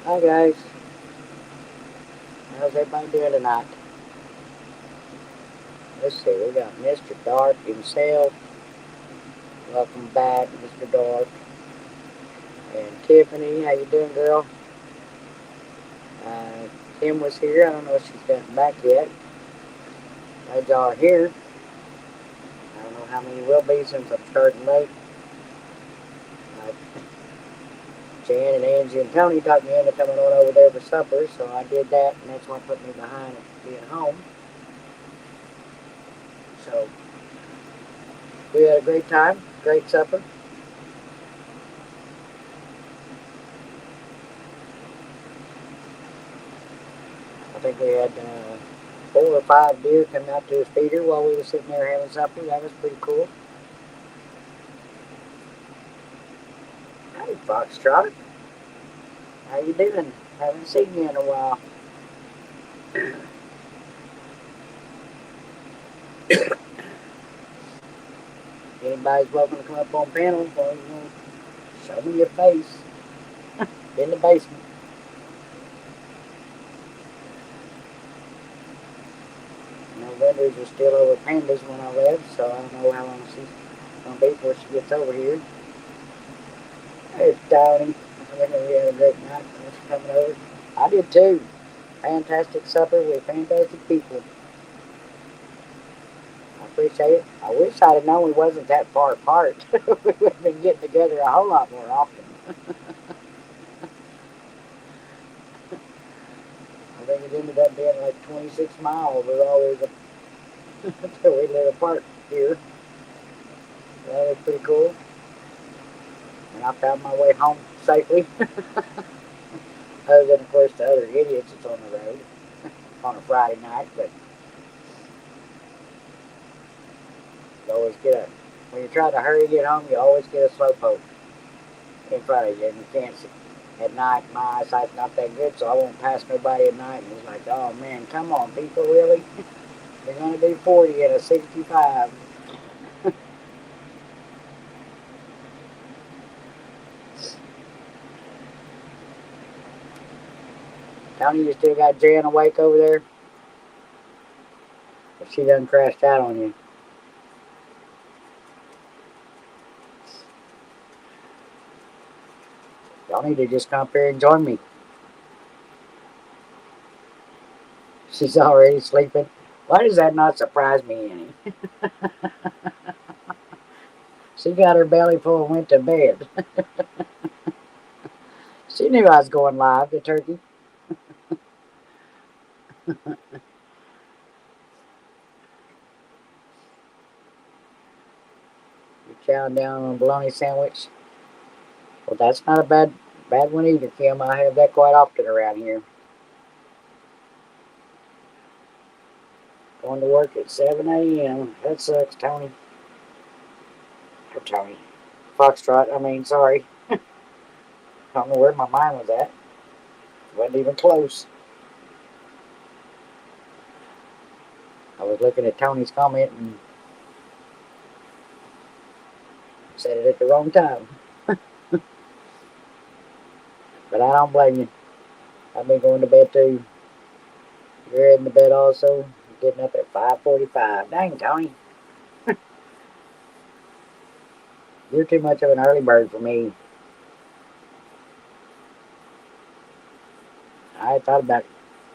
Hi guys, how's everybody doing tonight? Let's see, we got Mr. Dark himself. Welcome back, Mr. Dark. And Tiffany, how you doing, girl? Uh, Kim was here. I don't know if she's gotten back yet. Glad y'all are here. I don't know how many will be since I'm starting late. Uh, Jan and Angie and Tony talked me into coming on over there for supper, so I did that, and that's what put me behind being home. So we had a great time, great supper. I think we had 4 or 5 deer come out to his feeder while we were sitting there having supper. That was pretty cool. Hey, Foxtrot, how you doing? Haven't seen you in a while. Anybody's welcome to come up on panel. Well, you know, show me your face in the basement. You know, vendors are still over pandas when I left, so I don't know how long she's gonna be before she gets over here. Hey, Tony. I think we had a great night. Thanks for coming over. I did too. Fantastic supper with fantastic people. I appreciate it. I wish I'd have known we wasn't that far apart. We would have been getting together a whole lot more often. I think it ended up being like 26 miles or always until we live apart here. That was pretty cool. And I found my way home safely. Other than, of course, the other idiots that's on the road on a Friday night. But you always get a, when you try to hurry to get home, you always get a slow poke in front of you, and you can't see. At night, my eyesight's not that good, so I won't pass nobody at night. And it's like, oh man, come on, people, really? You're gonna do 40 at a 65. Tony, you still got Jan awake over there? If she done crashed out on you, y'all need to just come up here and join me. She's already sleeping. Why does that not surprise me any? She got her belly full and went to bed. She knew I was going live, the turkey. You're chowing down on a bologna sandwich. Well, that's not a bad one either, Kim. I have that quite often around here. Going to work at 7 a.m. That sucks, Tony. Or Tony. Foxtrot, I mean, sorry. I don't know where my mind was at. Wasn't even close. I was looking at Tony's comment and said it at the wrong time. But I don't blame you. I've been going to bed too. You're heading to bed also. You're getting up at 5:45. Dang, Tony. You're too much of an early bird for me. I thought about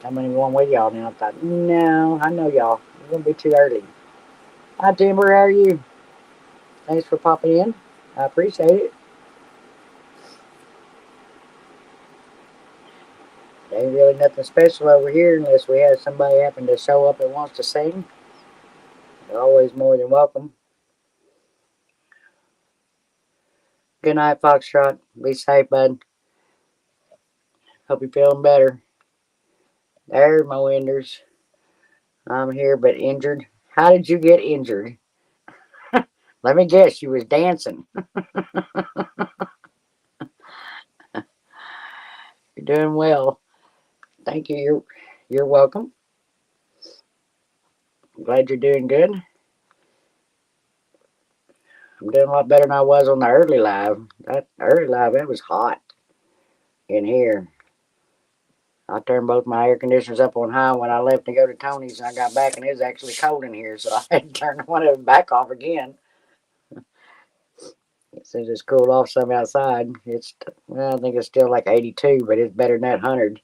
coming and going with y'all now. I thought, no, I know y'all. It's going to be too early. Hi, Timber. How are you? Thanks for popping in. I appreciate it. There ain't really nothing special over here unless we have somebody happen to show up that wants to sing. They're always more than welcome. Good night, Foxtrot. Be safe, bud. Hope you're feeling better. There, my winders. I'm here but injured. How did you get injured? Let me guess, you was dancing. You're doing well. Thank you. You're welcome. I'm glad you're doing good. I'm doing a lot better than I was on the early live. That early live, it was hot in here. I turned both my air conditioners up on high when I left to go to Tony's, and I got back and it was actually cold in here, so I had to turn one of them back off again. Since it's cooled off some outside, well, I think it's still like 82, but it's better than that 100.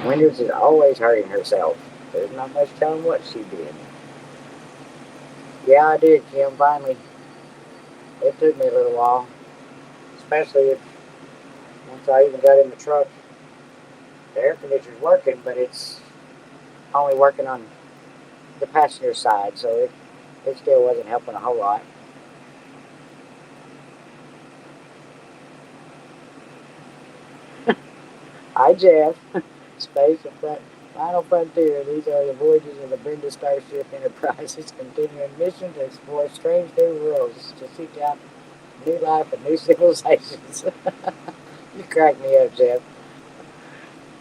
Winters is always hurting herself. There's not much telling what she did. Yeah, I did, Kim, finally. It took me a little while, especially once I even got in the truck. The air conditioner's working, but it's only working on the passenger side, so it still wasn't helping a whole lot. Hi, Jeff. Space and Final Frontier. These are the voyages of the Brenda Starship Enterprise's continuing mission to explore strange new worlds, to seek out new life and new civilizations. You crack me up, Jeff.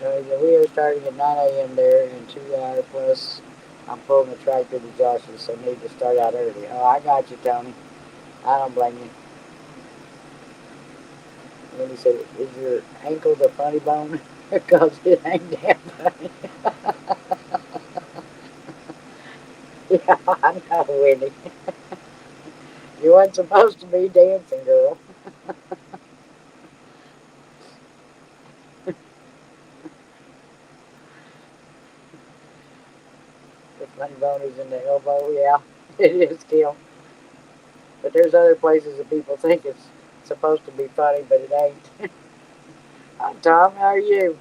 We are starting at 9 a.m. there, and 2 hours plus. I'm pulling the tractor to Josh's, so need to start out early. Oh, I got you, Tony. I don't blame you. And then he said, "Is your ankle the funny bone?" Because it ain't damn funny. Yeah, I know, Wendy. You weren't supposed to be dancing, girl. The funny bone is in the elbow, yeah. It is, Kim. But there's other places that people think it's supposed to be funny, but it ain't. Hi, Tom. How are you?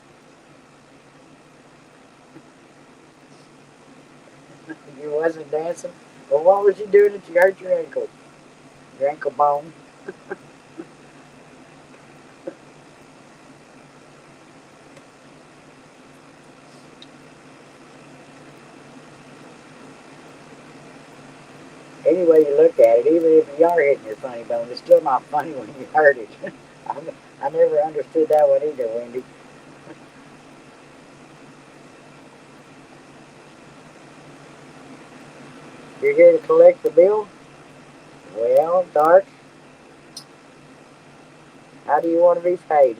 You wasn't dancing? Well, what was you doing that you hurt your ankle? Your ankle bone? Any way you look at it, even if you are hitting your funny bone, it's still not funny when you hurt it. I never understood that one either, Wendy. You're here to collect the bill? Well, Dark, how do you want to be paid?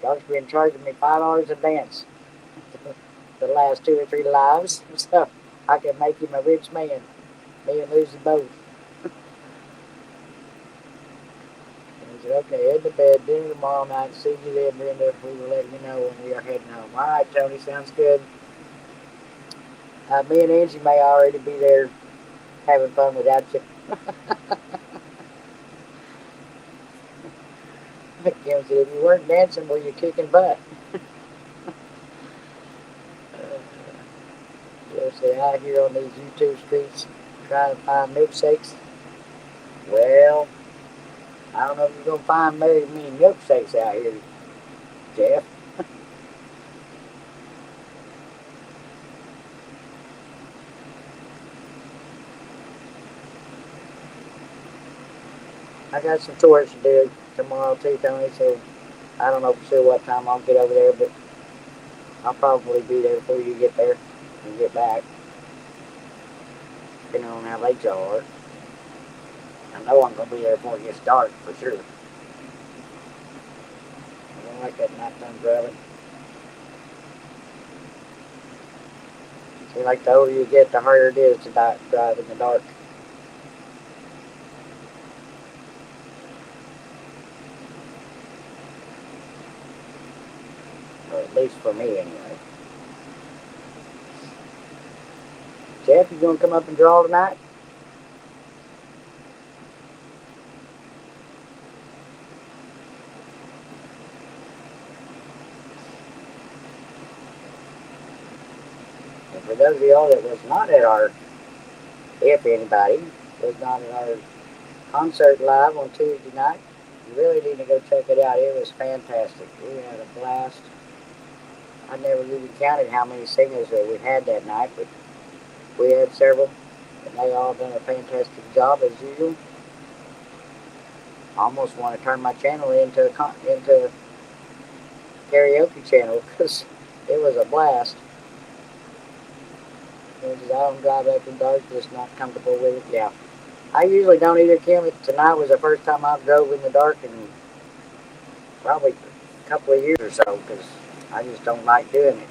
Dark's been charging me $5 a dance the last 2 or 3 lives, so I can make him a rich man. Me and Lucy both. And he said, okay, head to bed, dinner tomorrow night, see you then, Brenda. We will let you know when we are heading home. All right, Tony, sounds good. Me and Angie may already be there having fun without you. Kim said, if you weren't dancing, were you kicking butt? You'll say, out here on these YouTube streets trying to find milkshakes. Well, I don't know if you're going to find very many milkshakes out here, Jeff. I got some chores to do tomorrow too, Tony, so I don't know for sure what time I'll get over there, but I'll probably be there before you get there and get back, depending on how late y'all are. I know I'm going to be there before it gets dark, for sure. I don't like that nighttime driving. Seems like the older you get, the harder it is to drive in the dark. Or at least for me, anyway. Jeff, you going to come up and draw tonight? And for those of y'all that was not at our, if anybody, was not at our concert live on Tuesday night, you really need to go check it out. It was fantastic. We had a blast. I never really counted how many singers that we had that night, but we had several, and they all done a fantastic job as usual. I almost want to turn my channel into a karaoke channel because it was a blast. Because I don't drive after dark, just not comfortable with it. Yeah. I usually don't either, Kim. Tonight was the first time I've drove in the dark in probably a couple of years or so because I just don't like doing it.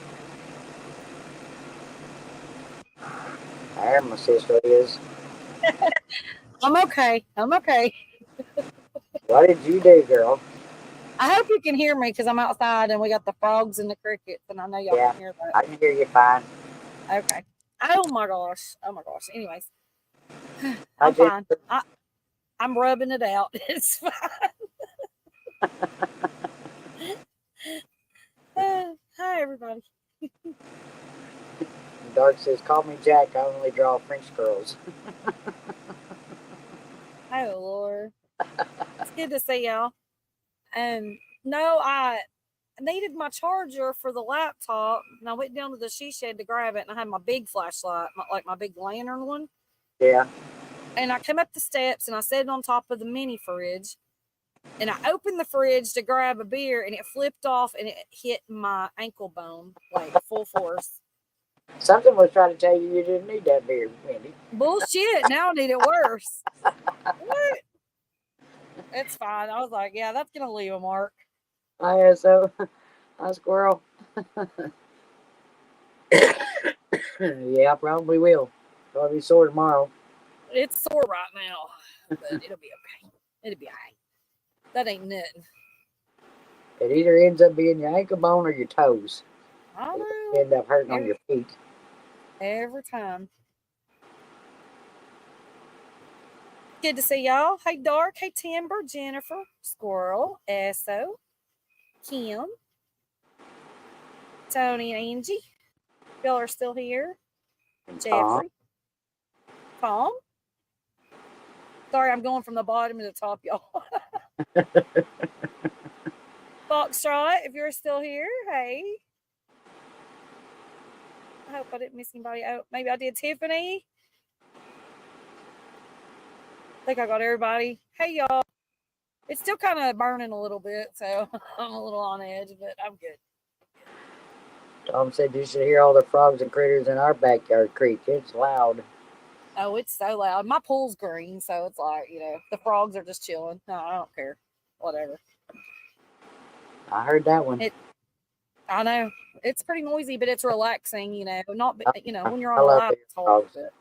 There, my sister is. I'm okay. I'm okay. What did you do, girl? I hope you can hear me because I'm outside and we got the frogs and the crickets, and I know y'all Yeah, can hear that. I can hear you fine. Okay. Oh my gosh. Oh my gosh. Anyways, I I'm just, fine. I'm rubbing it out. It's fine. Hi, everybody. Dark says, call me Jack. I only draw French girls. Oh, Lord. It's good to see y'all. No, I needed my charger for the laptop, and I went down to the she shed to grab it, and I had my big flashlight, like my big lantern one. Yeah. And I came up the steps, and I set it on top of the mini fridge, and I opened the fridge to grab a beer, and it flipped off, and it hit my ankle bone, like full force. Something was trying to tell you you didn't need that beer, Wendy. Bullshit. Now I need it worse. What? It's fine. I was like, yeah, that's going to leave a mark. I so a squirrel. Yeah, I probably will. Probably be sore tomorrow. It's sore right now, but it'll be okay. It'll be all right. That ain't nothing. It either ends up being your ankle bone or your toes. I It know. end up hurting on Every, your feet. every time. Good to see y'all. Hey, Dark. Hey, Timber, Jennifer, Squirrel, Esso, Kim, Tony, and Angie. Y'all are still here. And Tom. Jeffrey, Tom. Sorry, I'm going from the bottom to the top, y'all. Foxtrot, if you're still here, hey. I hope I didn't miss anybody. Oh, maybe I did. Tiffany. I think I got everybody. Hey, y'all. It's still kind of burning a little bit, so I'm a little on edge, but I'm good. Tom said you should hear all the frogs and critters in our backyard creek. It's loud. Oh, it's so loud. My pool's green, so it's like, the frogs are just chilling. No, I don't care. Whatever. I heard that one. I know. It's pretty noisy, but it's relaxing, Not, I, when you're on I a love lap, the it's hard, frogs. but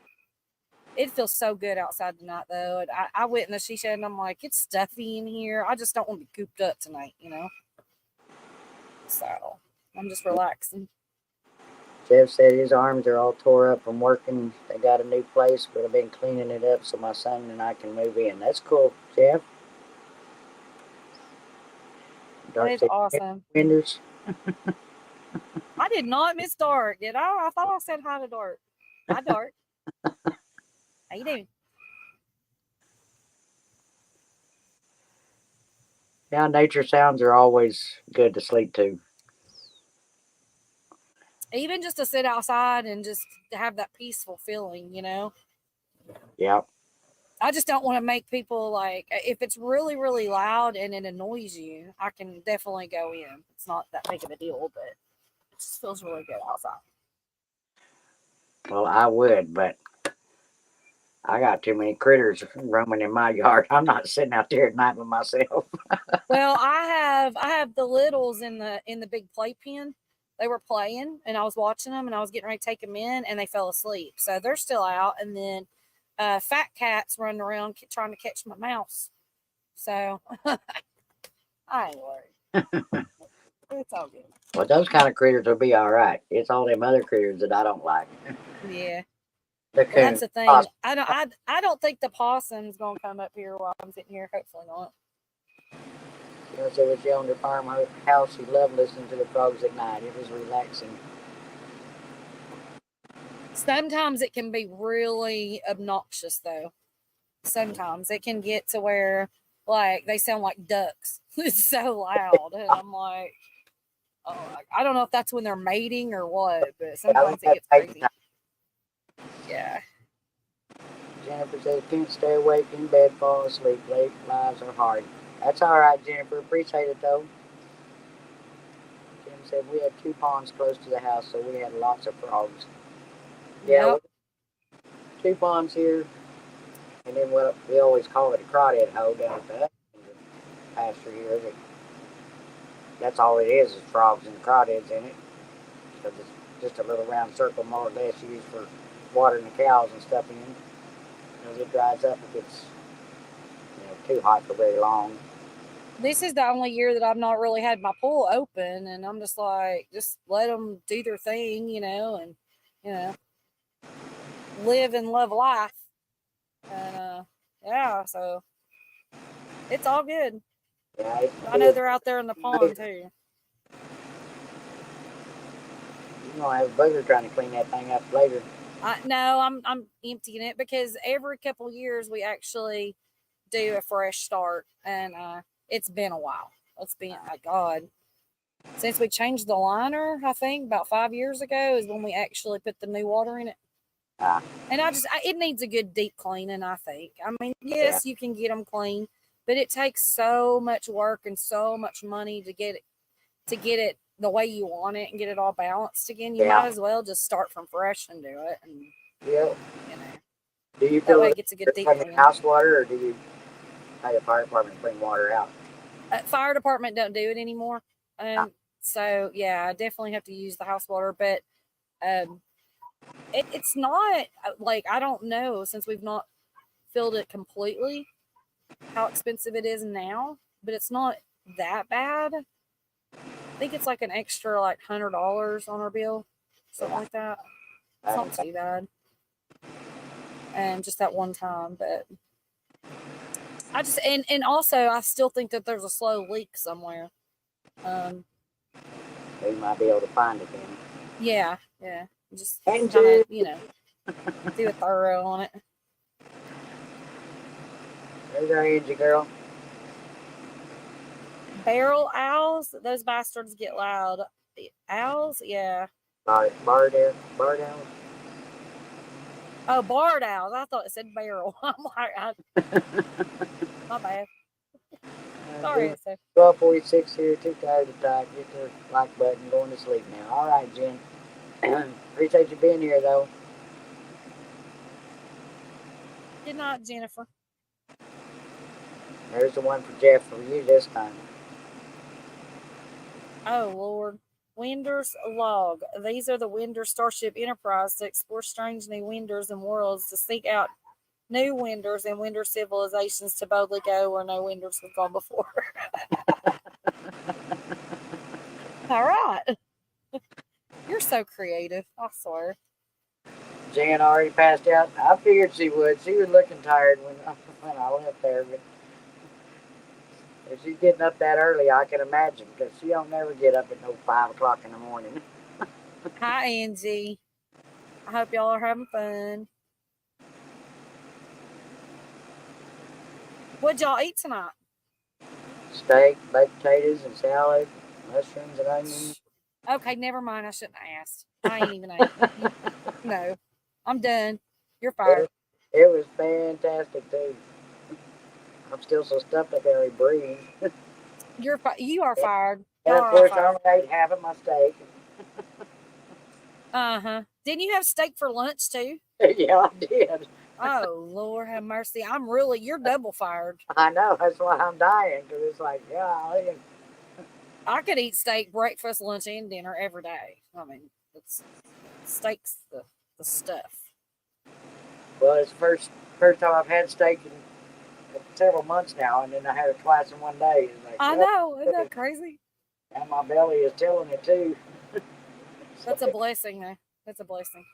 it feels so good outside tonight, though. And I went in the she shed and I'm like, it's stuffy in here. I just don't want to be cooped up tonight, So I'm just relaxing. Jeff said his arms are all tore up from working. They got a new place, but I've been cleaning it up so my son and I can move in. That's cool, Jeff. That Dark is said, awesome. windows. I did not miss Dark, did I? I thought I said hi to Dark. Hi, Dark. How you doing? Yeah, nature sounds are always good to sleep to. Even just to sit outside and just have that peaceful feeling, Yeah. I just don't want to make people like, if it's really, really loud and it annoys you, I can definitely go in. It's not that big of a deal, but it just feels really good outside. Well, I would, but I got too many critters roaming in my yard. I'm not sitting out there at night by myself. Well, I have the littles in the big playpen. They were playing, and I was watching them, and I was getting ready to take them in, and they fell asleep. So they're still out, and then fat cats running around trying to catch my mouse. So I ain't worried. It's all good. Well, those kind of critters will be all right. It's all them other critters that I don't like. Yeah. The Well, that's coon. the thing. I don't think the possum's gonna come up here while I'm sitting here. Hopefully not. You know, so when she owned her farmhouse, she loved listening to the frogs at night. It was relaxing. Sometimes it can be really obnoxious, though. Sometimes it can get to where like they sound like ducks. It's so loud, and I'm like, oh, I don't know if that's when they're mating or what, but I think sometimes it that's gets crazy. Yeah. Jennifer says, can't stay awake in bed, fall asleep. Late lives are hard. That's all right, Jennifer. Appreciate it, though. Jim said we had two ponds close to the house, so we had lots of frogs. Yeah, Yep. two ponds here, and then what we always call it a crawdad hole down at the pasture here. That's all it is frogs and crawdads in it. Because it's just a little round circle, more or less, used for watering the cows and stuff in. Because it dries up if it's too hot for very long. This is the only year that I've not really had my pool open, and I'm just like, just let them do their thing, and live and love life. And yeah, so it's all good. Yeah, I know they're out there in the pond too. You're gonna have a bugger trying to clean that thing up later. No, I'm emptying it because every couple of years we actually do a fresh start, and it's been a while. It's been, my God, since we changed the liner. I think about 5 years ago is when we actually put the new water in it. Ah, And it needs a good deep cleaning. I think. I mean, yeah, yes, you can get them clean, but it takes so much work and so much money to get it the way you want it and get it all balanced again. You yeah, might as well just start from fresh and do it, and yeah. you know Do you that fill way it it gets a good deep from the clean. house water, or do you pay the fire department to bring water out? Fire department don't do it anymore, Ah, so yeah, I definitely have to use the house water, but um, it's not like, I don't know, since we've not filled it completely, how expensive it is now, but it's not that bad. I think it's like an extra like $100 on our bill, something yeah, like that. It's that not ain't bad. too bad, and just that one time. But I just and also I still think that there's a slow leak somewhere. Um, So you might be able to find it then. yeah, just kind of Angie, do a thorough on it. there's our Angie girl. Barrel owls, those bastards get loud. Owls, yeah. Bardell. Oh, barred owls. I thought it said barrel. I'm like, my bad. Sorry, Doing it's a 12:46 here. Too tired to talk. Get the like button. Going to sleep now. All right, Jen. Appreciate you being here, though. good night, Jennifer. There's the one for Jeff for you this time. Oh Lord. Winders log. These are the Winder Starship Enterprise to explore strange new winders and worlds, to seek out new winders and winder civilizations, to boldly go where no winders have gone before. All right. You're so creative, I swear. Jan already passed out. I figured she would. She was looking tired when I left there, but if she's getting up that early, I can imagine because she don't never get up at no 5 o'clock in the morning. Hi, Angie. I hope y'all are having fun. What'd y'all eat tonight? Steak, baked potatoes, and salad, mushrooms and onions. Okay, never mind. I shouldn't have asked. I ain't even ate. No, I'm done. You're fired. It was fantastic too. I'm still so stuffed I can hardly breathe. You are fired. And Y'all of are all course, I fired. only ate half of my steak. Uh-huh. Didn't you have steak for lunch too? Yeah, I did. Oh Lord have mercy. You're double fired. I know. That's why I'm dying because it's like, yeah, I could eat steak breakfast, lunch, and dinner every day. I mean, steak's the stuff. well, it's the first time I've had steak in several months now, and then I had it twice in one day. It's like, I know, isn't that crazy? and my belly is telling it too. That's a So, blessing, though. That's a blessing.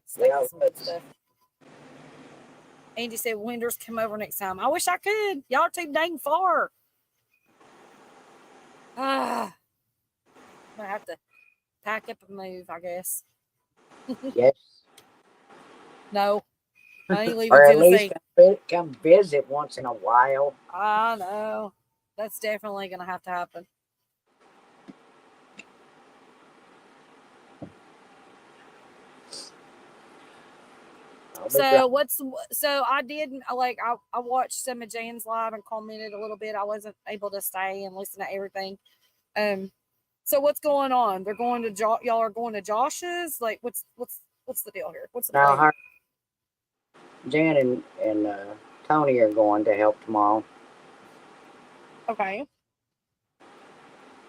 Steak yeah, is some good stuff. Andy said Winders come over next time. I wish I could. Y'all are too dang far. Ah, I'm gonna have to pack up and move, I guess. yes. No, I ain't leaving Or at least Tennessee. come visit once in a while. I know. That's definitely gonna have to happen. I'll be glad. So I did, like, I watched some of Jan's live and commented a little bit. I wasn't able to stay and listen to everything. So what's going on? They're going to y'all are going to Josh's? Like, what's What's the deal here? What's the Now, plan? Jan and Tony are going to help tomorrow. Okay.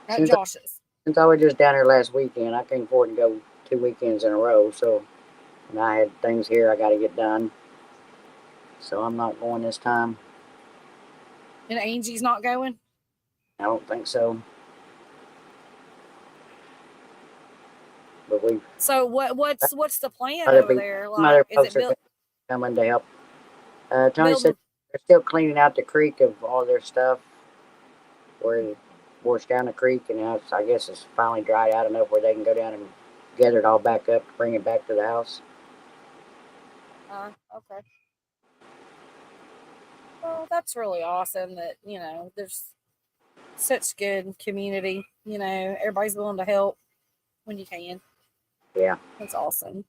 At Since Josh's. since I was just down here last weekend, I can't afford to go 2 weekends in a row. So, and I had things here I got to get done. So I'm not going this time. And Angie's not going? I don't think so. But we So what's the plan other over people, there? some Like, other is it folks are built coming to help. Tony said building? they're still cleaning out the creek of all their stuff where Mhm. it washed down the creek, and now I guess it's finally dried out enough where they can go down and gather it all back up, bring it back to the house. Okay. Well, that's really awesome that, there's such good community. Everybody's willing to help when you can. Yeah, That's awesome.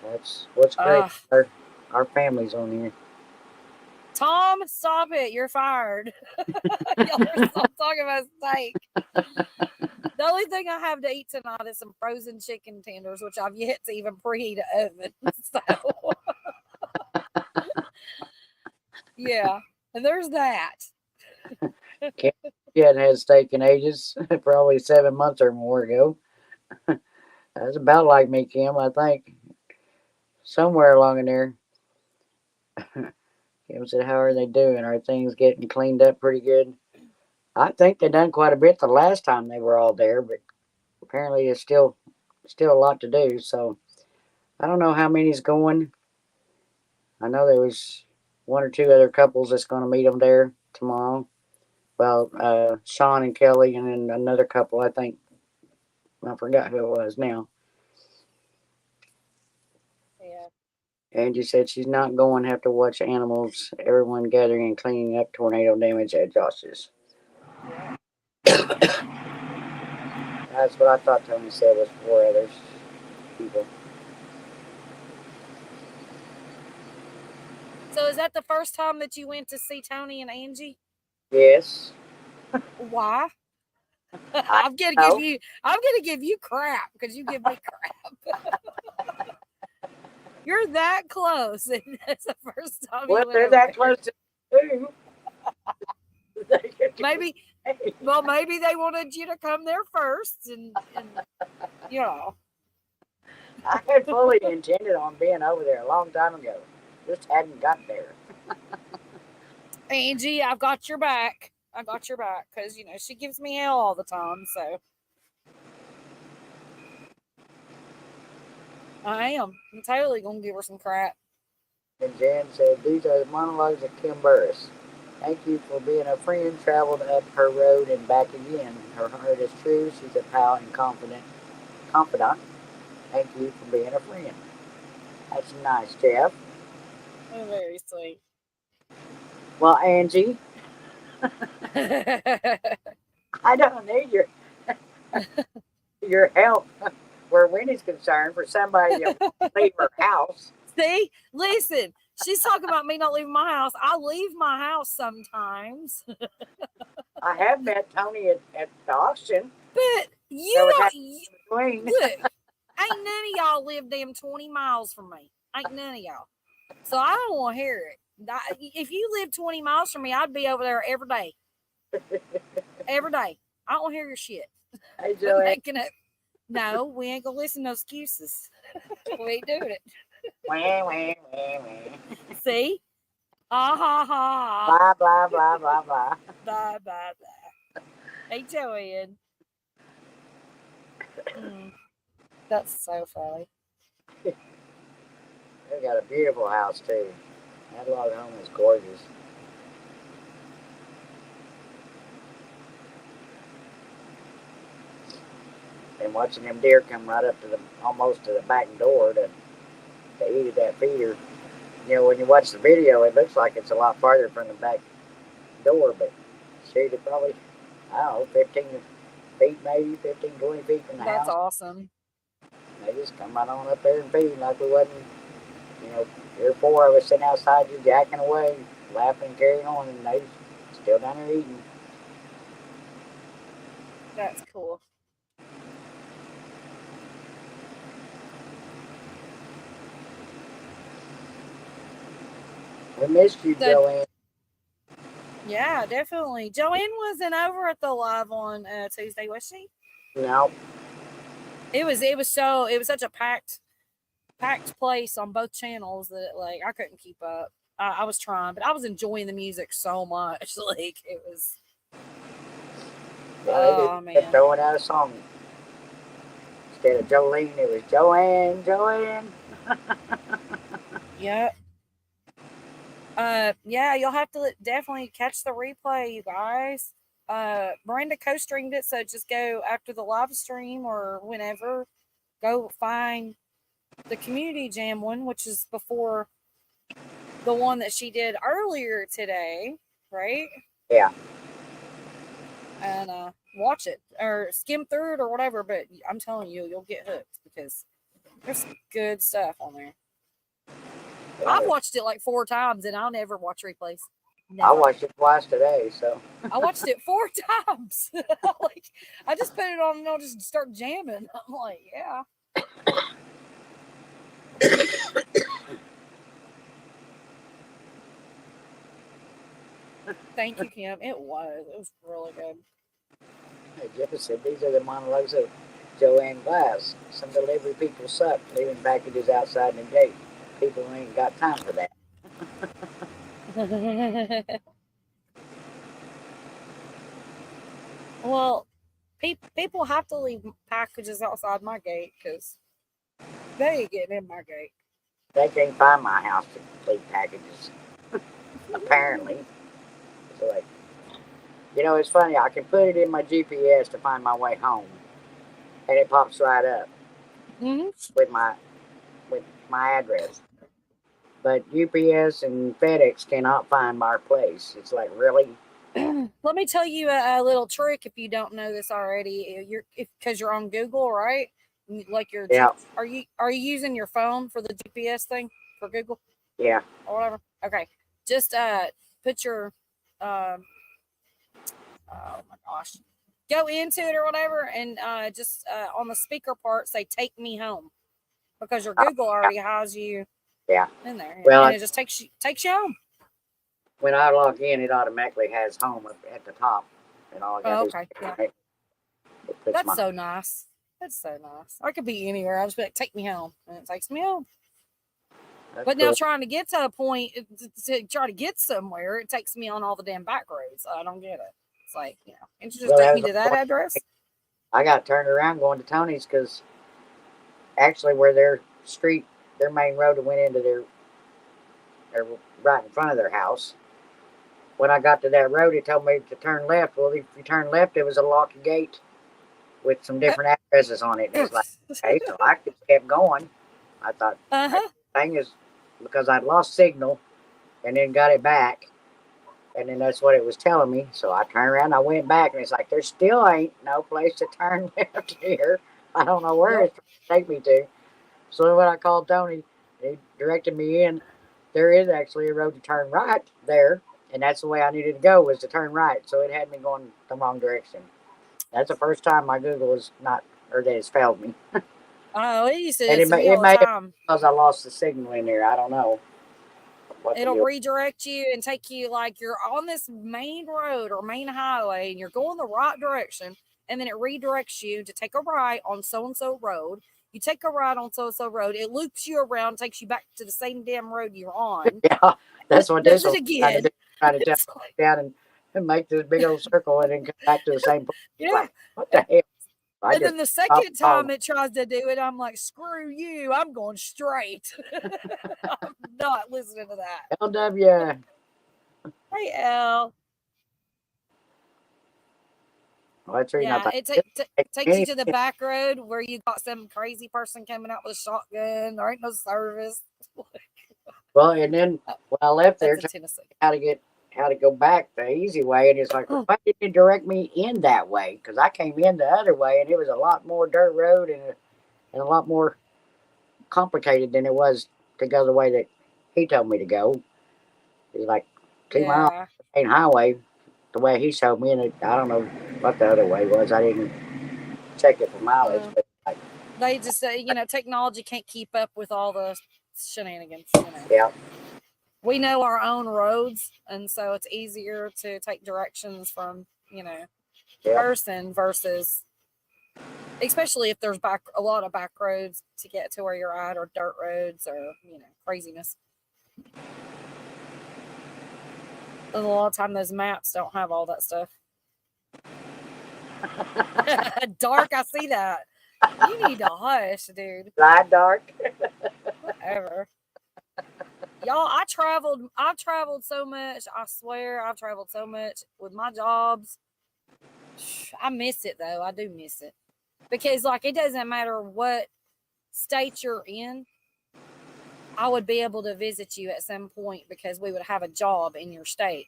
that's what's great. Uh, Our family's on here. Tom, stop it. You're fired. Y'all are still talking about steak. The only thing I have to eat tonight is some frozen chicken tenders, which I've yet to even preheat an oven. So, yeah. And there's that. Kim, she hadn't had steak in ages, probably 7 months or more ago. That's about like me, Kim, I think. Somewhere along in there. Kim said, "How are they doing? Are things getting cleaned up pretty good?" I think they done quite a bit the last time they were all there, but apparently it's still a lot to do. So I don't know how many's going. I know there was one or two other couples that's going to meet them there tomorrow. Well, Sean and Kelly, and then another couple. I think I forgot who it was now. Yeah. Angie said she's not going to have to watch animals, everyone gathering and cleaning up tornado damage at Josh's. Yeah. That's what I thought Tony said was four others people. So is that the first time that you went to see Tony and Angie? Yes. Why? I I'm gonna give know. you crap because you give me crap. You're that close, and that's the first time Well, you went they're over that there. close to two. Maybe maybe they wanted you to come there first, and you know. I had fully intended on being over there a long time ago. Just hadn't got there. Angie, I've got your back. I got your back because she gives me hell all the time. So I am. I'm totally gonna give her some crap. And Jan said, "These are the monologues of Kim Burris. Thank you for being a friend, traveled up her road and back again. Her heart is true. She's a pal and confidant. Thank you for being a friend." That's nice, Jeff. Oh, very sweet. Well, Angie, I don't need your help where Winnie's concerned for somebody to leave her house. See, listen. She's talking about me not leaving my house. I leave my house sometimes, I have met Tony at the auction. but There you was don't. between. Look, ain't none of y'all live damn 20 miles from me. Ain't none of y'all. So I don't want to hear it. If you live 20 miles from me, I'd be over there every day. Every day. I don't want to hear your shit. Hey, Quit Joanne. making it. No, we ain't gonna listen to no excuses. We ain't doing it. Wah, wah, wah, wah. See? Ha ha ha. Blah, blah, blah, blah, blah. Blah blah blah. Hey Joanne. That's so funny. They got a beautiful house, too. That log home is gorgeous. And watching them deer come right up to almost to the back door to eat at that feeder. When you watch the video, it looks like it's a lot farther from the back door, but shoot, it probably, I don't know, 15 feet maybe, 15, 20 feet from the That's house. awesome. They just come right on up there and feed like we wasn't, 3 or 4 of us sitting outside just jacking away, laughing and carrying on, and they still down there eating. That's cool. We missed you, Joanne. Yeah, definitely. Joanne wasn't over at the live on Tuesday, was she? No. It was such a packed place on both channels that like I couldn't keep up. I was trying, but I was enjoying the music so much. Like it was. Yeah, they kept throwing out a song. Instead of Jolene, it was Joanne. Yeah. Yeah, you'll have to definitely catch the replay, you guys. Miranda co-streamed it, so just go after the live stream or whenever. Go find the community jam one, which is before the one that she did earlier today, right? Yeah. And watch it or skim through it or whatever. But I'm telling you, you'll get hooked because there's some good stuff on there. Yeah. I've watched it like 4 times and I'll never watch replays. Never. I watched it twice today, so I watched it 4 times. Like I just put it on and I'll just start jamming. I'm like, yeah. Thank you, Kim. It was really good. Hey, Jeff said these are the monologues of Joanne Glass. Some delivery people suck, leaving packages outside the gate. People ain't got time for that. Well, people have to leave packages outside my gate because they ain't getting in my gate. They can't find my house to leave packages. Apparently. So like, it's funny. I can put it in my GPS to find my way home, and it pops right up with my address. But UPS and FedEx cannot find our place. It's like, really? Let me tell you a little trick if you don't know this already. Because you're on Google, right? Like are you using your phone for the GPS thing for Google? Yeah. Or whatever. Okay. Just put your oh my gosh. Go into it or whatever and just on the speaker part say take me home. Because your Google already has you in there. Well, and it just takes you home. When I log in, it automatically has home up at the top. And all I got okay. Yeah. That's so nice. That's so nice. I could be anywhere. I'll just be like, take me home. And it takes me home. That's but cool. Now trying to get to a point, to try to get somewhere, it takes me on all the damn back roads. I don't get it. It's like, can't you just take me to that address? I got turned around going to Tony's because actually where their main road went into their right in front of their house. When I got to that road, it told me to turn left. Well, if you turn left, it was a locked gate with some different addresses on it. And it's like, okay, so I just kept going. I thought, the thing is, because I'd lost signal and then got it back, and then that's what it was telling me. So I turned around, I went back, and it's like, there still ain't no place to turn left here. I don't know where it's trying to take me to. So when I called Tony, he directed me in. There is actually a road to turn right there. And that's the way I needed to go, was to turn right. So it had me going the wrong direction. That's the first time my Google was not, or that it's failed me. Oh, it used to do me all the time. Because I lost the signal in there. I don't know. It'll redirect you and take you like you're on this main road or main highway and you're going the right direction. And then it redirects you to take a right on so-and-so road. You take a right on so-and-so road. It loops you around, takes you back to the same damn road you're on. Yeah, that's what this is again. Trying to jump down and make this big old circle and then come back to the same place. Yeah. Like, what the hell? And then the second time it tries to do it, I'm like, screw you. I'm going straight. I'm not listening to that. LW. Hey, L. Well, that's right. Yeah, it takes you to the back road where you got some crazy person coming out with a shotgun. There ain't no service. Well, and then when I left there, how to go back the easy way, and it's like, why didn't you direct me in that way? Because I came in the other way, and it was a lot more dirt road and a lot more complicated than it was to go the way that he told me to go. It's like 2 miles main highway, the way he showed me, and I don't know what the other way was. I didn't check it for mileage, but they just say, technology can't keep up with all the shenanigans. Yeah. we know our own roads, and so it's easier to take directions from, Yep. person versus, especially if there's a lot of back roads to get to where you're at, or dirt roads, or craziness. And a lot of time those maps don't have all that stuff. Dark, I see that. You need to hush, dude. Ride dark. Whatever. Y'all, I've traveled so much. I swear I've traveled so much with my jobs. I miss it though. I do miss it. Because it doesn't matter what state you're in, I would be able to visit you at some point because we would have a job in your state.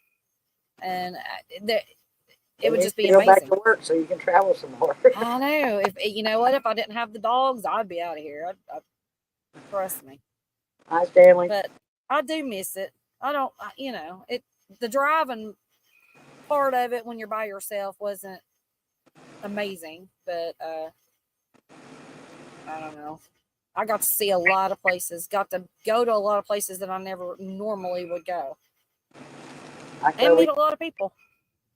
And it would just be amazing. Go back to work so you can travel some more. I know. If you know what, if I didn't have the dogs, I'd be out of here. Trust me. Hi, Stanley. But I do miss it. I don't. The driving part of it when you're by yourself wasn't amazing, but I don't know. I got to see a lot of places. Got to go to a lot of places that I never normally would go, and meet a lot of people.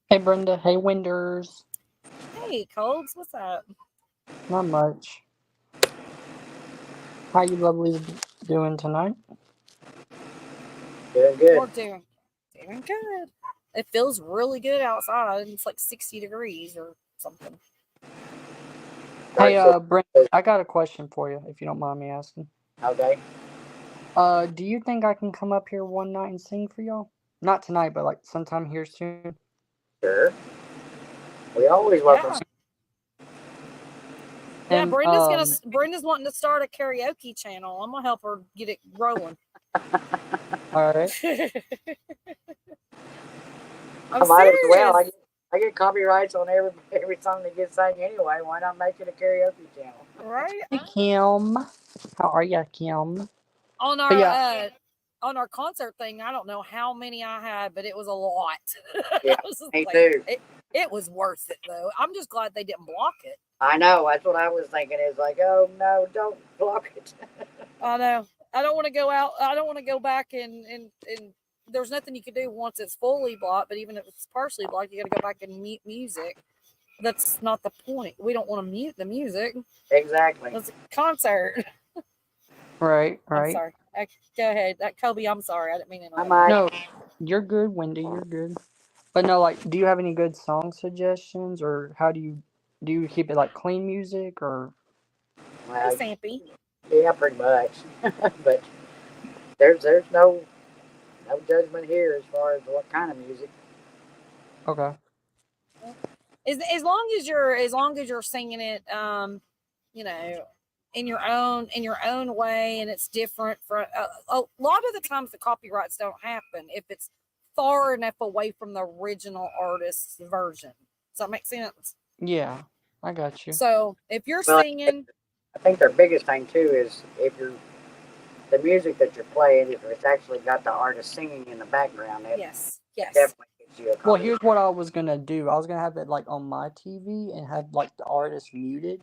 Hey, Brenda. Hey, Winders. Hey, Colds. What's up? Not much. How you lovelies doing tonight? Doing good. We're doing good. It feels really good outside. It's like 60 degrees or something. Hey, Brenda, I got a question for you, if you don't mind me asking. Okay. Do you think I can come up here one night and sing for y'all? Not tonight, but sometime here soon. Sure. We always welcome. Yeah, Brenda's wanting to start a karaoke channel. I'm gonna help her get it rolling. All right. I'm might as serious. well. I get copyrights on every song that gets sang anyway. Why not make it a karaoke channel? Right. Hey, Kim. How are ya, Kim? On our concert thing, I don't know how many I had, but it was a lot. Yeah, me too. It was worth it though. I'm just glad they didn't block it. I know. That's what I was thinking. It's like, oh no, don't block it. I know. I don't want to go out. I don't want to go back and there's nothing you can do once it's fully blocked. But even if it's partially blocked, you got to go back and mute music. That's not the point. We don't want to mute the music. Exactly. It's a concert. Right. I'm sorry. Go ahead. Kobe, I'm sorry. I didn't mean it. No, you're good, Wendy. You're good. But no, do you have any good song suggestions, or how do you keep it clean music, or? Well, Sampy. Yeah, pretty much. But there's no judgment here as far as what kind of music. Okay. As long as you're singing it, in your own way, and it's different for a lot of the times the copyrights don't happen if it's far enough away from the original artist's version. Does that make sense? Yeah, I got you. So if you're singing, I think their biggest thing too is if the music that you're playing, if it's actually got the artist singing in the background, yes, definitely gives you a copy. Well, here's what I was gonna do. I was gonna have it on my TV and have the artist muted,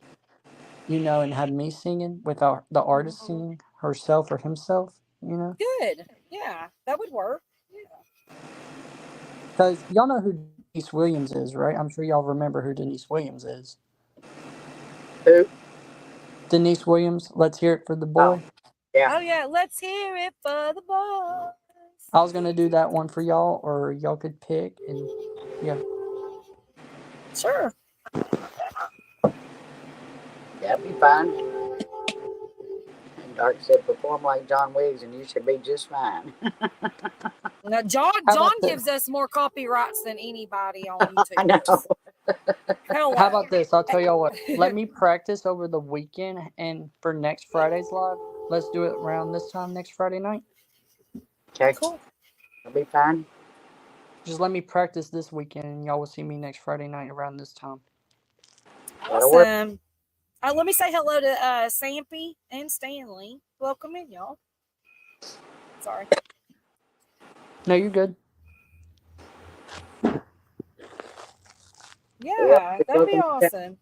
and have me singing without the artist singing herself or himself. Good. Yeah, that would work. Yeah. Because y'all know who Denise Williams is, right? I'm sure y'all remember who Denise Williams is. Who? Denise Williams. Let's hear it for the boy. Oh, yeah. Oh yeah, let's hear it for the boys. I was gonna do that one for y'all, or y'all could pick, and yeah. Sure. That'd be fine. And Dark said, perform like John Wiggs and you should be just fine. Now, John gives us more copyrights than anybody on YouTube. I know. How about this? I'll tell y'all what. Let me practice over the weekend, and for next Friday's live, let's do it around this time next Friday night. Okay. Cool. That'll be fine. Just let me practice this weekend, and y'all will see me next Friday night around this time. Awesome. Let me say hello to Sampy and Stanley. Welcome in, y'all. Sorry. No, you're good. Yeah, that'd be awesome.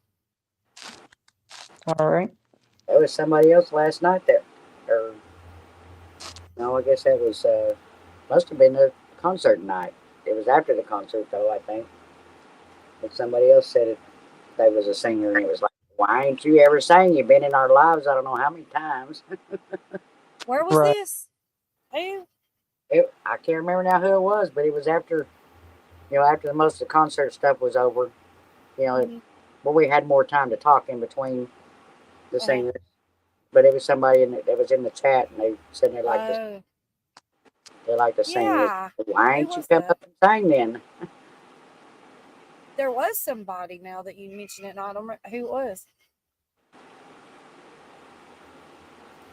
All right. There was somebody else last night no, I guess that was Must have been the concert night. It was after the concert, though, I think. But somebody else said it. They was a singer, and it was like, why ain't you ever sang? You've been in our lives, I don't know how many times. Where was Right. this? Who? I can't remember now who it was, but it was after, after most of the concert stuff was over. You know, Mhm. but we had more time to talk in between the Uh-huh. singers. But it was somebody that was in the chat, and they said Oh, they like to sing. yeah. Why Who ain't you was come that? up and sing then? There was somebody now that you mentioned it, and I don't remember who it was.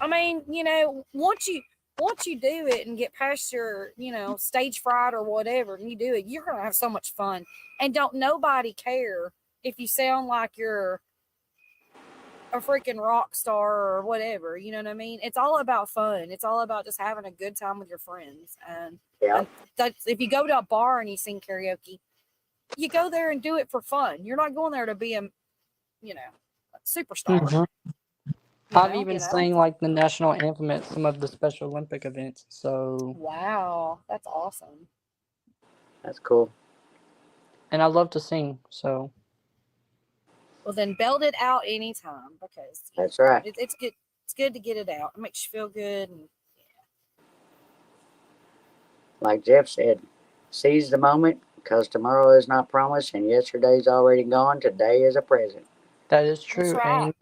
I mean, once you do it and get past your, stage fright or whatever, and you do it, you're gonna have so much fun. And don't nobody care if you sound like you're a freaking rock star or whatever. You know what I mean? It's all about fun. It's all about just having a good time with your friends. Yeah, And that's if you go to a bar and you sing karaoke, you go there and do it for fun. You're not going there to be a, you know, superstar. Mhm. You I've know, even sang like the national anthem at some of the Special Olympic events. So, Wow, that's awesome. that's cool. and I love to sing. So, Well, then belt it out anytime because That's right. it's good. It's good to get it out. It makes you feel good. And Like Jeff said, seize the moment because tomorrow is not promised and yesterday's already gone. Today is a present. that is that's true. right.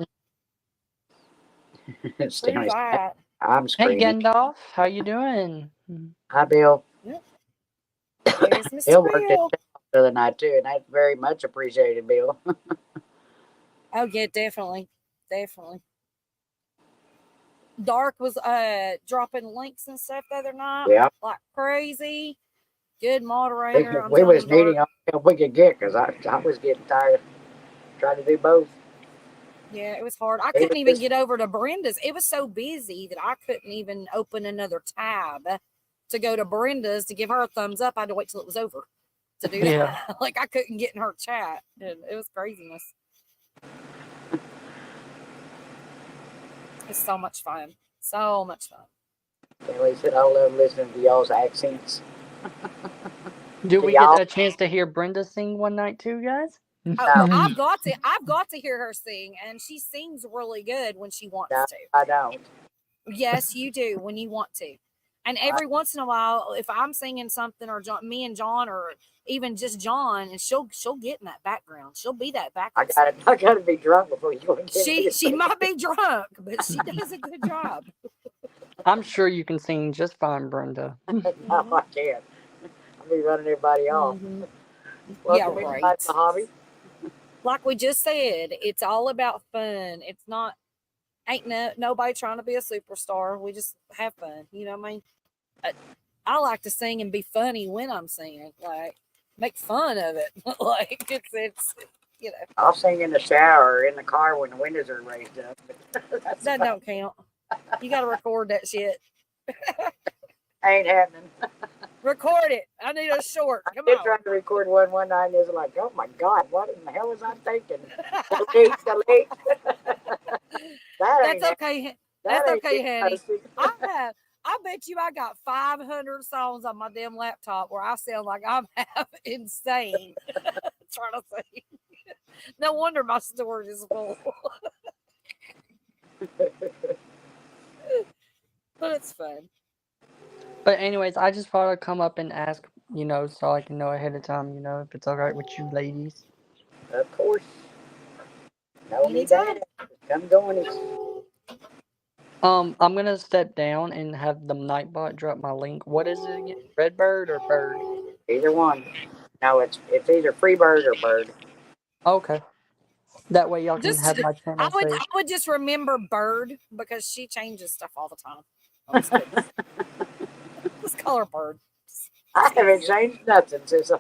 And True Stanley, that. I'm hey, screaming. Gandalf, how you doing? Hi, Bill. Yep. There's Mr. Bill worked at Bill. the other night too, and that's very much appreciated, Bill. Oh yeah, definitely, definitely. Dark was dropping links and stuff the other night Yeah, like crazy. Good we, moderator. I'm we telling was you, Dark. needing all the help we could get because I was getting tired of trying to do both. Yeah, it was hard. I Even couldn't even this, get over to Brenda's. It was so busy that I couldn't even open another tab to go to Brenda's to give her a thumbs up. I had to wait till it was over to do Yeah. that. Like I couldn't get in her chat. And it was craziness. It's so much fun. So much fun. Stanley said, I love listening to y'all's accents. Do To we get y'all, a chance to hear Brenda sing one night too, guys? Oh, no, I've got to hear her sing, and she sings really good when she wants no, to. I don't. Yes, you do when you want to. And I, every once in a while, if I'm singing something, or me and John, or even just John, and she'll get in that background. She'll be that I background gotta, singer. I gotta be drunk before you can get me She to she sing. might be drunk, but she does a good job. I'm sure you can sing just fine, Brenda. No, Hmm. I can't. I'll be running everybody off. Hmm. Yeah, Welcome right. inside the hobby. Like we just said, it's all about fun. It's not ain't nobody trying to be a superstar. We just have fun. You know what I mean? I like to sing and be funny when I'm singing, like make fun of it. Like it's I'll sing in the shower or in the car when the windows are raised up. That's that about don't count. You got to record that shit. ain't happening. Record it. I need a short. I Come did on. try to record one night and it was like, oh my God, what in the hell was I thinking? Delete, delete. That That's ain't happening. okay. That That's ain't okay, getting honey. posted. I have. I bet you I got 500 songs on my damn laptop where I sound like I'm half insane trying to sing. No wonder my storage is full. But it's fun. But anyways, I just thought I'd come up and ask, so I can know ahead of time, if it's all right with you ladies. Of course. No need to Anytime. ask. Just come join us. I'm gonna step down and have the Nightbot drop my link. What is it again? Redbird or Bird? Either one. No, it's either Freebird or Bird. Okay. That way y'all can Just have my I channel would saved. I would just remember Bird because she changes stuff all the time. I'm just kidding. Just call her Bird. I It's haven't easier. changed nothing since I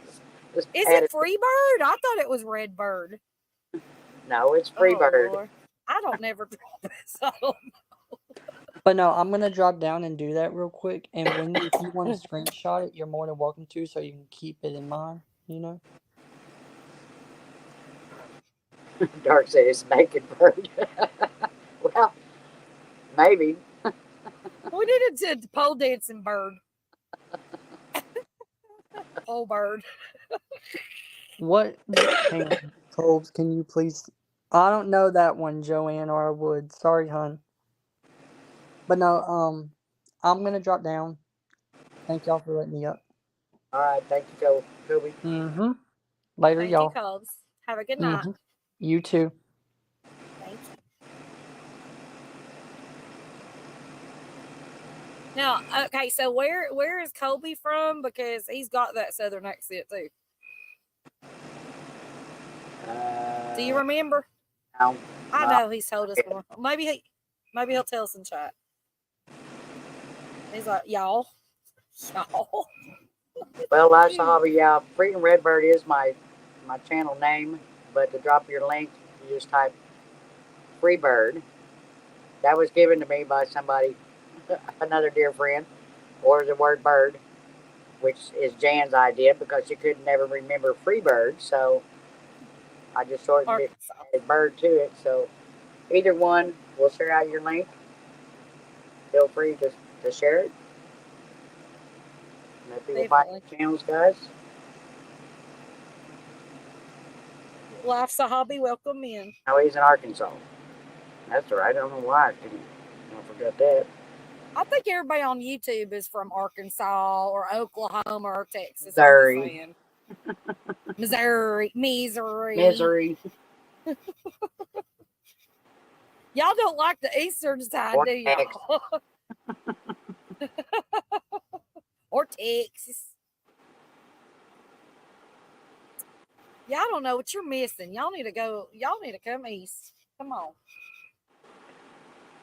just Is added. it Freebird? I thought it was Redbird. No, it's Oh Freebird. Lord. I don't never drop it. So I But no, I'm gonna drop down and do that real quick. And if you want to screenshot it, you're more than welcome to, so you can keep it in mind. Dark said it's naked bird. Well, maybe. we needed to pole dancing bird. Oh, bird. What? Hang on. Colbs, can you please? I don't know that one, Joanne, or I would. Sorry, hon. But no, I'm gonna drop down. Thank y'all for letting me up. All right, thank you, Joe. Kobe. Mm-hmm. Later, Thank you, y'all. Cubs. Have a good night. Mm-hmm. You too. Thank you. Now, okay, so where is Colby from? Because he's got that southern accent too. Do you remember? No, I no. know he's told us before. Maybe he'll tell us in chat. He's like, y'all. Well, life's a hobby. Yeah, Freaking Redbird is my channel name, but to drop your link, you just type Freebird. That was given to me by somebody, another dear friend, or the word bird, which is Jan's idea because she could never remember Freebird, so I just shortened it, added bird to it. So either one, we'll share out your link. Feel free to share it. Let people find your channels, guys. Life's a hobby. Welcome in. No, he's in Arkansas. That's right. I don't know why I forgot that. I think everybody on YouTube is from Arkansas or Oklahoma or Texas. Missouri. Missouri. Y'all don't like the eastern side, do y'all? Or Texas. Y'all don't know what you're missing. Y'all need to come east. Come on.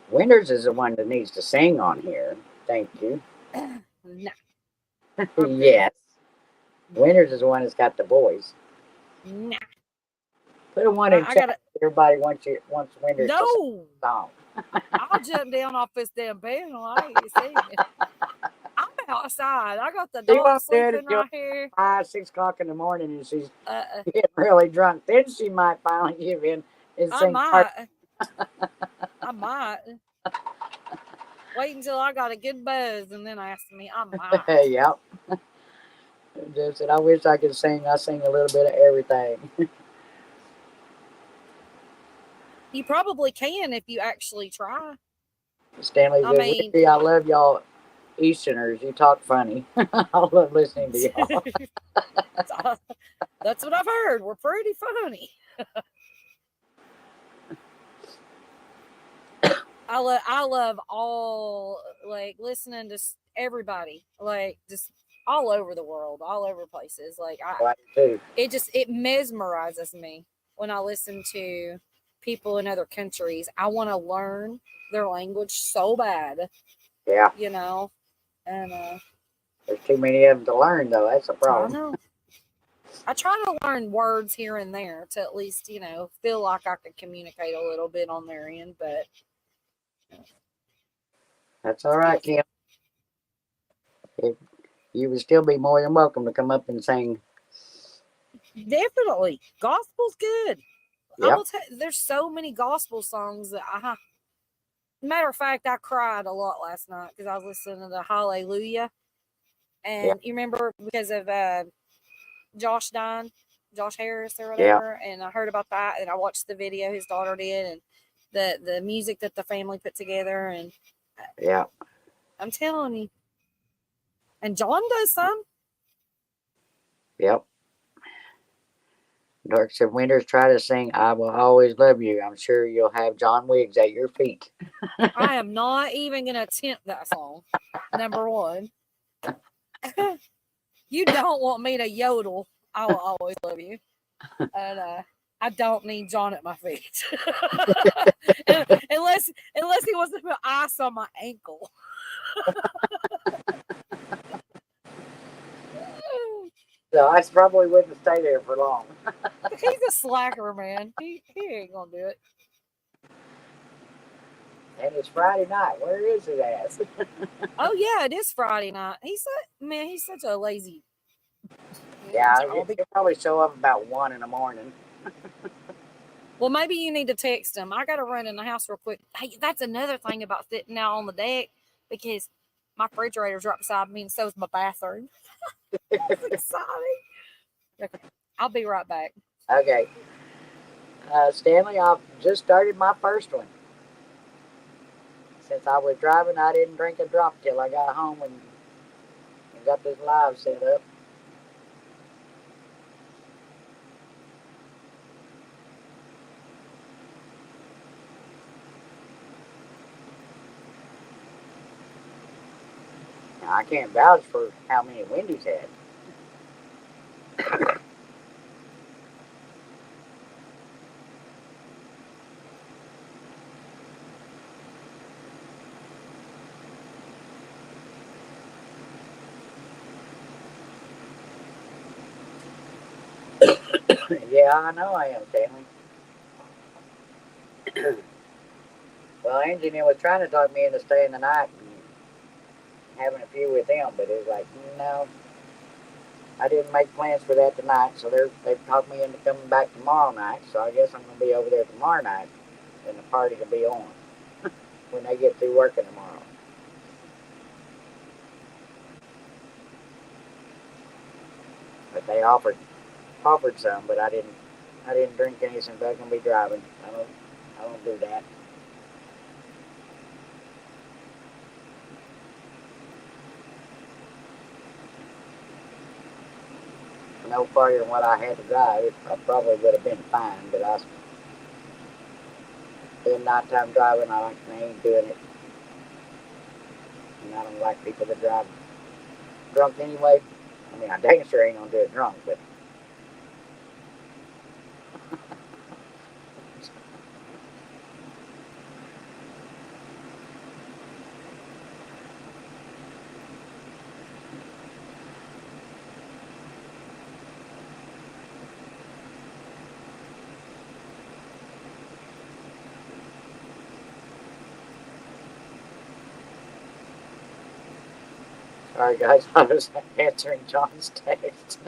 Winters is the one that needs to sing on here. Thank you. No. Yes. Winters is the one that's got the voice. Nah. Put a one in chat. Everybody wants Winters to sing a song. I'll jump down off this damn panel. I ain't singing. I'm outside. I got the dog sleeping right here. 5, 6 o'clock in the morning, and she's getting really drunk. Then she might finally give in and sing. I might. Wait until I got a good buzz and then ask me. I might. Yep. Just said, I wish I could sing. I sing a little bit of everything. You probably can if you actually try. Stanley said, I love y'all Easterners. You talk funny. I love listening to y'all. That's what I've heard. We're pretty funny. I love all, like, listening to everybody, like, just all over the world, all over places. Like, it mesmerizes me when I listen to people in other countries. I want to learn their language so bad. Yeah. You know, and there's too many of them to learn, though. That's a problem. I know. I try to learn words here and there to at least, feel like I could communicate a little bit on their end, but that's all right, Kim. You would still be more than welcome to come up and sing. Definitely. Gospel's good. Yep. I will tell you, there's so many gospel songs that matter of fact, I cried a lot last night because I was listening to Hallelujah. And you remember because of Josh Harris or whatever, and I heard about that, and I watched the video his daughter did, and the music that the family put together, and I'm telling you, and John does some. Yep. Dark said, Winters, try to sing I Will Always Love You. I'm sure you'll have John Wiggs at your feet. I am not even going to attempt that song. Number one. You don't want me to yodel I Will Always Love You. And I don't need John at my feet. unless he wants to put ice on my ankle. So I probably wouldn't stay there for long. He's a slacker, man. He ain't gonna do it. And it's Friday night. Where is it at? Oh yeah, it is Friday night. He's such a lazy. Yeah, he'll probably show up about 1 in the morning. Well, maybe you need to text him. I gotta run in the house real quick. Hey, that's another thing about sitting out on the deck, because my refrigerator's right beside me, and so is my bathroom. That's exciting. Okay, I'll be right back. Okay. Stanley, I've just started my first one. Since I was driving, I didn't drink a drop till I got home and got this live set up. Now, I can't vouch for how many Wendy's had. Yeah, I know I am, Stanley. Well, Angie was trying to talk me into staying the night and having a few with them, but it was like, no, I didn't make plans for that tonight, so they've talked me into coming back tomorrow night, so I guess I'm going to be over there tomorrow night, and the party will be on when they get through working tomorrow. But they offered some, but I didn't drink any since I'm going to be driving. I don't do that. No further than what I had to drive, I probably would have been fine, but I spend nighttime driving, I ain't doing it. And I don't like people that drive drunk anyway. I mean, I dang sure ain't gonna do it drunk, but sorry guys, I was answering John's text.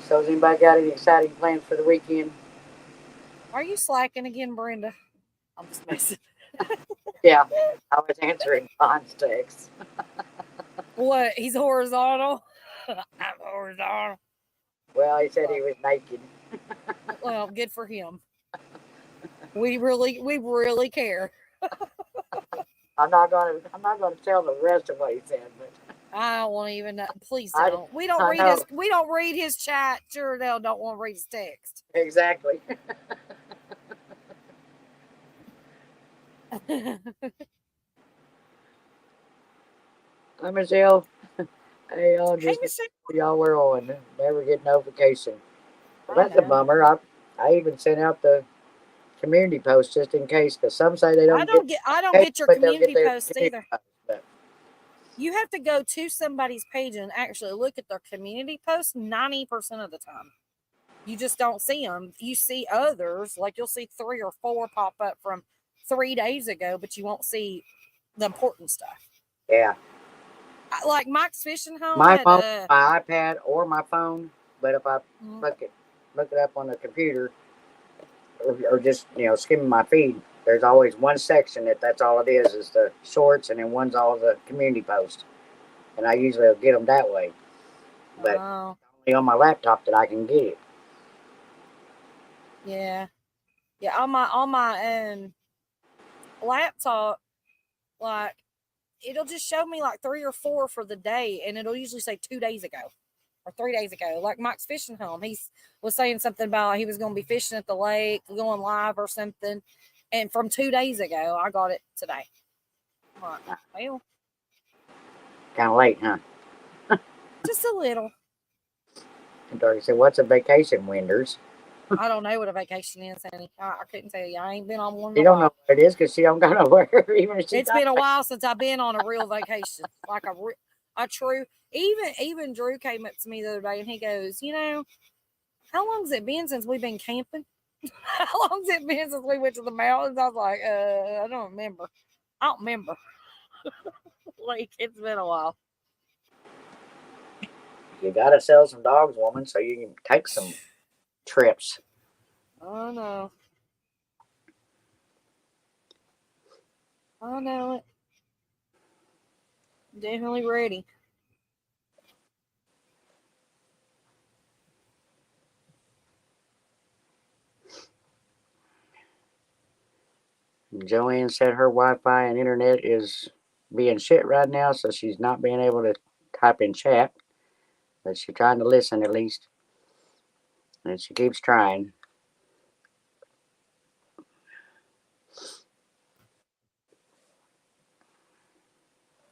So has anybody got any exciting plans for the weekend? Are you slacking again, Brenda? I'm just messing. Yeah, I was answering John's text. What? He's horizontal. I'm horizontal. Well, he said he was naked. Well, good for him. We really care. I'm not gonna tell the rest of what he said, but I don't want to even know. Please I- don't. We I don't know. read his chat. Sure, they don't want to read his text. Exactly. Hi, Michelle. Hey, y'all, Hey, just Michelle. y'all were on. Never get notification. Well, I that's a know. bummer. I even sent out the community post just in case, because some say they I don't don't get your but they'll get community their posts community either. post. But You have to go to somebody's page and actually look at their community posts 90% of the time. You just don't see them. You see others, like you'll see 3 or 4 pop up from 3 days ago, but you won't see the important stuff. yeah, Like Mike's Fishing Home my had phone, my iPad, or my phone. But if I Mhm. look it up on the computer, or just skimming my feed, there's always one section that's all it is the shorts, and then one's all the community posts. And I usually get them that way. But Oh, only on my laptop that I can get it. yeah. Yeah, on my laptop, like it'll just show me like 3 or 4 for the day, and it'll usually say 2 days ago or 3 days ago. Like Mike's Fishing Home, was saying something about he was going to be fishing at the lake, going live or something, and from 2 days ago, I got it today. I'm like, well, Kind of late, huh? just a little. And Dorothy said, "What's a vacation, Winders?" I don't know what a vacation is, honey. I couldn't tell you. I ain't been on one in She a don't know while. what it is because she don't go nowhere. Even if she It's been a while since I've been on a real vacation, like a true. Even Drew came up to me the other day and he goes, how long's it been since we've been camping? How long's it been since we went to the mountains? I was like, I don't remember. I don't remember. Like, it's been a while. You gotta sell some dogs, woman, so you can take some trips. I know. I know it. Definitely ready. Joanne said her Wi-Fi and internet is being shit right now, so she's not being able to type in chat. But she's trying to listen at least, and she keeps trying.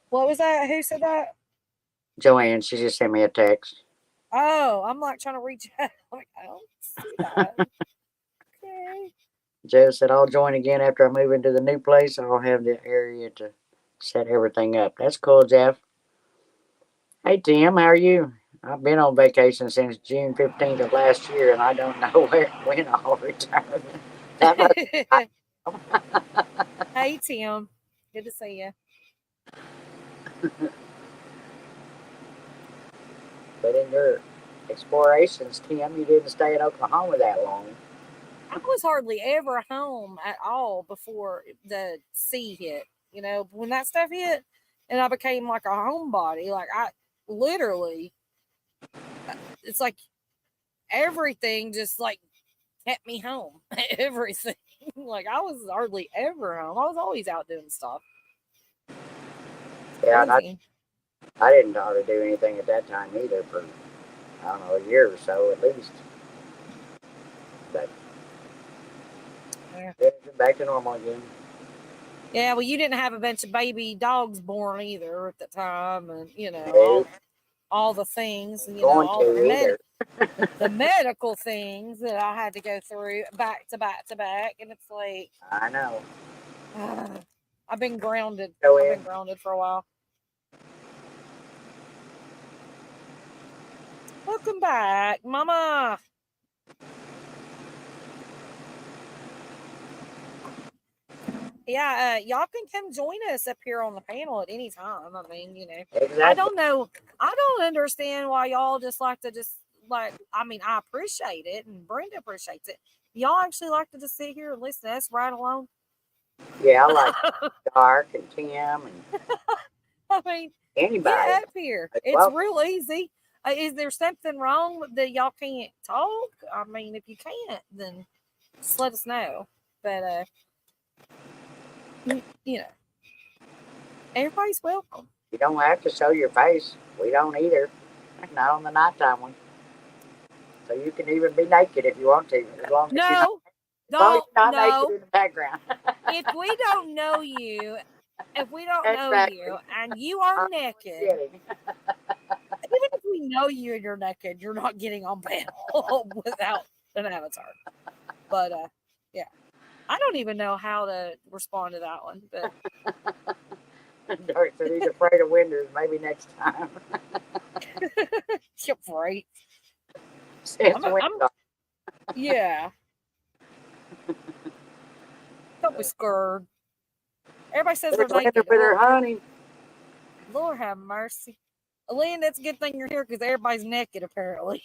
What was that? Who said that? Joanne, she just sent me a text. Oh, I'm like trying to reach out. Like, I don't see that. Okay. Joe said, I'll join again after I move into the new place. I'll have the area to set everything up. That's cool, Jeff. Hey, Tim, how are you? I've been on vacation since June 15th of last year, and I don't know when I'll return. Hey, Tim. Good to see you. But in your explorations, Tim, you didn't stay in Oklahoma that long. I was hardly ever home at all before the sea hit. You know, when that stuff hit, and I became like a homebody. Like, I literally, it's like everything just like kept me home. Everything. Like, I was hardly ever home. I was always out doing stuff. Yeah, and Crazy. I didn't hardly do anything at that time either for, I don't know, a year or so at least. But Yeah. back to normal again. Yeah, well, you didn't have a bunch of baby dogs born either at the time, and you know all the things, and you know all the medical things that I had to go through back to back to back, and it's like I know. I've been grounded. Go I've in. been grounded for a while. Welcome back, Mama. Yeah, y'all can come join us up here on the panel at any time. I mean, you know, Exactly. I don't understand why y'all just like to just like. I mean, I appreciate it, and Brenda appreciates it. Y'all actually like to just sit here and listen to us right alone. Yeah, I like Dark and Tim and I mean, anybody. get up here. It's real easy. Is there something wrong that y'all can't talk? I mean, if you can't, then just let us know. But you know, everybody's welcome. You don't have to show your face. We don't either. Not on the nighttime one. So you can even be naked if you want to. As long as you're not naked in the background. If we don't know you, and you are naked, even if we know you and you're naked, you're not getting on panel without an avatar. But yeah, I don't even know how to respond to that one. But Dark said he's afraid of windows. Maybe next time. you're right. Yeah. Don't be scared. Everybody says they're naked. For their honey. Lord have mercy. Lynn, that's a good thing you're here because everybody's naked, apparently.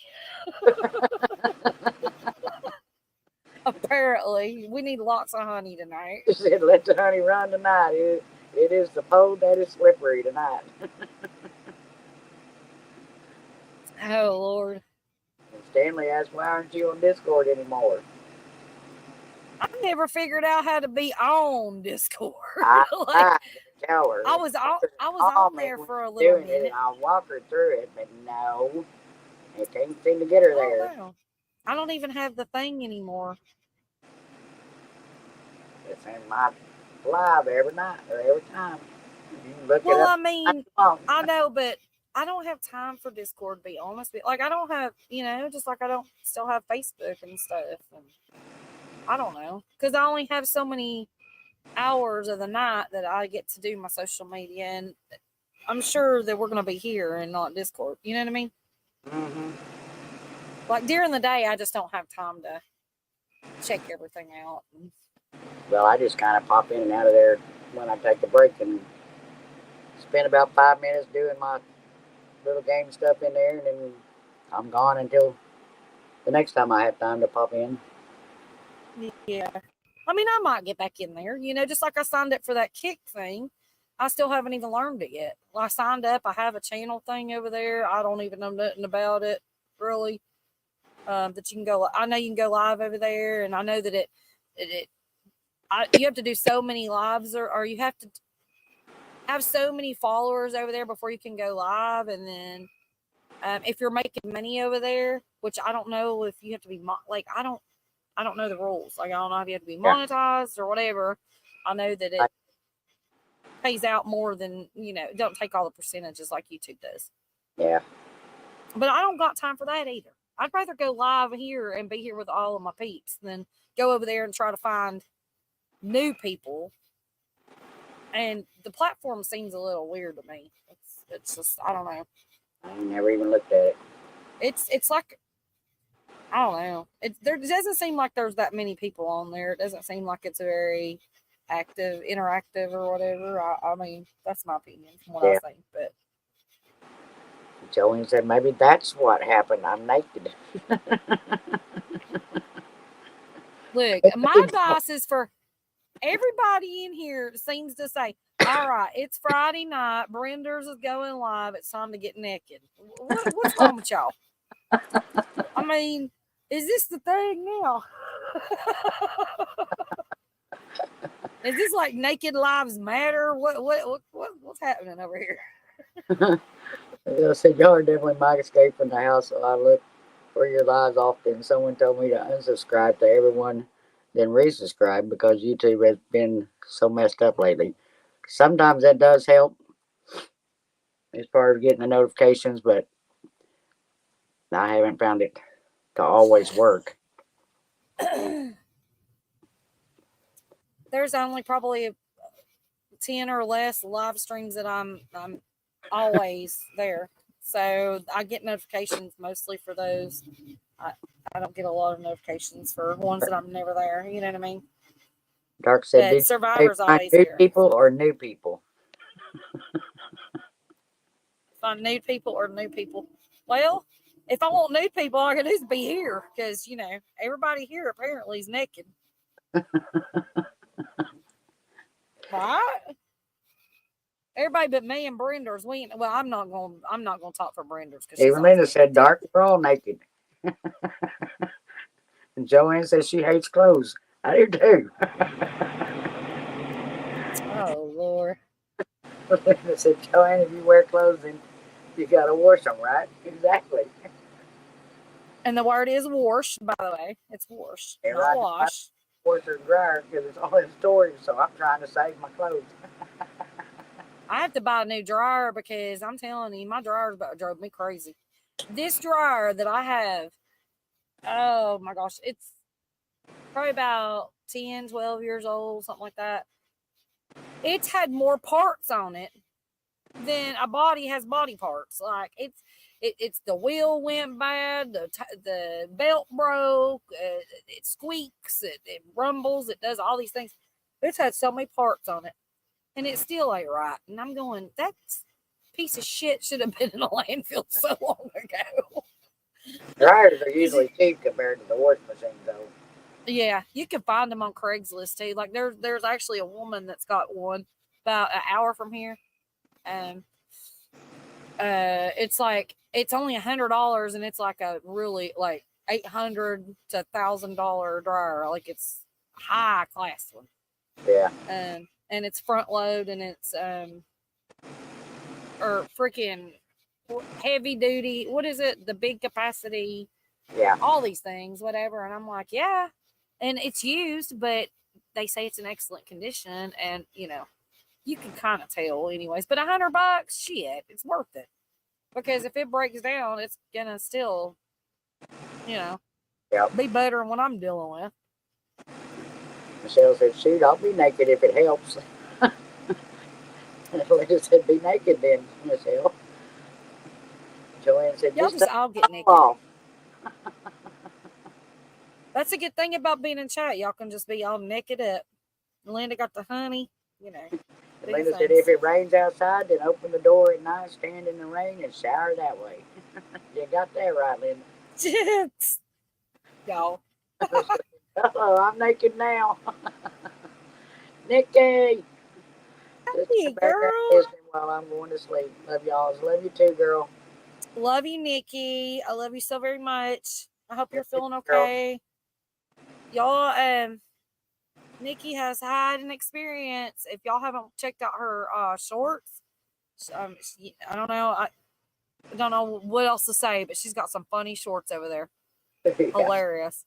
Apparently. We need lots of honey tonight. She said, let the honey run tonight. It is the pole that is slippery tonight. Oh, Lord. And Stanley asked, why aren't you on Discord anymore? I never figured out how to be on Discord. I tell her. I was on there for a little bit. I'll walk her through it, but no. I can't seem to get her there. No. I don't even have the thing anymore. It's in my live every night or every time. Well, I mean, I know, but I don't have time for Discord, to be honest. Like, I don't have, just like I don't still have Facebook and stuff. And I don't know. Because I only have so many hours of the night that I get to do my social media. And I'm sure that we're going to be here and not Discord. You know what I mean? Mm-hmm. Like during the day, I just don't have time to check everything out. Well, I just kind of pop in and out of there when I take a break and spend about 5 minutes doing my little game stuff in there, and then I'm gone until the next time I have time to pop in. Yeah. I mean, I might get back in there, just like I signed up for that kick thing. I still haven't even learned it yet. Well, I signed up. I have a channel thing over there. I don't even know nothing about it, really. That you can go. I know you can go live over there, and I know that you have to do so many lives, or you have to have so many followers over there before you can go live, and then if you're making money over there, which I don't know if you have to be I don't know the rules. Like I don't know if you have to be monetized or whatever. I know that it pays out more than it don't take all the percentages like YouTube does. Yeah. But I don't got time for that either. I'd rather go live here and be here with all of my peeps than go over there and try to find new people. And the platform seems a little weird to me. It's just I don't know. I never even looked at it. It's like I don't know. There doesn't seem like there's that many people on there. It doesn't seem like it's a very active, interactive, or whatever. I mean, that's my opinion from what I think. But Joey said maybe that's what happened. I'm naked. Look, my advice is for everybody in here seems to say, all right, it's Friday night. Brenda's is going live. It's time to get naked. What's wrong with y'all? I mean, is this the thing now? Is this like Naked Lives Matter? What's happening over here? I said, y'all are definitely my escape from the house, so I look for your lives often. Someone told me to unsubscribe to everyone, then resubscribe because YouTube has been so messed up lately. Sometimes that does help as far as getting the notifications, but I haven't found it to always work. There's only probably 10 or less live streams that I'm always there. So I get notifications mostly for those. I don't get a lot of notifications for ones that I'm never there. You know what I mean? Dark said, But Survivor's always new here. people or new people? Find new people or new people. Well, if I want new people, all I can do is be here because, everybody here apparently is naked. Right? Everybody but me and Brenda's. I'm not gonna talk for Brenda's because Evelina said, "Dark, we're all naked." And Joanne says she hates clothes. I do too. Oh Lord. Evelina said, "Joanne, if you wear clothes, then you gotta wash them, right?" Exactly. And the word is wash, by the way. It's wash, not wash. Washer and dryer because it's all in storage, so I'm trying to save my clothes. I have to buy a new dryer because I'm telling you, my dryer's about drove me crazy. This dryer that I have, oh my gosh, it's probably about 10, 12 years old, something like that. It's had more parts on it than a body has body parts. Like it's the wheel went bad, the belt broke, it squeaks, it rumbles, it does all these things. It's had so many parts on it. And it still ain't right. And I'm going, that piece of shit should have been in a landfill so long ago. Dryers are usually cheap compared to the washing machines, though. Yeah, you can find them on Craigslist too. Like there's actually a woman that's got one about an hour from here. It's only $100 and it's like a really like $800 to $1,000 dryer. Like it's high class one. Yeah. And it's front load and it's or freaking heavy duty. What is it? The big capacity. Yeah. All these things, whatever. And I'm like, yeah. And it's used, but they say it's in excellent condition. And you can kind of tell anyways. But $100, shit, it's worth it. Because if it breaks down, it's gonna still, be better than what I'm dealing with. Michelle said, "Shoot, I'll be naked if it helps." Linda said, "Be naked then, Michelle." Joanne said, Y'all just all get naked. That's a good thing about being in chat. Y'all can just be all naked up. Linda got the honey, you know. Linda said if it rains outside, then open the door at night, stand in the rain, and shower that way. You got that right, Linda. Y'all. Uh-oh, I'm naked now. Nikki! Hey, girl. While I'm going to sleep. Love y'all. Love you too, girl. Love you, Nikki. I love you so very much. I hope you're feeling okay. Y'all, Nikki has had an experience. If y'all haven't checked out her shorts, I don't know. I don't know what else to say, but she's got some funny shorts over there. Yeah. Hilarious.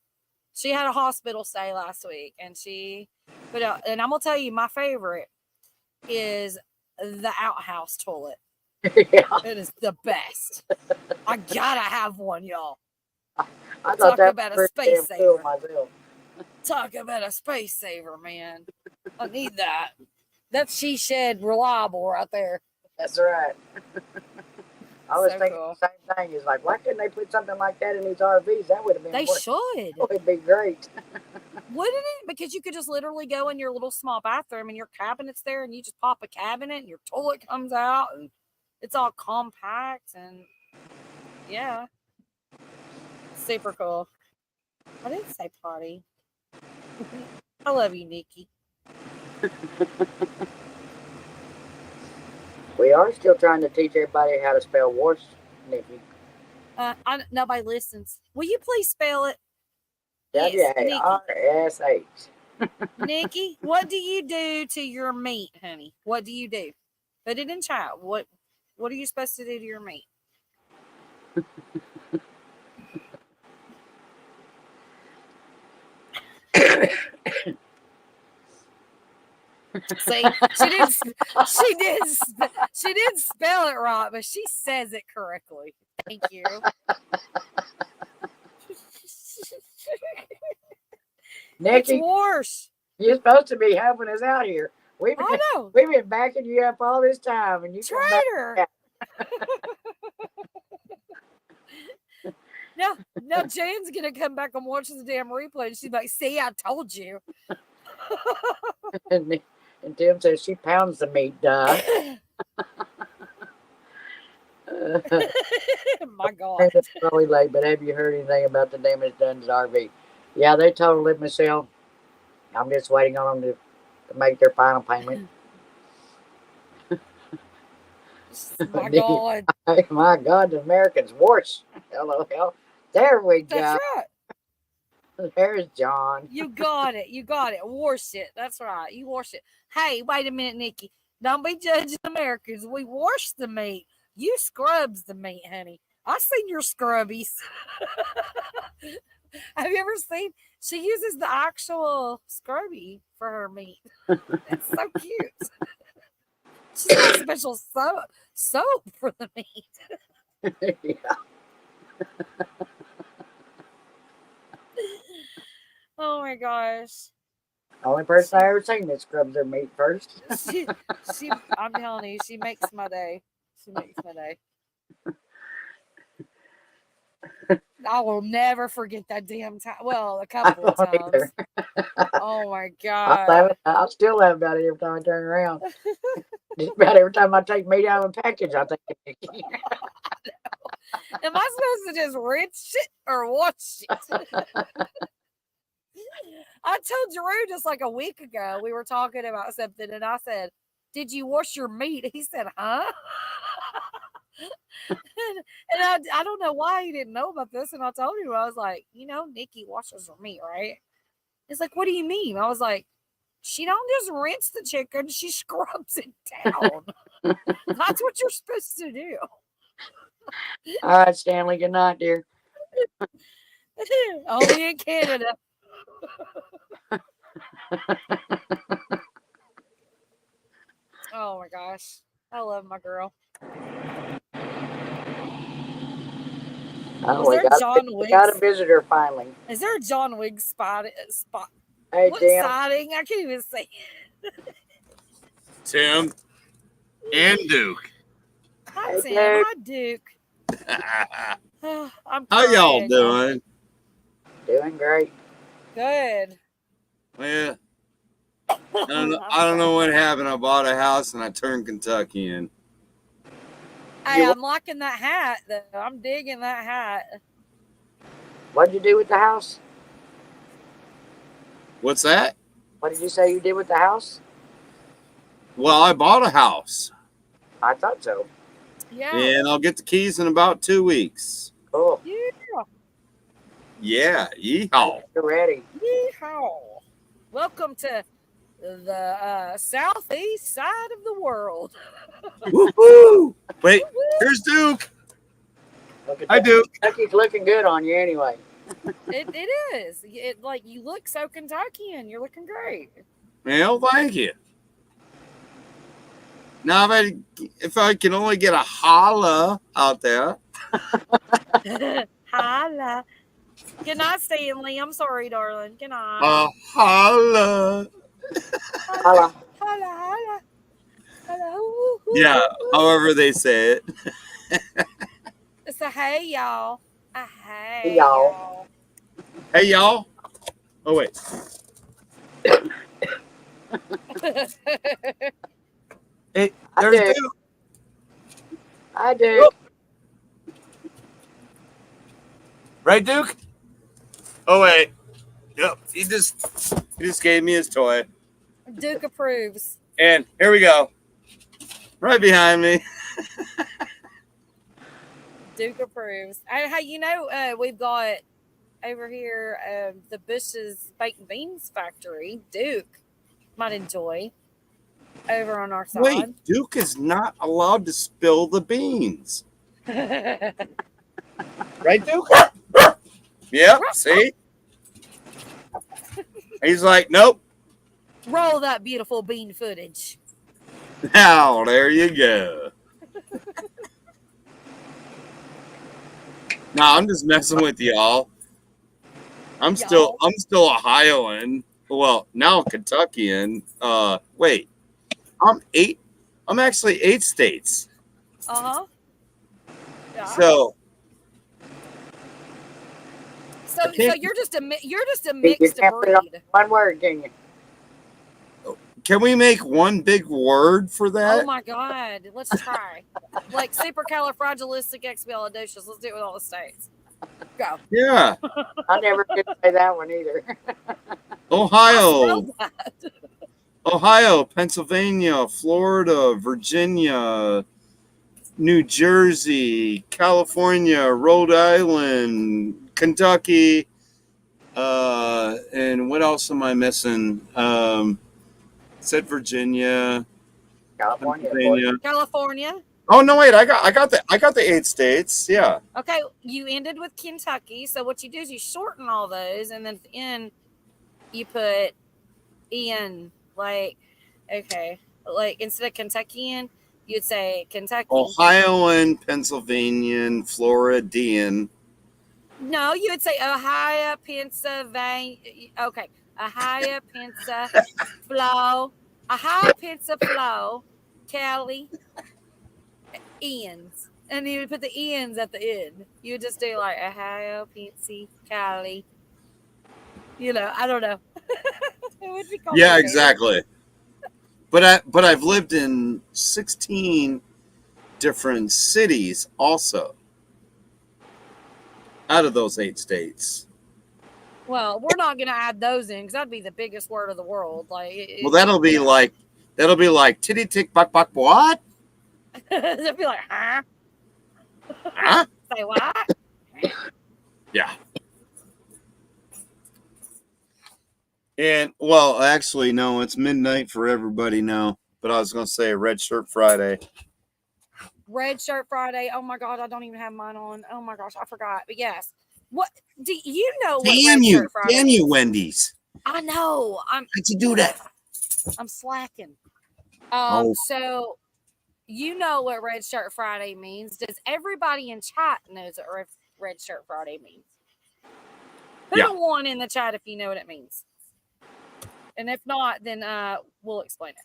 She had a hospital stay last week, and and I'm gonna tell you, my favorite is the outhouse toilet. Yeah. It is the best. I gotta have one, y'all. Talk about a space saver. Talk about a space saver, man. I need that. That's She Shed reliable right there. That's right. I was thinking the same thing. It's like, why couldn't they put something like that in these RVs? That would have been. They should. It would be great. Wouldn't it? Because you could just literally go in your little small bathroom and your cabinet's there, and you just pop a cabinet, and your toilet comes out, and it's all compact, and yeah, super cool. I didn't say potty. I love you, Nikki. We are still trying to teach everybody how to spell wash, Nikki. Nobody listens. Will you please spell it? W-A-R-S-H. Nikki, what do you do to your meat, honey? What do you do? Put it in chat. What are you supposed to do to your meat? See, she did spell it right, but she says it correctly. Thank you. Nikki, it's worse. You're supposed to be helping us out here. We've been backing you up all this time, and you traitor. No, Jane's gonna come back and watch the damn replay, and she's like, "See, I told you." And Tim says she pounds the meat, duh. My God. It's probably late, but have you heard anything about the damage done to the RV? Yeah, they totaled it, Michelle. I'm just waiting on them to make their final payment. My God. My God, the Americans worse. LOL. There we go. That's right. There's John. You got it. Wash it. That's right. You wash it. Hey, wait a minute, Nikki. Don't be judging Americans. We wash the meat. You scrubs the meat, honey. I seen your scrubbies. Have you ever seen? She uses the actual scrubby for her meat. It's so cute. She's got special soap for the meat. Yeah. Oh my gosh. Only person I ever seen that scrubs their meat first. I'm telling you, she makes my day. I will never forget that damn time. Well, a couple of times. Oh my God. I still laugh about it every time I turn around. Just about every time I take meat out of a package, I think of Nikki. Am I supposed to just rinse it or wash it? I told Drew just like a week ago, we were talking about something, and I said, "Did you wash your meat?" He said, "Huh?" and I don't know why he didn't know about this, and I told him, I was like, Nikki washes her meat, right? He's like, "What do you mean?" I was like, "She don't just rinse the chicken, she scrubs it down." That's what you're supposed to do. All right, Stanley, good night, dear. Only in Canada. Oh my gosh. I love my girl. Oh, we got a visitor finally. Is there a John Wiggs spot? Hey, what Tim. siding? I can't even say it. Tim and Duke. Hi, Tim. Hi, Duke. How y'all doing? Doing great. Good. Yeah. I don't know what happened. I bought a house and I turned Kentuckian. Hey, I'm liking that hat, though. I'm digging that hat. What'd you do with the house? What's that? What did you say you did with the house? Well, I bought a house. I thought so. Yeah. And I'll get the keys in about 2 weeks. Cool. Yeah. Yeah. Yeehaw. You're ready. Yeehaw. Welcome to the southeast side of the world. Woo-hoo. Wait, here's Duke. Look at Hi, that. Duke. Kentucky's looking good on you anyway. It is. It like you look so Kentuckian. You're looking great. Well, thank you. Now, if I can only get a holla out there. Holla. Good night, Stanley. I'm sorry, darling. Good night. A holla. Holla. Holla, holla. Holla. Ooh, ooh, Yeah, ooh. however they say it. It's a hey, y'all. A hey, Hey, y'all. Hey, y'all. Oh, wait. Hey, I there's do. Duke. I do. Right, Duke? Oh, wait. Yep. He just gave me his toy. Duke approves. And here we go. Right behind me. Duke approves. And hey, we've got over here the Bush's Baked Beans Factory. Duke might enjoy over on our side. Wait, Duke is not allowed to spill the beans. Right, Right, Duke? Yep, see? He's like, nope. Roll that beautiful bean footage. Now, there you go. Nah, I'm just messing with y'all. I'm still Ohioan. Well, now Kentuckian. Wait. I'm actually 8 states. Uh-huh. Yeah. So you're just a You mixed can't put it on breed. one word, can you? can we make one big word for that? Oh my God. Let's try. Like supercalifragilisticexpialidocious. Let's do it with all the states. Go. Yeah. I never did say that one either. Ohio. I spelled that. Ohio, Pennsylvania, Florida, Virginia, New Jersey, California, Rhode Island, Kentucky, and what else am I missing? Said Virginia, California, boy. Pennsylvania. California. Oh no, wait, I got the 8 states. Yeah. Okay, you ended with Kentucky. So what you do is you shorten all those, and then at the end you put in like instead of Kentuckian, you'd say Kentucky. Ohioan, Pennsylvanian, Floridian. No, you would say Ohio, Pennsylvania. Okay, Ohio, Pennsylvania, Ohio, Pennsylvania, Cali, ends. And you would put the ends at the end. You would just do like Ohio, Pennsylvania, Cali. I don't know. It would be complicated. Yeah, exactly. But I've lived in 16 different cities also. Out of those 8 states. Well, we're not going to add those in because that'd be the biggest word of the world. Well, that'll be like titty tick buck buck what? It'd be like, huh? Huh? Say what? Yeah. And well, actually, no, it's midnight for everybody now. But I was gonna say Red Shirt Friday. Red Shirt Friday. Oh my God, I don't even have mine on. Oh my gosh, I forgot. But yes, what do you know? What Red Shirt Friday Damn you, Wendy's! I know. How'd you do that? I'm slacking. Oh. So you know what Red Shirt Friday means? Does everybody in chat knows what Red Shirt Friday means? Put a 1 in the chat if you know what it means. And if not, then we'll explain it.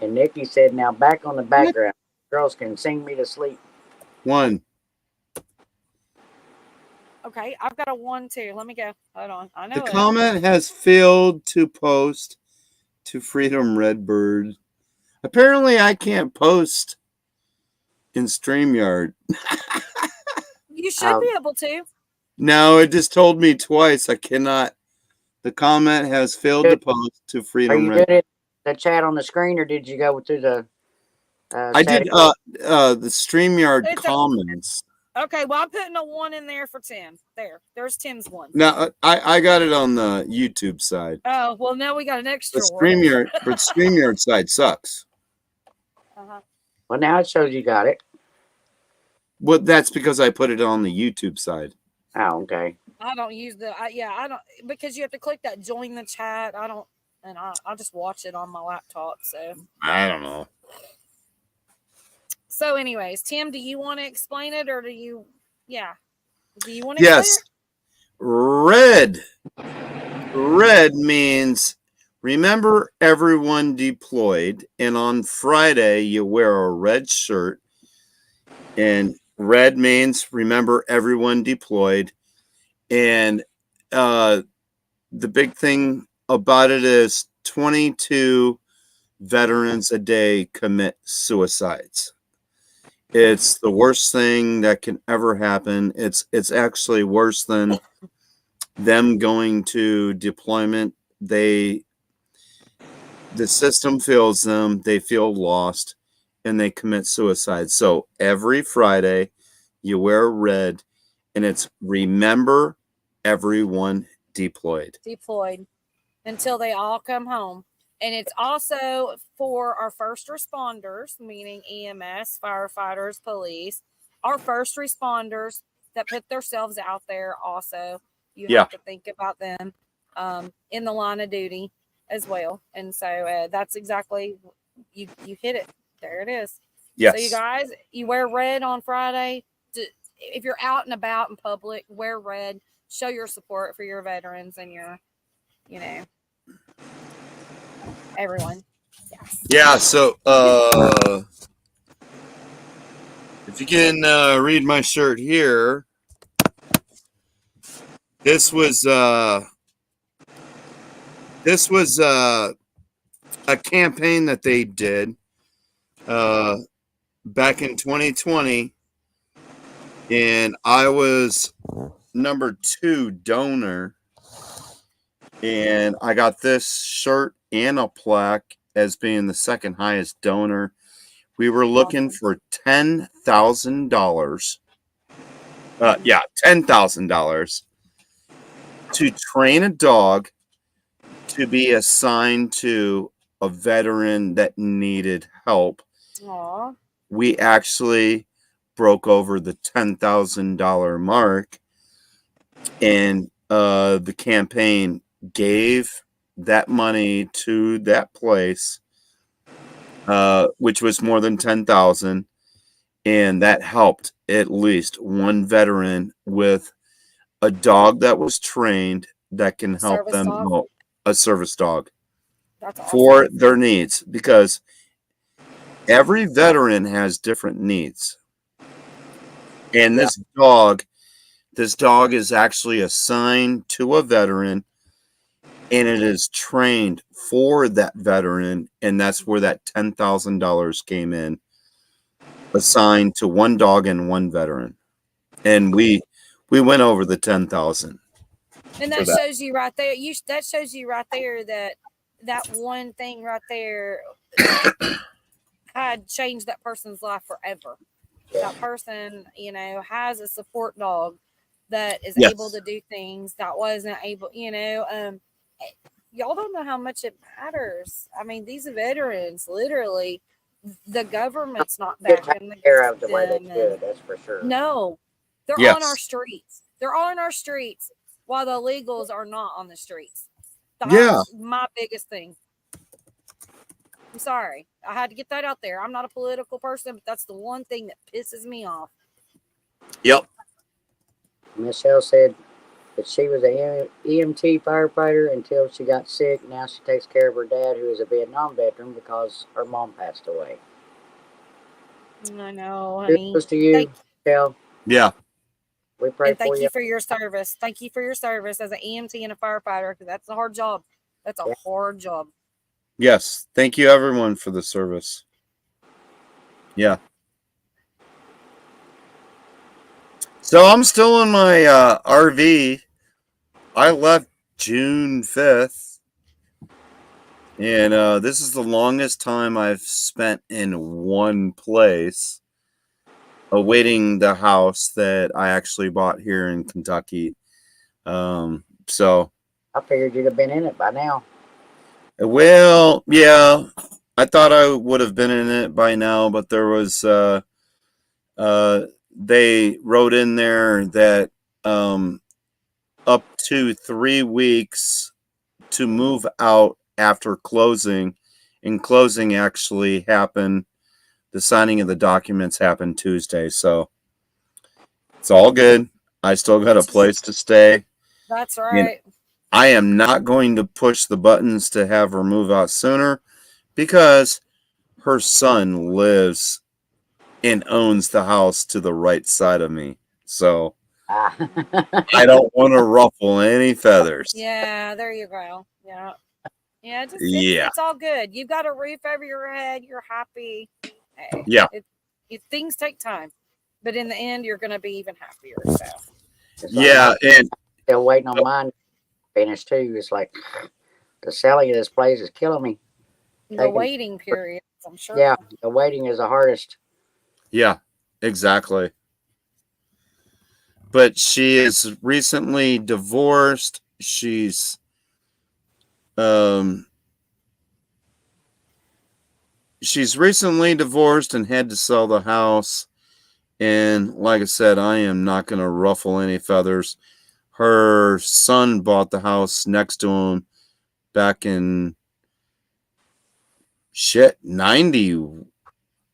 And Nikki said, now back on the background. Girls can sing me to sleep. 1. Okay, I've got a 1 too. Let me go. Hold on. I know The it. comment has failed to post to Freedom Redbird. Apparently, I can't post in StreamYard. You should be able to. No, it just told me twice I cannot. The comment has failed to post to Are Freedom you Redbird. doing it the chat on the screen, or did you go through the? I did the StreamYard It's comments. Okay, well, I'm putting a 1 in there for Tim. There's Tim's 1. No, I got it on the YouTube side. Oh, well, now we got an The extra one. StreamYard side sucks. Uh-huh. Well, now it shows you got it. Well, that's because I put it on the YouTube side. Oh, okay. I don't use I don't, because you have to click that join the chat. I don't, and I just watch it on my laptop. So I don't know. So, anyways, Tim, do you want to explain it, or do you? Yeah, do you want to? Yes, red. Red means remember everyone deployed, and on Friday you wear a red shirt, and red means remember everyone deployed, and the big thing about it is 22 veterans a day commit suicides. It's the worst thing that can ever happen. It's actually worse than them going to deployment. The system fails them, they feel lost, and they commit suicide. So every Friday you wear red, and it's remember everyone deployed until they all come home. And it's also for our first responders, meaning EMS, firefighters, police, our first responders that put themselves out there. Also, you have to think about them in the line of duty as well. And so that's exactly, you hit it. There it is. Yes. So you guys, you wear red on Friday. If you're out and about in public, wear red. Show your support for your veterans and your, everyone. Yes. Yeah, so if you can read my shirt here, this was a campaign that they did back in 2020, and I was number 2 donor, and I got this shirt and a plaque as being the second highest donor. We were looking for $10,000. $10,000 to train a dog to be assigned to a veteran that needed help. Aww. We actually broke over the $10,000 mark, and the campaign gave that money to that place, which was more than 10,000, and that helped at least one veteran with a dog that was trained that can help them out, a service dog. That's awesome. For their needs, because every veteran has different needs, and this dog is actually assigned to a veteran, and it is trained for that veteran, and that's where that $10,000 came in, assigned to one dog and one veteran, and we went over the 10,000. And that shows you right there. That shows you right there that one thing right there had changed that person's life forever. That person, has a support dog that is able to do things that wasn't able. Y'all don't know how much it matters. I mean, these veterans, literally, the government's not backing care of the way they should. That's for sure. No, they're on our streets. They're on our streets while the illegals are not on the streets. That's my biggest thing. I'm sorry. I had to get that out there. I'm not a political person, but that's the one thing that pisses me off. Yep. Michelle said that she was an EMT firefighter until she got sick. Now she takes care of her dad, who is a Vietnam veteran, because her mom passed away. I know, honey. Kudos to you, Michelle. Yeah. We pray And thank for you you. for your service. Thank you for your service as an EMT and a firefighter, because that's a hard job. That's a Yeah. hard job. Yes. Thank you, everyone, for the service. Yeah. So I'm still in my RV. I left June 5th. And this is the longest time I've spent in one place, awaiting the house that I actually bought here in Kentucky. So, I figured you'd have been in it by now. well, yeah, I thought I would have been in it by now, but there was, they wrote in there that up to 3 weeks to move out after closing, and closing actually happened. The signing of the documents happened Tuesday, so it's all good. I still got a place to stay. That's And right. I am not going to push the buttons to have her move out sooner because her son lives and owns the house to the right side of me. So Ah. I don't want to ruffle any feathers. Yeah, there you go. Yeah. Yeah, just Yeah. it's all good. You've got a roof over your head. You're happy. Hey, Yeah. Things take time, but in the end, you're going to be even happier. So It's like Yeah. And still waiting on mine to finish too. It's like the selling of this place is killing me. the Taking- waiting period, I'm sure. Yeah, the waiting is the hardest. yeah, exactly. But she is recently divorced. She's recently divorced and had to sell the house. And like I said, I am not going to ruffle any feathers. Her son bought the house next to him back in 90.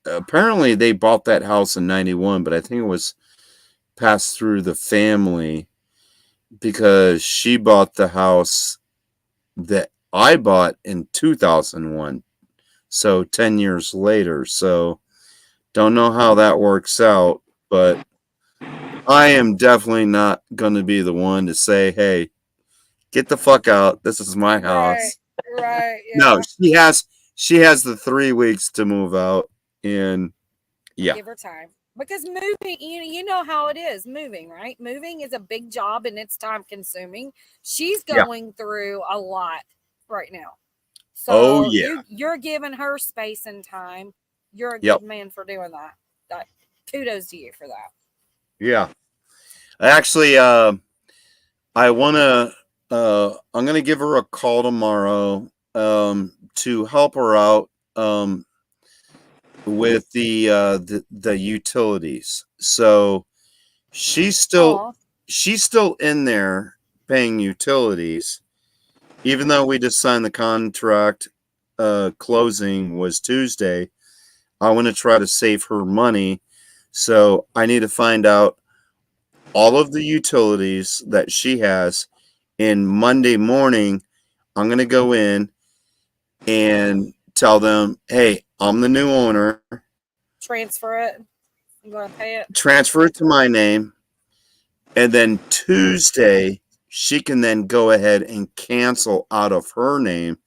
Apparently they bought that house in 91, but I think it was passed through the family because she bought the house that I bought in 2001. So 10 years later. So don't know how that works out, but I am definitely not going to be the one to say, hey, get the fuck out. This is my house. Right. Yeah. No, she has the 3 weeks to move out, and yeah. Give her time. Because moving, you know how it is moving, right? Moving is a big job and it's time consuming. She's going through a lot right now. So you're giving her space and time. You're a good man for doing that. Kudos to you for that. Yeah. Actually, I'm going to give her a call tomorrow to help her out with the utilities. So she's still in there paying utilities, even though we just signed the contract. Closing was Tuesday. I want to try to save her money, so I need to find out all of the utilities that she has. And Monday morning, I'm going to go in and tell them, hey, I'm the new owner. Transfer it. You going to pay it? Transfer it to my name. And then Tuesday, she can then go ahead and cancel out of her name.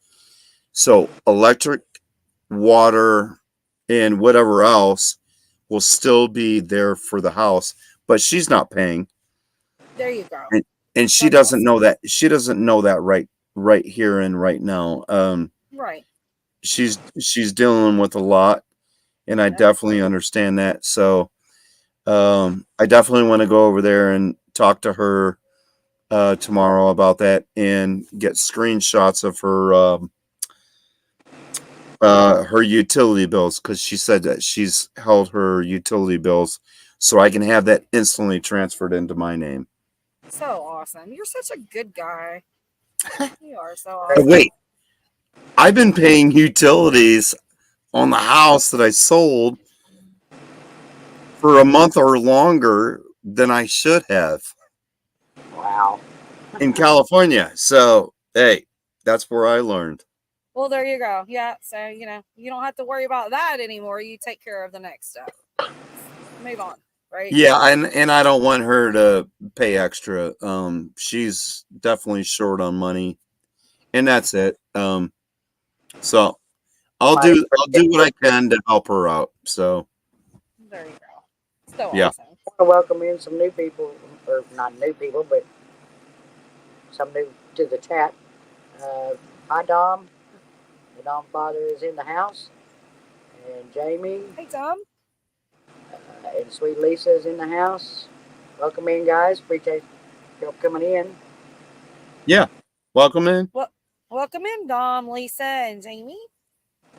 So electric, water, and whatever else will still be there for the house, but she's not paying. There you go. And she doesn't know that. She doesn't know that right here and right now. Right. She's dealing with a lot, and I definitely understand that. So I definitely want to go over there and talk to her tomorrow about that and get screenshots of her utility bills, because she said that she's held her utility bills, so I can have that instantly transferred into my name. So awesome. You're such a good guy. You are so awesome. Wait, I've been paying utilities on the house that I sold for a month or longer than I should have. Wow. In California. So, hey, that's where I learned. Well, there you go. Yeah. So, you don't have to worry about that anymore. You take care of the next stuff. Move on. right? Yeah, and I don't want her to pay extra. She's definitely short on money, and that's it. So I'll do what I can to help her out. So There you go. So yeah, awesome. I want to welcome in some new people, or not new people, but some new to the chat. Hi, Dom. The Dom father is in the house, and Jamie Hey, Tom. and sweet Lisa is in the house. Welcome in, guys. Appreciate you coming in. yeah. Welcome in. Well, welcome in, Dom, Lisa, and Jamie.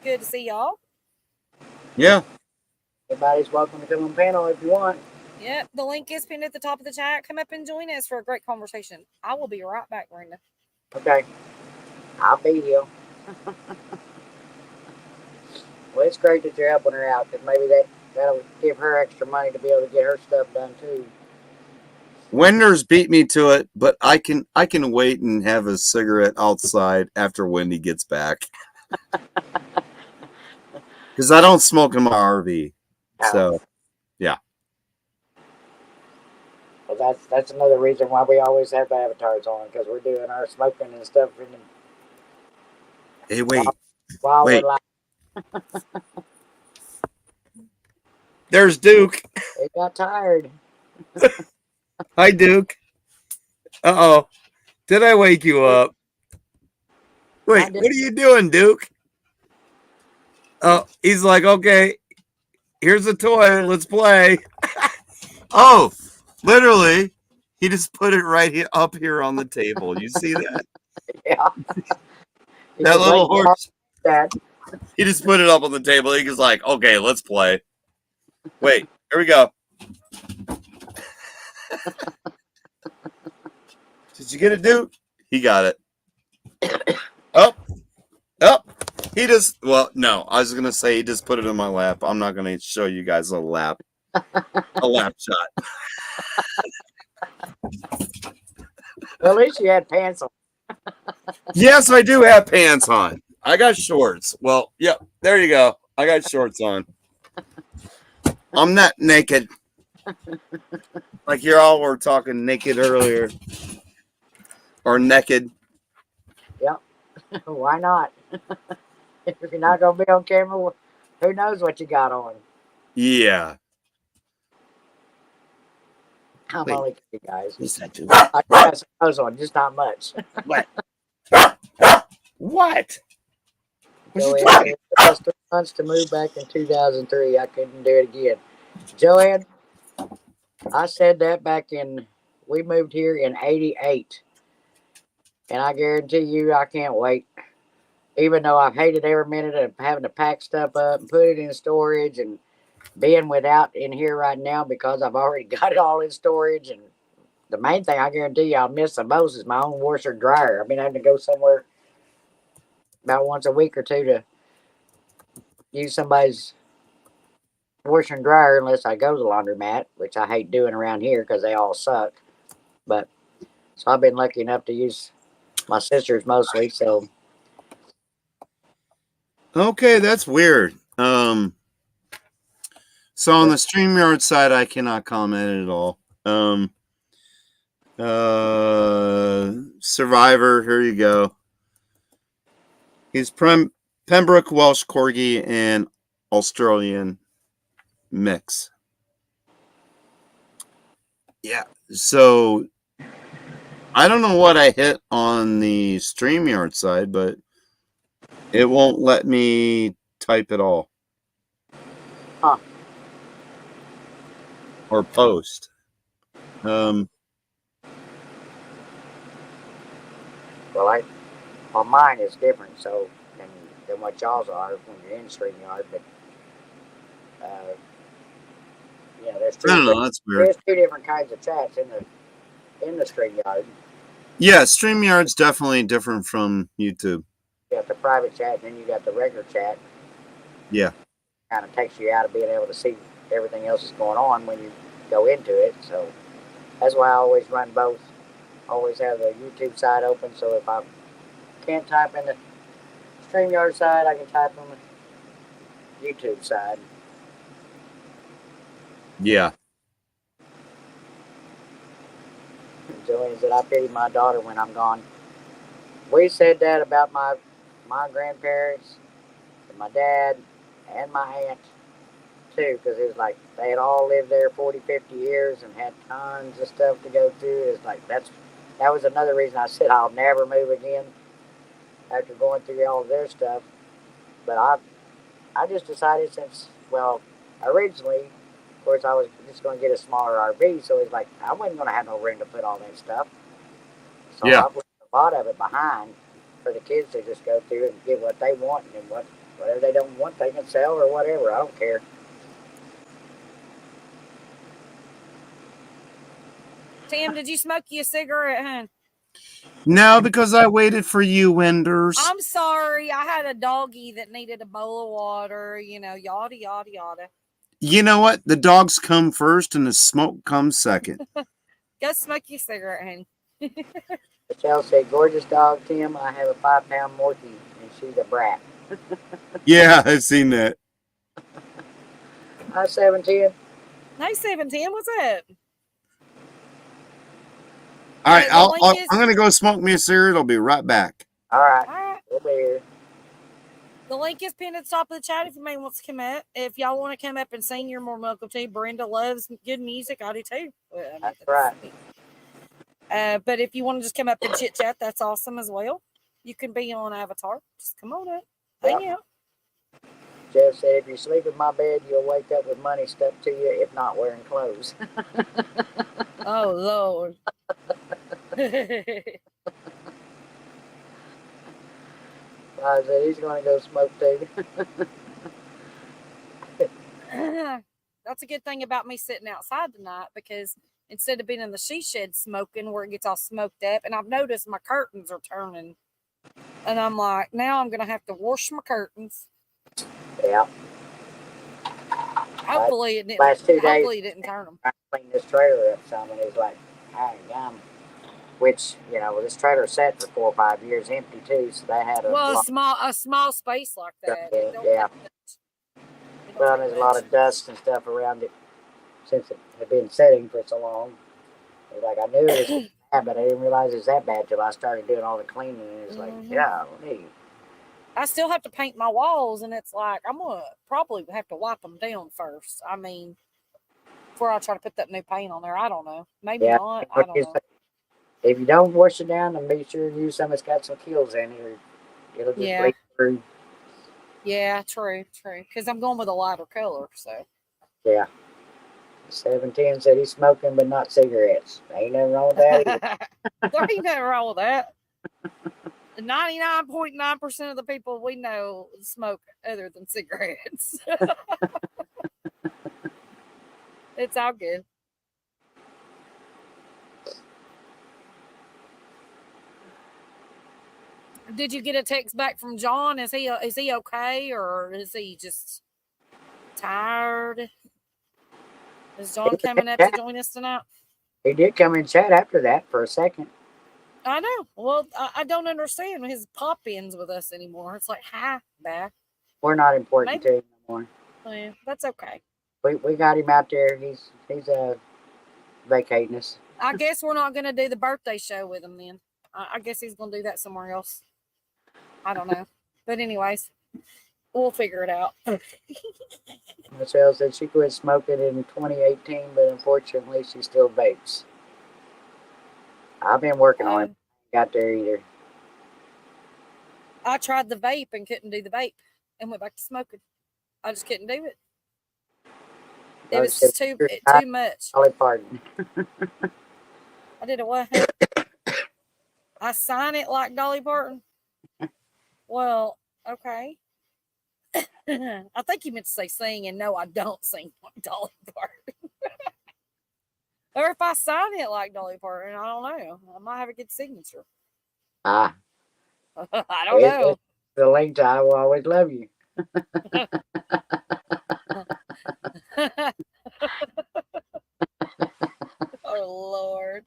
Good to see y'all. Yeah. Everybody's welcome to come on panel if you want. Yep, the link is pinned at the top of the chat. Come up and join us for a great conversation. I will be right back, Brenda. Okay, I'll be here. Well, it's great that you're helping her out because maybe that'll give her extra money to be able to get her stuff done too. Wender's beat me to it, but I can wait and have a cigarette outside after Wendy gets back. Because I don't smoke in my RV. So yeah. Well, that's another reason why we always have avatars on because we're doing our smoking and stuff in the, Hey, wait. while Wait. we're live. There's Duke. It got tired. Hi, Duke. Uh-oh. Did I wake you up? Wait, what are you doing, Duke? Oh, he's like, okay, here's a toy. Let's play. Oh, literally, he just put it right here, up here on the table. You see that? Yeah. That little horse. That. He just put it up on the table. He was like, okay, let's play. Wait, here we go. Did you get it, Duke? He got it. Up. He just, well, no, I was going to say he just put it in my lap. I'm not going to show you guys a lap shot. Well, at least you had pants on. Yes, I do have pants on. I got shorts. Well, yep, there you go. I got shorts on. I'm not naked. Like you all were talking naked earlier. Or naked. Yep. Why not? If you're not going to be on camera, who knows what you got on? Yeah. I'm only kidding, guys. What's that, Duke? I got some clothes on, just not much. What? What? Joanne said it took us 3 months to move back in 2003. I couldn't do it again. Joanne, I said that back in, we moved here in 88. And I guarantee you, I can't wait. Even though I've hated every minute of having to pack stuff up and put it in storage and being without in here right now because I've already got it all in storage. And the main thing I guarantee you I'll miss the most is my own washer and dryer. I've been having to go somewhere about once a week or two to use somebody's washer and dryer unless I go to the laundromat, which I hate doing around here because they all suck. But so I've been lucky enough to use my sister's mostly. So Okay, that's weird. So on the StreamYard side, I cannot comment at all. Survivor, here you go. He's Pembroke Welsh Corgi and Australian mix. Yeah, so I don't know what I hit on the StreamYard side, but it won't let me type at all. Huh. Or post. Well, mine is different, so than what y'all's are when you're in StreamYard, but yeah, I don't know. That's weird. There's 2 different kinds of chats in the StreamYard. Yeah, StreamYard's definitely different from YouTube. You got the private chat, and then you got the regular chat. Yeah. Kind of takes you out of being able to see everything else that's going on when you go into it. So that's why I always run both. Always have the YouTube side open, so if I can't type in the StreamYard side, I can type on the YouTube side. Yeah. Joanne said, I pity my daughter when I'm gone. We said that about my grandparents and my dad and my aunt too, because it was like they had all lived there 40, 50 years and had tons of stuff to go through. It's like that was another reason I said I'll never move again after going through all of their stuff. But I just decided since, well, originally, of course, I was just going to get a smaller RV, so it's like I wasn't going to have no room to put all that stuff. So Yeah. I've left a lot of it behind for the kids to just go through and get what they want, and whatever they don't want, they can sell or whatever. I don't care. Tim, did you smoke you a cigarette, hon? No, because I waited for you, Wenders. I'm sorry. I had a doggy that needed a bowl of water, yada, yada, yada. You know what? The dogs come first and the smoke comes second. Go smoke your cigarette, honey. Michelle said, gorgeous dog, Tim. I have a 5-pound Morkie, and she's a brat. Yeah, I've seen that. Hi, 710. Nice 710. What's up? All right, The I'm going to go smoke me a cigarette. I'll be right back. All right. All right. We'll be here. The link is pinned at the top of the chat if anybody wants to come up. If y'all want to come up and sing, you're more welcome to. Brenda loves good music. I do too. Well, That's right. But if you want to just come up and chit chat, that's awesome as well. You can be on Avatar. Just come on up. Hang out. Jeff said, if you sleep in my bed, you'll wake up with money stuck to you, if not wearing clothes. Oh, Lord. I said, he's going to go smoke too. That's a good thing about me sitting outside tonight, because instead of being in the she shed smoking where it gets all smoked up, and I've noticed my curtains are turning, and I'm like, now I'm going to have to wash my curtains. Yeah. Hopefully it didn't. Last 2 days, Hopefully it didn't turn them. I cleaned this trailer up some, and it's like, gum. Which, this trailer sat for 4 or 5 years empty too, so they had a small space like that. Yeah. Well, there's a lot of dust and stuff around it since it had been sitting for so long. It's like I knew it was bad, but I didn't realize it was that bad till I started doing all the cleaning. And it's like, golly. I still have to paint my walls, and it's like I'm gonna probably have to wipe them down first. I mean, before I try to put that new paint on there. I don't know. Maybe not. I don't know. If you don't wash it down, then be sure to use something that's got some kills in it, or it'll just bleed through. Yeah, true. Because I'm going with a lighter color, so. Yeah. 710 said he's smoking, but not cigarettes. Ain't nothing wrong with that either. There ain't nothing wrong with that. 99.9% of the people we know smoke other than cigarettes. It's all good. Did you get a text back from John? Is he okay, or is he just tired? Is John coming up to join us tonight? He did come in chat after that for a second. I know. Well, I don't understand his pop-ins with us anymore. It's like, hi, bye. We're not important to him anymore. Yeah, that's okay. We got him out there. He's vacating us. I guess we're not going to do the birthday show with him then. I guess he's going to do that somewhere else. I don't know. But anyways, we'll figure it out. Michelle said she quit smoking in 2018, but unfortunately she still vapes. I've been working on it. Got there either. I tried the vape and couldn't do the vape and went back to smoking. I just couldn't do it. It was just too much. Dolly Parton. I did a what? I sign it like Dolly Parton. Well, okay. I think you meant to say sing, and no, I don't sing like Dolly Parton. Or if I sign it like Dolly Parton, I don't know. I might have a good signature. I don't know. The link to I Will Always Love You. Oh, Lord.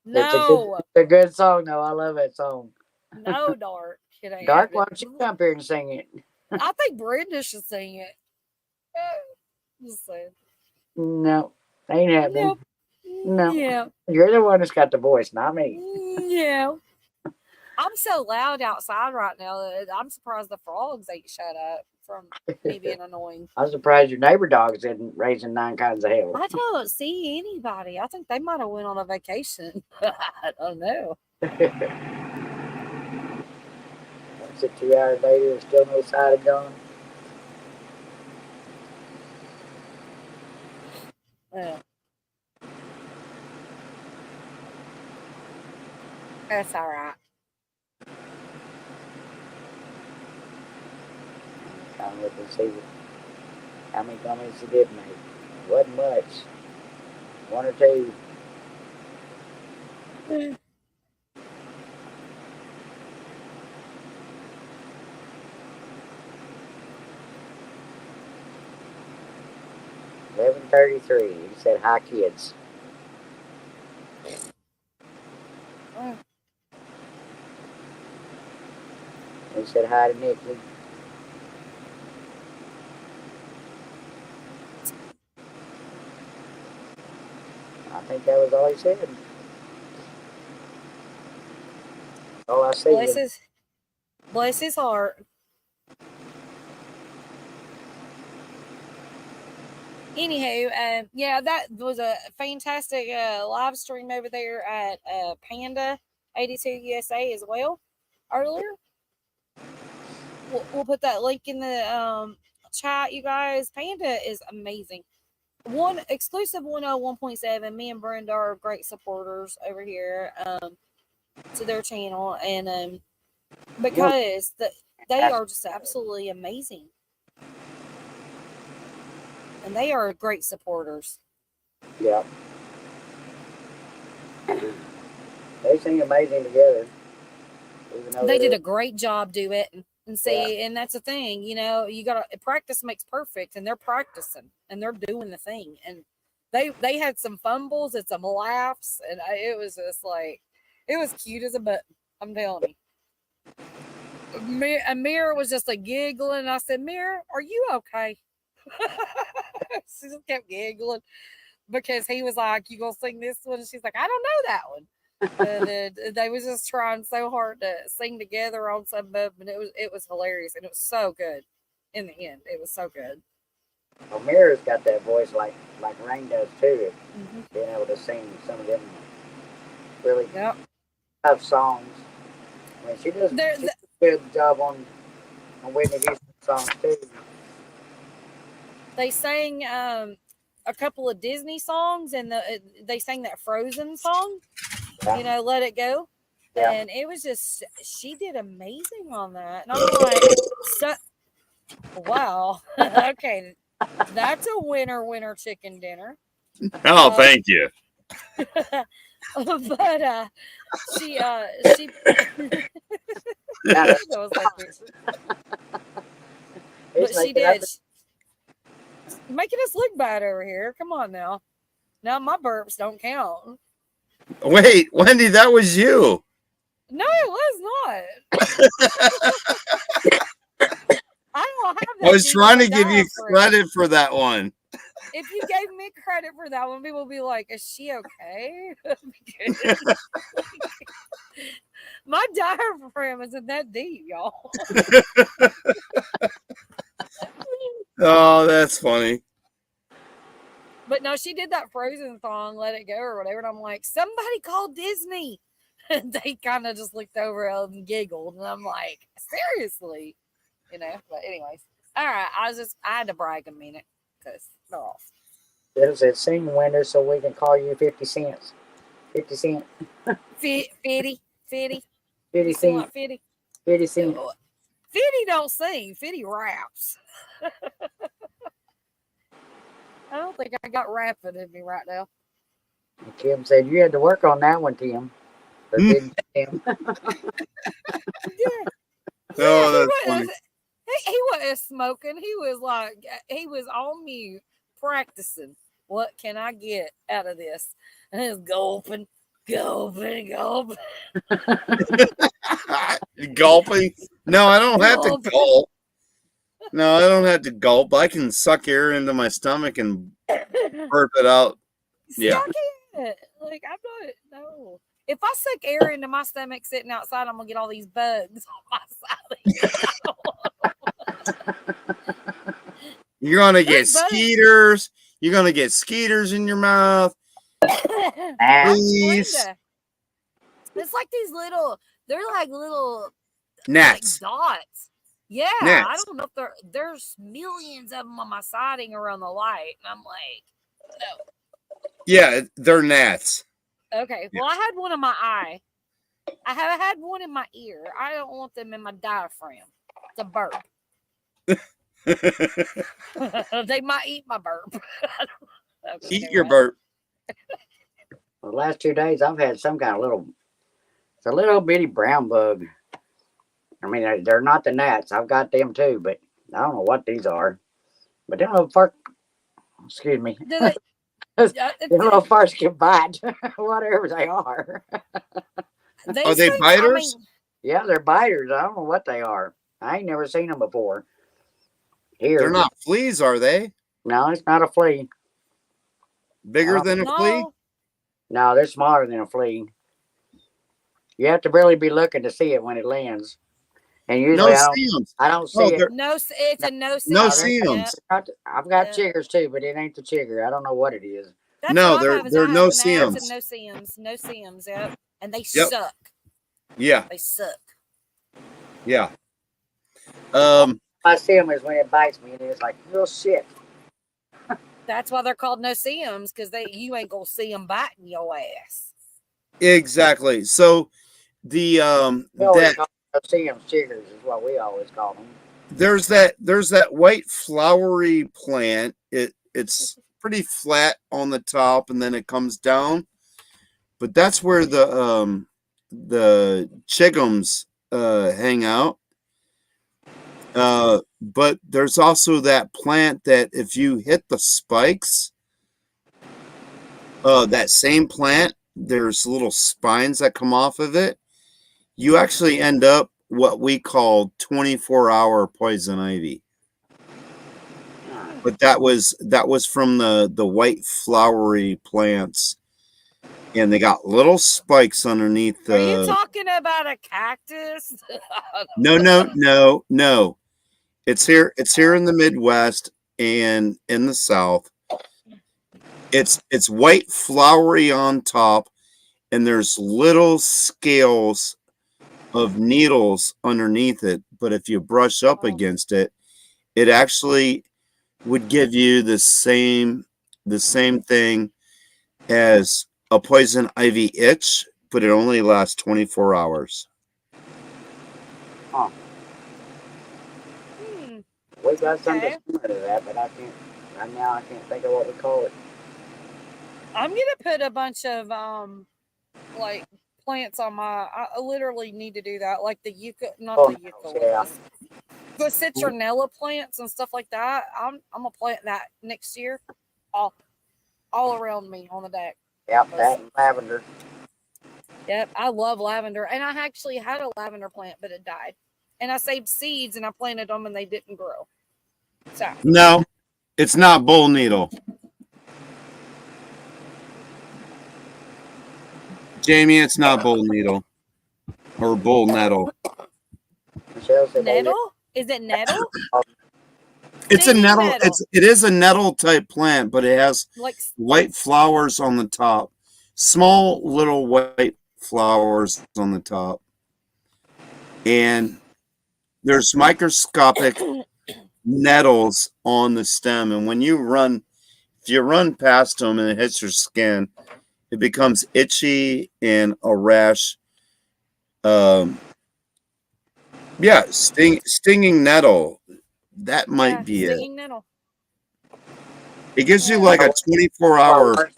No. It's a good song, though. I love that song. No, Dark. Dark, why don't you come up here and sing it? I think Brenda should sing it. Just saying. No, ain't happening. No. Yeah. You're the one that's got the voice, not me. Yeah. I'm so loud outside right now that I'm surprised the frogs ain't shut up from me being annoying. I'm surprised your neighbor dogs isn't raising 9 kinds of hell. I don't see anybody. I think they might have went on a vacation. I don't know. 2 hours later, there's still no sign of gone. Yeah. That's all right. Trying to look and see how many comments he did make. Wasn't much. 1 or 2. $11.33. He said, "Hi, kids." He said hi to Nikki. I think that was all he said. All I see Bless his heart. Anywho, yeah, that was a fantastic live stream over there at Panda 82 USA as well earlier. We'll put that link in the chat, you guys. Panda is amazing. One exclusive 101.7. Me and Brenda are great supporters over here to their channel, and because they are just absolutely amazing. And they are great supporters. Yeah. They sing amazing together. Even though They did a great job duetting. And see, Yeah. and that's the thing, you know, you gotta practice makes perfect, and they're practicing and they're doing the thing. And they had some fumbles and some laughs, and it was just like it was cute as a button. I'm telling you. Amir was just like giggling. I said, Mir, are you okay? She just kept giggling because he was like, "You gonna sing this one?" And she's like, "I don't know that one." And they was just trying so hard to sing together on some of them, and it was hilarious, and it was so good. In the end, it was so good. Mira's got that voice like Rain does too. Being able to sing some of them really tough songs. I mean, she does a good job on Whitney Houston songs too. They sang a couple of Disney songs, and they sang that Frozen song. Yeah. You know, Let It Go. Yeah. And it was just, she did amazing on that. And I'm like, wow. Okay. That's a winner chicken dinner. Oh, thank you. But she but she did. Making us look bad over here. Come on now. Now my burps don't count. Wait, Wendy, that was you. No, it was not. I don't have that. I was trying to give you credit for that one. If you gave me credit for that one, people would be like, "Is she okay?" My diaphragm isn't that deep, y'all. Oh, that's funny. But no, she did that Frozen song, Let It Go or whatever. And I'm like, somebody called Disney. And they kind of just looked over and giggled. And I'm like, seriously? You know, but anyways. All right. I had to brag a minute because they're off. There's that sing winner so we can call you 50 cents. 50 cent. 50. 50 cent. 50. 50 cent. 50 don't sing. 50 raps. I don't think I got rapping in me right now. Kim said you had to work on that one, Tim. Or didn't Tim? Yeah. Oh, that's funny. He wasn't smoking. He was on mute practicing. What can I get out of this? And he was gulping. Gulping. Gulping? No, I don't have to gulp. No, I don't have to gulp. I can suck air into my stomach and burp it out. Yeah. not. Like, I'm not. No. If I suck air into my stomach sitting outside, I'm gonna get all these bugs on my side. You're gonna get There's bugs. skeeters. You're gonna get skeeters in your mouth. Please. Glenda, it's like these little. They're like little Gnats. like dots. Yeah, I Gnats. don't know if there's millions of them on my siding around the light, and I'm like, no. Yeah, they're gnats. Okay, well, I had one in my eye. I have had one in my ear. I don't want them in my diaphragm. It's a burp. They might eat my burp. Okay, Eat your burp. The last 2 days, I've had some kind of little, it's a little bitty brown bug. I mean, they're not the gnats. I've got them too, but I don't know what these are. But them little excuse me. Them little farts can bite, whatever they are. Are they biters? I mean, yeah, they're biters. I don't know what they are. I ain't never seen them before. Here, they're not fleas, are they? No, it's not a flea. Bigger than a flea? No, they're smaller than a flea. You have to really be looking to see it when it lands. And usually I don't see it. No, it's a no see. No seams. I've got chiggers too, but it ain't the chigger. I don't know what it is. That's no, they're no seams. No seams. No seams. Yep. And they suck. Yeah. They suck. Yeah. I see them is when it bites me, and it's like real shit. That's why they're called no seams, because you ain't gonna see them biting your ass. Exactly. So the no seams chiggers is what we always call them. There's that white flowery plant. It's pretty flat on the top, and then it comes down. But that's where the chigums hang out. But there's also that plant that if you hit the spikes, that same plant, there's little spines that come off of it. You actually end up what we call 24-hour poison ivy. But that was from the white flowery plants, and they got little spikes underneath the. Are you talking about a cactus? No. It's here in the Midwest and in the South. It's white flowery on top, and there's little scales of needles underneath it. But if you brush up against it, it actually would give you the same thing as a poison ivy itch, but it only lasts 24 hours. Huh. We got something similar to that, but I can't think of what we call it. I'm gonna put a bunch of like plants on my. I literally need to do that, like the eucalyptus, the citronella plants and stuff like that. I'm gonna plant that next year, all around me on the deck. Yep, that and lavender. Yep, I love lavender, and I actually had a lavender plant, but it died. And I saved seeds and I planted them and they didn't grow. So no, it's not bull needle. Jamie, it's not bull needle or bull nettle. Nettle? Is it nettle? It's a nettle. It is a nettle type plant, but it has like white flowers on the top. Small little white flowers on the top. And there's microscopic nettles on the stem, and when you run, if you run past them and it hits your skin, it becomes itchy and a rash. Stinging nettle. That might be it. Nettle. It gives you like a 24-hour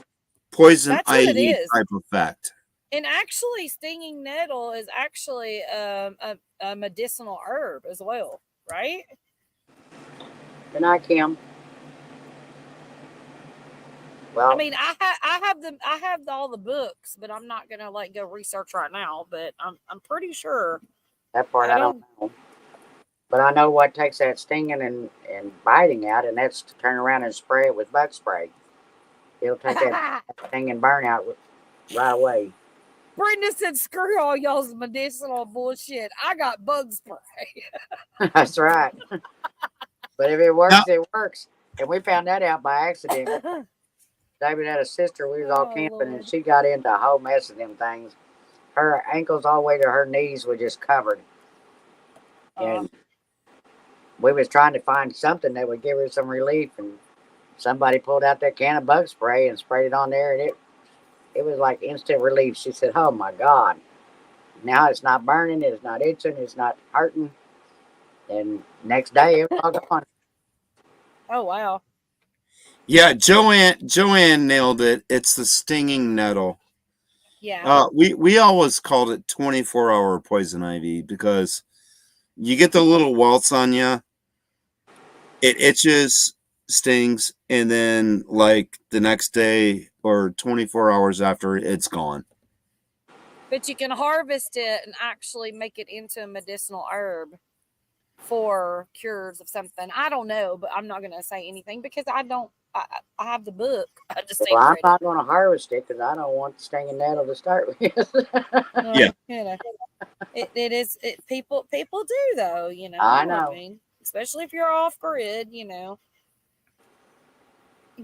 poison ivy type effect. And actually, stinging nettle is actually a medicinal herb as well, right? And I can. Well, I mean, I have all the books, but I'm not gonna like go research right now. But I'm pretty sure. That part I don't know. But I know what takes that stinging and biting out, and that's to turn around and spray it with bug spray. It'll take that thing and burn out right away. Brenda said, "Screw all y'all's medicinal bullshit. I got bug spray." That's right. But if it works, it works. And we found that out by accident. David had a sister. We was all camping, and she got into a whole mess of them things. Her ankles all the way to her knees were just covered. And we was trying to find something that would give her some relief, and somebody pulled out that can of bug spray and sprayed it on there, and it was like instant relief. She said, "Oh my God. Now it's not burning, it's not itching, it's not hurting." And next day it was all gone. Oh wow. Yeah, Joanne nailed it. It's the stinging nettle. Yeah. We always called it 24-hour poison ivy because you get the little welts on you. It itches, stings, and then like the next day or 24 hours after, it's gone. But you can harvest it and actually make it into a medicinal herb for cures of something. I don't know, but I'm not going to say anything because I have the book. I just Well, I'm not going to harvest it because I don't want the stinging nettle to start with. Yeah. You know, it is. People do though. You know. I know. I mean, especially if you're off grid. You know.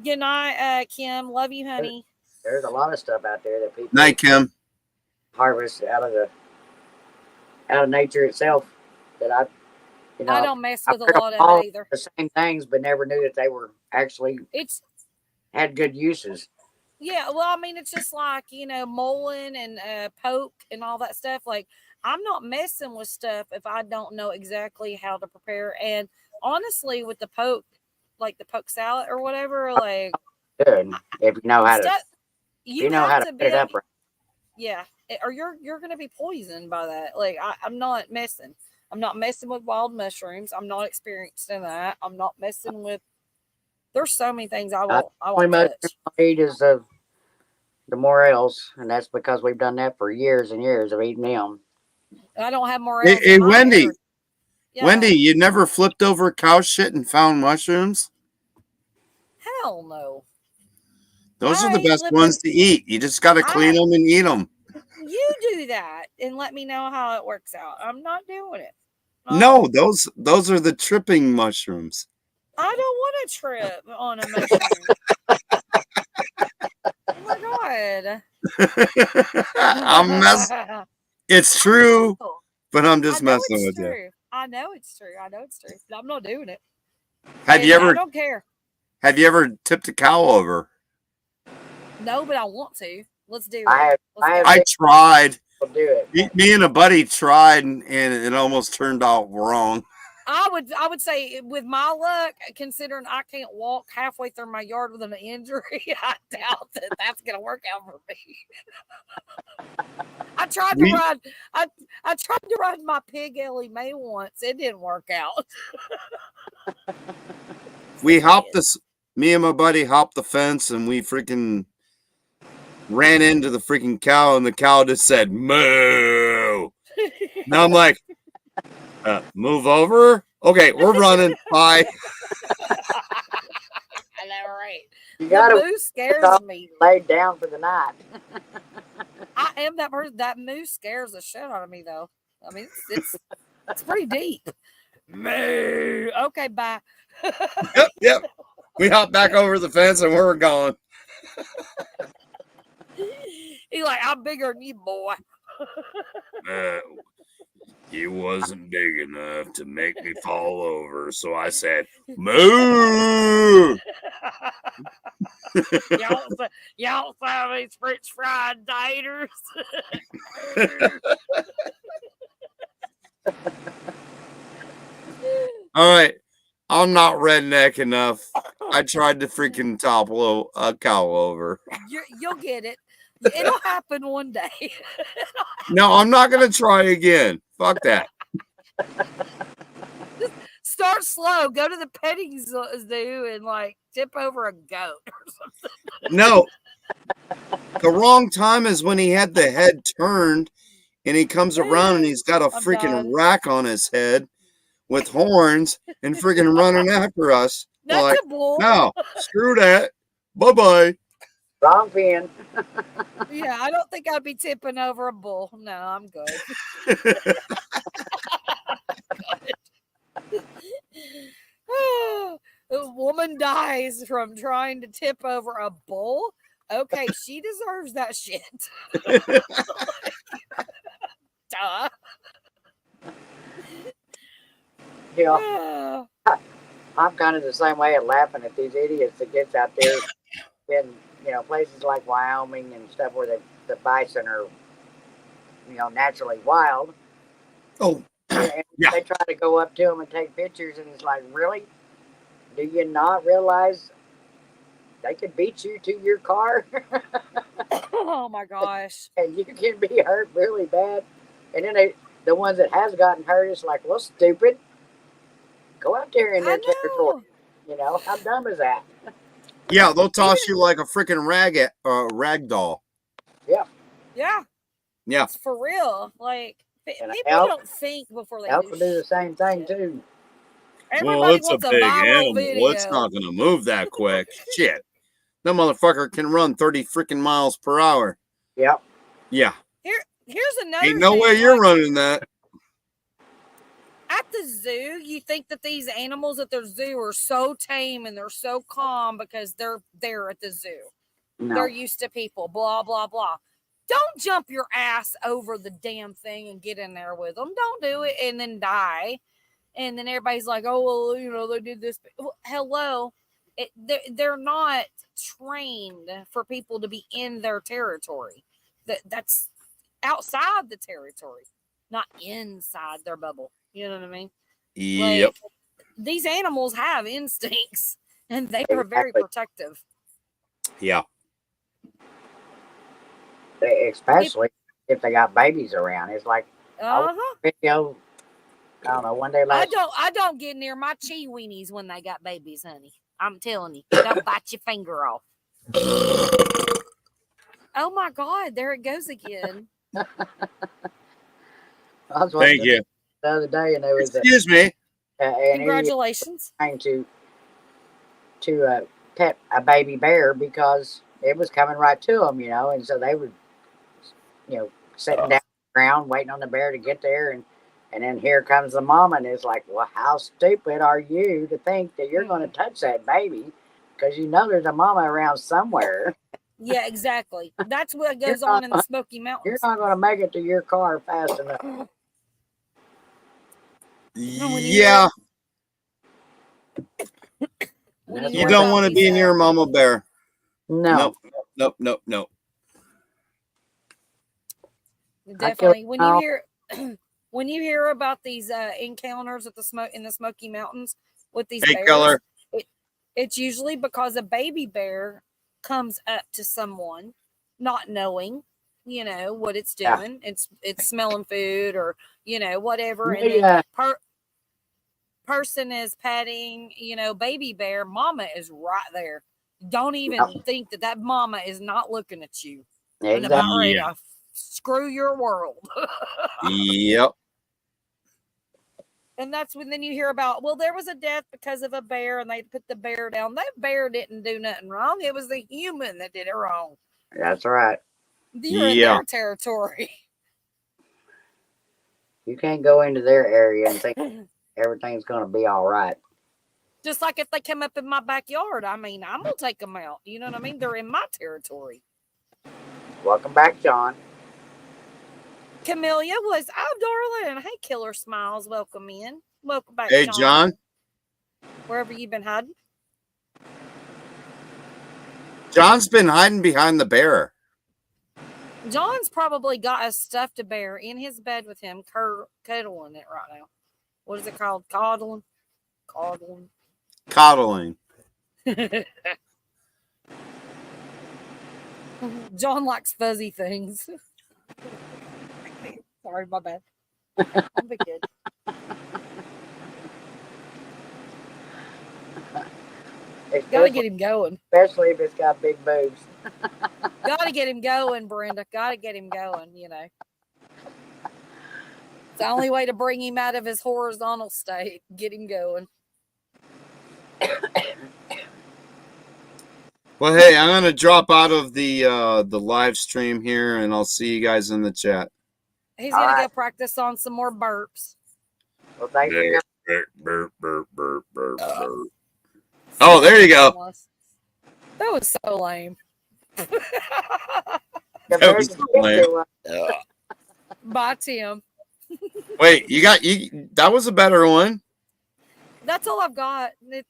Good night, Kim. Love you, honey. There's a lot of stuff out there that people Night, Kim. harvest out of nature itself that I don't mess with I've a lot heard of it either. the same things, but never knew that they were actually had good uses. Yeah, well, I mean, it's just like, mullein and poke and all that stuff. Like, I'm not messing with stuff if I don't know exactly how to prepare. And honestly, with the poke, like the poke salad or whatever, like Good if you know how to. You know how to put it up right. Yeah, or you're gonna be poisoned by that. Like, I'm not messing. I'm not messing with wild mushrooms. I'm not experienced in that. I'm not messing with. There's so many things I won't touch. Eat is the morels, and that's because we've done that for years and years of eating them. I don't have morels. Hey, Wendy. Yeah. Wendy, you never flipped over cow shit and found mushrooms? Hell no. Those are the best ones to eat. You just got to clean them and eat them. You do that and let me know how it works out. I'm not doing it. No, those are the tripping mushrooms. I don't want to trip on a mushroom. Oh my God. I'm messing. It's true, but I'm just messing with you. I know it's true. But I'm not doing it. I don't care. Have you ever tipped a cow over? No, but I want to. Let's do it. I tried. We'll do it. Me and a buddy tried, and it almost turned out wrong. I would say, with my luck, considering I can't walk halfway through my yard with an injury, I doubt that that's gonna work out for me. I tried to ride my pig Ellie Mae once. It didn't work out. Me and my buddy hopped the fence, and we freaking ran into the freaking cow, and the cow just said moo. Now I'm like, move over. Okay, we're running. Bye. I know, right? You gotta moose scares me. Laid down for the night. I am that person. That moose scares the shit out of me, though. I mean, it's pretty deep. Moo. Okay, bye. Yep. We hopped back over the fence and we're gone. He's like, I'm bigger than you, boy. You wasn't big enough to make me fall over, so I said, moo! y'all saw these French fried taters? All right. I'm not redneck enough. I tried to freaking topple a cow over. You'll get it. It'll happen one day. No, I'm not going to try again. Fuck that. Just start slow. Go to the petting zoo and tip over a goat or something. No. The wrong time is when he had the head turned and he comes around and he's got a freaking rack on his head with horns and freaking running after us. That's a bull. No, screw that. Bye-bye. Wrong pin. Yeah, I don't think I'd be tipping over a bull. No, I'm good. A woman dies from trying to tip over a bull. Okay, she deserves that shit. Duh. You know, I'm kind of the same way at laughing at these idiots that gets out there in, places like Wyoming and stuff where the bison are, naturally wild. Oh, And yeah. they try to go up to them and take pictures, and it's like, really? Do you not realize they could beat you to your car? Oh my gosh. And you can be hurt really bad. And then the ones that has gotten hurt, it's like, well, stupid. Go out there in their territory. How dumb is that? Yeah, they'll toss you like a freaking rag doll. Yeah. Yeah. Yeah. It's for real. Like, And people don't think before they elk will do the same thing too. Everybody it's wants a a big viral animal. video. It's not going to move that quick. Shit. That motherfucker can run 30 freaking miles per hour. Yep. Yeah. Here's another Ain't no thing, way you're running that. At the zoo, you think that these animals at the zoo are so tame and they're so calm because they're there at the zoo. No. They're used to people, blah, blah, blah. Don't jump your ass over the damn thing and get in there with them. Don't do it and then die. And then everybody's like, oh, well, they did this. Well, hello. They're not trained for people to be in their territory. That's outside the territory, not inside their bubble. You know what I mean? Yep. Like, these animals have instincts and they are very protective. Yeah. Especially if they got babies around. It's like, video, I don't know, one day last. I don't get near my chi weenies when they got babies, honey. I'm telling you, don't bite your finger off. Oh my God, there it goes again. Thank you. The other day, and there was excuse me. Congratulations. Trying to pet a baby bear because it was coming right to them, and so they were, sitting down on the ground waiting on the bear to get there, and then here comes the mama, and it's like, well, how stupid are you to think that you're going to touch that baby because there's a mama around somewhere. Yeah, exactly. That's what goes on in the Smoky Mountains. You're not going to make it to your car fast enough. Yeah. You don't want to be near mama bear. No. Nope. Definitely. When you hear about these encounters at in the Smoky Mountains with these bears, it's usually because a baby bear comes up to someone not knowing, what it's doing. Yeah. It's smelling food or, whatever. And then person is petting, baby bear, mama is right there. Don't even think that mama is not looking at you. Exactly. And about ready to screw your world. Yep. And that's when then you hear about, well, there was a death because of a bear and they put the bear down. That bear didn't do nothing wrong. It was the human that did it wrong. That's right. You're in their territory. You can't go into their area and think everything's going to be all right. Just like if they come up in my backyard, I'm going to take them out. You know what I mean? They're in my territory. Welcome back, John. Camellia was, darling. Hey, Killer Smiles. Welcome in. Welcome back, Hey, John. Wherever you've been hiding. John's been hiding behind the bear. John's probably got a stuffed bear in his bed with him, cuddling it right now. What is it called? Coddling? Coddling. John likes fuzzy things. Sorry, my bad. I'll be good. Gotta get him going. Especially if it's got big boobs. Gotta get him going, Brenda. Gotta get him going, It's the only way to bring him out of his horizontal state. Get him going. Well, hey, I'm gonna drop out of the live stream here, and I'll see you guys in the chat. He's All gonna right. go practice on some more burps. Well, thanks for coming. Burp, burp, burp, burp, burp. Oh, there you go. That was so lame. That was so lame. Bye, Tim. Wait, that was a better one. That's all I've got. It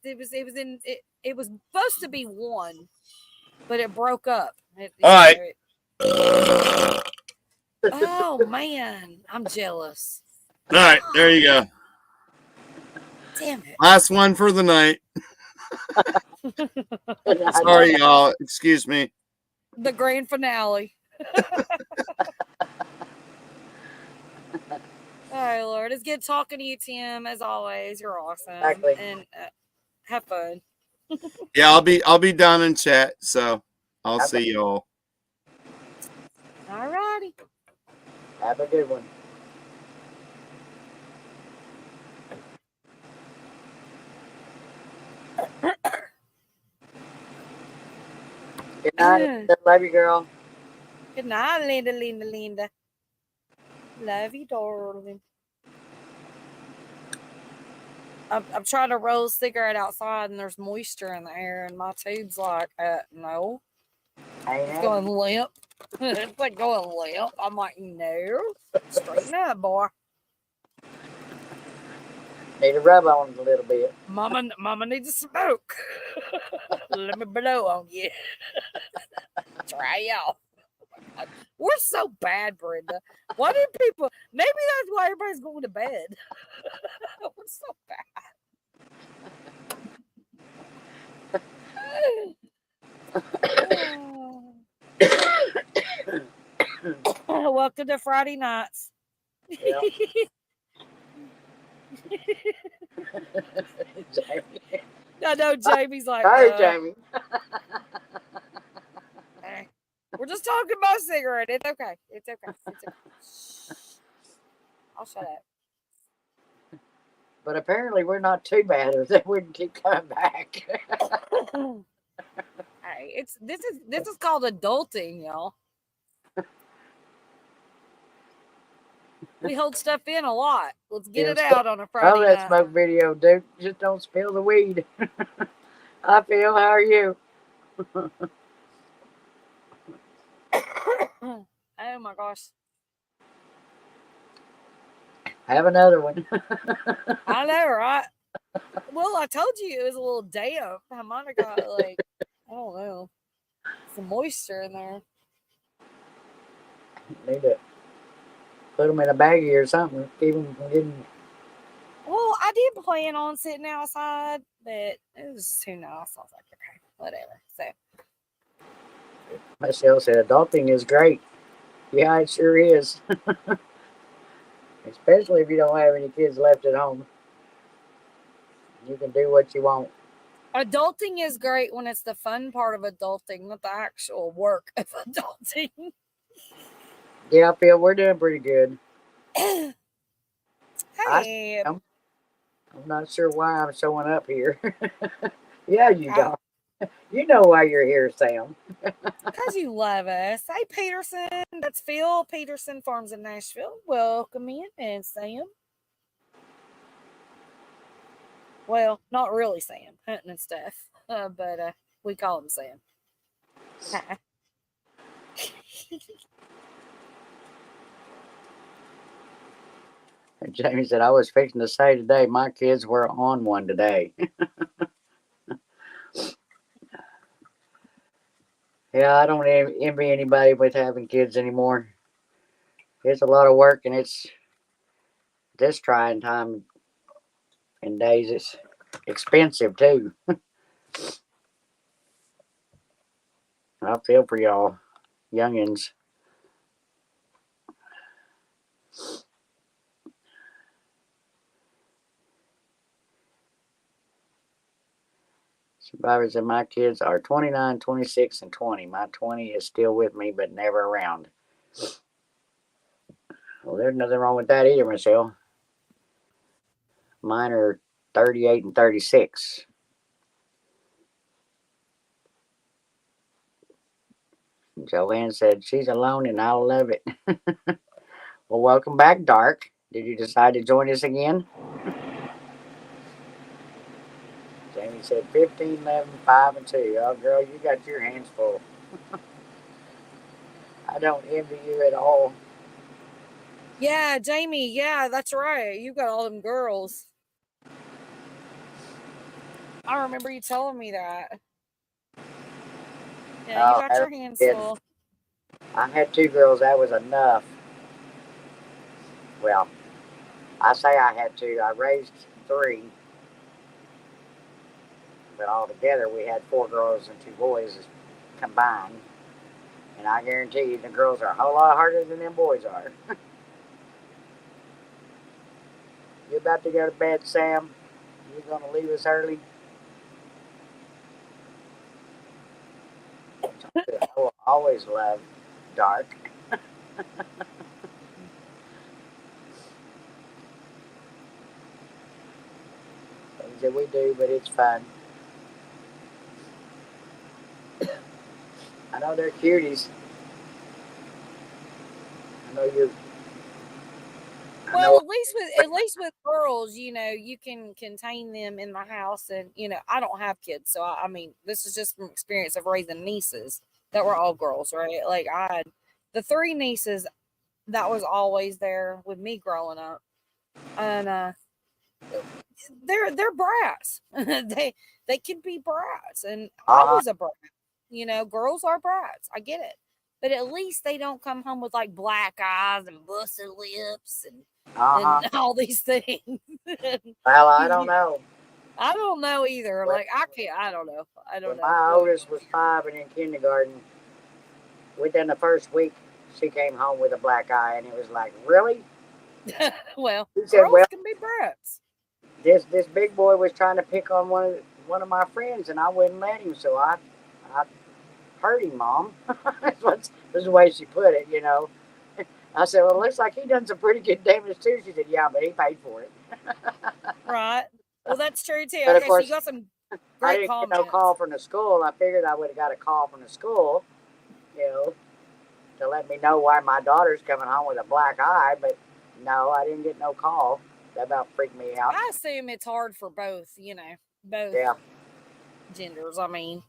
was supposed to be one, but it broke up. All right. Oh man, I'm jealous. All right, there you go. Damn it. Last one for the night. Sorry, y'all. Excuse me. The grand finale. All right, Lord. It's good talking to you, Tim. As always, you're awesome. Exactly. And have fun. Yeah, I'll be down in chat, so I'll see y'all. All righty. Have a good one. Good night. Love you, girl. Good night, Linda. Love you, darling. I'm trying to roll a cigarette outside, and there's moisture in the air, and my tube's like, no. It's going limp. It's like going limp. I'm like, no. Straighten up, boy. Need to rub on it a little bit. Mama needs a smoke. Let me blow on you. Try out. We're so bad, Brenda. Why do people? Maybe that's why everybody's going to bed. We're so bad. Welcome to Friday nights. Yep. Jamie. I know Jamie's like, Sorry, Jamie. We're just talking about cigarette. It's okay. It's okay. It's okay. I'll shut up. But apparently we're not too bad, or they wouldn't keep coming back. Hey, this is called adulting, y'all. We hold stuff in a lot. Let's get it out on a Friday that night. smoke video, dude. Just don't spill the weed. Hi, Phil. How are you? Oh my gosh. Have another one. I know, right? Well, I told you it was a little damp. I might have got like, I don't know, some moisture in there. Need to put them in a baggie or something. Keep them from getting. Well, I did plan on sitting outside, but it was too nice. I was like, okay, whatever. So Michelle said, adulting is great. Yeah, it sure is. Especially if you don't have any kids left at home. You can do what you want. adulting is great when it's the fun part of adulting, not the actual work of adulting. Yeah, Phil, we're doing pretty good. Hey. I'm not sure why I'm showing up here. Yeah, you don't. You know why you're here, Sam. Because you love us. Hey, Peterson. That's Phil. Peterson Farms in Nashville. Welcome in. And Sam. Well, not really Sam. Hunting and stuff. But we call him Sam. Hi. Jamie said, I was fixing to say today, my kids were on one today. Yeah, I don't envy anybody with having kids anymore. It's a lot of work, and it's this trying time and days. It's expensive, too. I feel for y'all, youngins. Survivors and my kids are 29, 26, and 20. My 20 is still with me, but never around. Well, there's nothing wrong with that either, Michelle. Mine are 38 and 36. Joanne said she's alone and I'll love it. Well, welcome back, Dark. Did you decide to join us again? Jamie said 15, 11, 5, and 2. Oh, girl, you got your hands full. I don't envy you at all. Yeah, Jamie. Yeah, that's right. You got all them girls. I remember you telling me that. Yeah, you got your hands full. I had 2 girls. That was enough. Well, I say I had 2. I raised 3. But altogether, we had 4 girls and 2 boys combined. And I guarantee you the girls are a whole lot harder than them boys are. You about to go to bed, Sam? You going to leave us early? I will always love dark. Things that we do, but it's fun. I know they're cuties. I know you're. Well, at least with girls, you know, you can contain them in the house, and you know, I don't have kids, so I mean, this is just from experience of raising nieces that were all girls, right? Like I had the 3 nieces that was always there with me growing up, and they're brats. they can be brats, and I was a brat. You know, girls are brats. I get it. But at least they don't come home with like black eyes and busted lips and all these things. Well, I don't know. I don't know either. Like I can't. I don't know. I don't know. My oldest was 5 and in kindergarten. Within the first week, she came home with a black eye, and it was like, really? Well, said, girls can be brats. This big boy was trying to pick on one of my friends, and I wouldn't let him, so I hurt him, Mom. This is the way she put it, you know. I said, well, it looks like he done some pretty good damage too. She said, yeah, but he paid for it. Right. Well, that's true too. But okay, of course, so you got some I great didn't comments. get no call from the school. I figured I would have got a call from the school, you know, to let me know why my daughter's coming home with a black eye, but no, I didn't get no call. That about freaked me out. I assume it's hard for both, you know, both genders. I mean,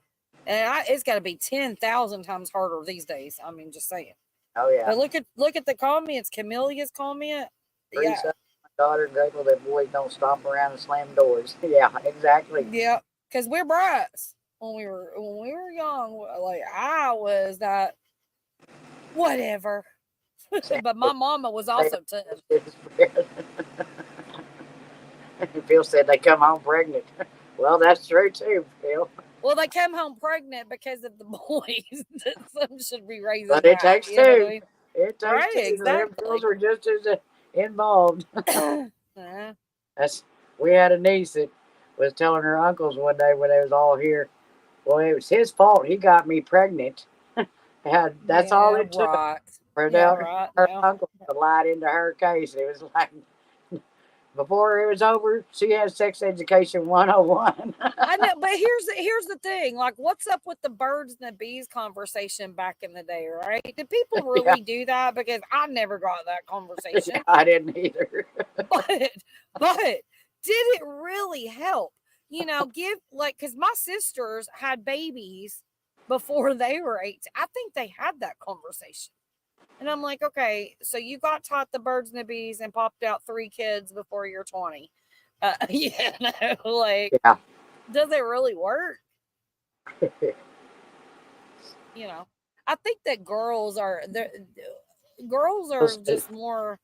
and it's got to be 10,000 times harder these days. I mean, just saying. Oh yeah. But look at the comments. Camelia's comment. Yeah. My daughter grateful that boys don't stomp around and slam doors. Yeah, exactly. Yeah, because we're brats when we were young. Like I was that whatever. But my mama was also tough. Phil said they come home pregnant. Well, that's true too, Phil. Well, they come home pregnant because of the boys that some should be raising. But it takes 2. I mean? It takes right, 2. Exactly. The girls were just as involved. We had a niece that was telling her uncles one day when they was all here, well, it was his fault. He got me pregnant. That's all it took for her uncle to lie into her case. It was like, before it was over, she had sex education 101. I know, but here's the thing. Like, what's up with the birds and the bees conversation back in the day, right? Did people really do that? Because I never got that conversation. Yeah, I didn't either. but did it really help? You know, because my sisters had babies before they were 18. I think they had that conversation. And I'm like, okay, so you got taught the birds and the bees and popped out 3 kids before you're 20. You know, like, does it really work? You know, I think that girls are just more,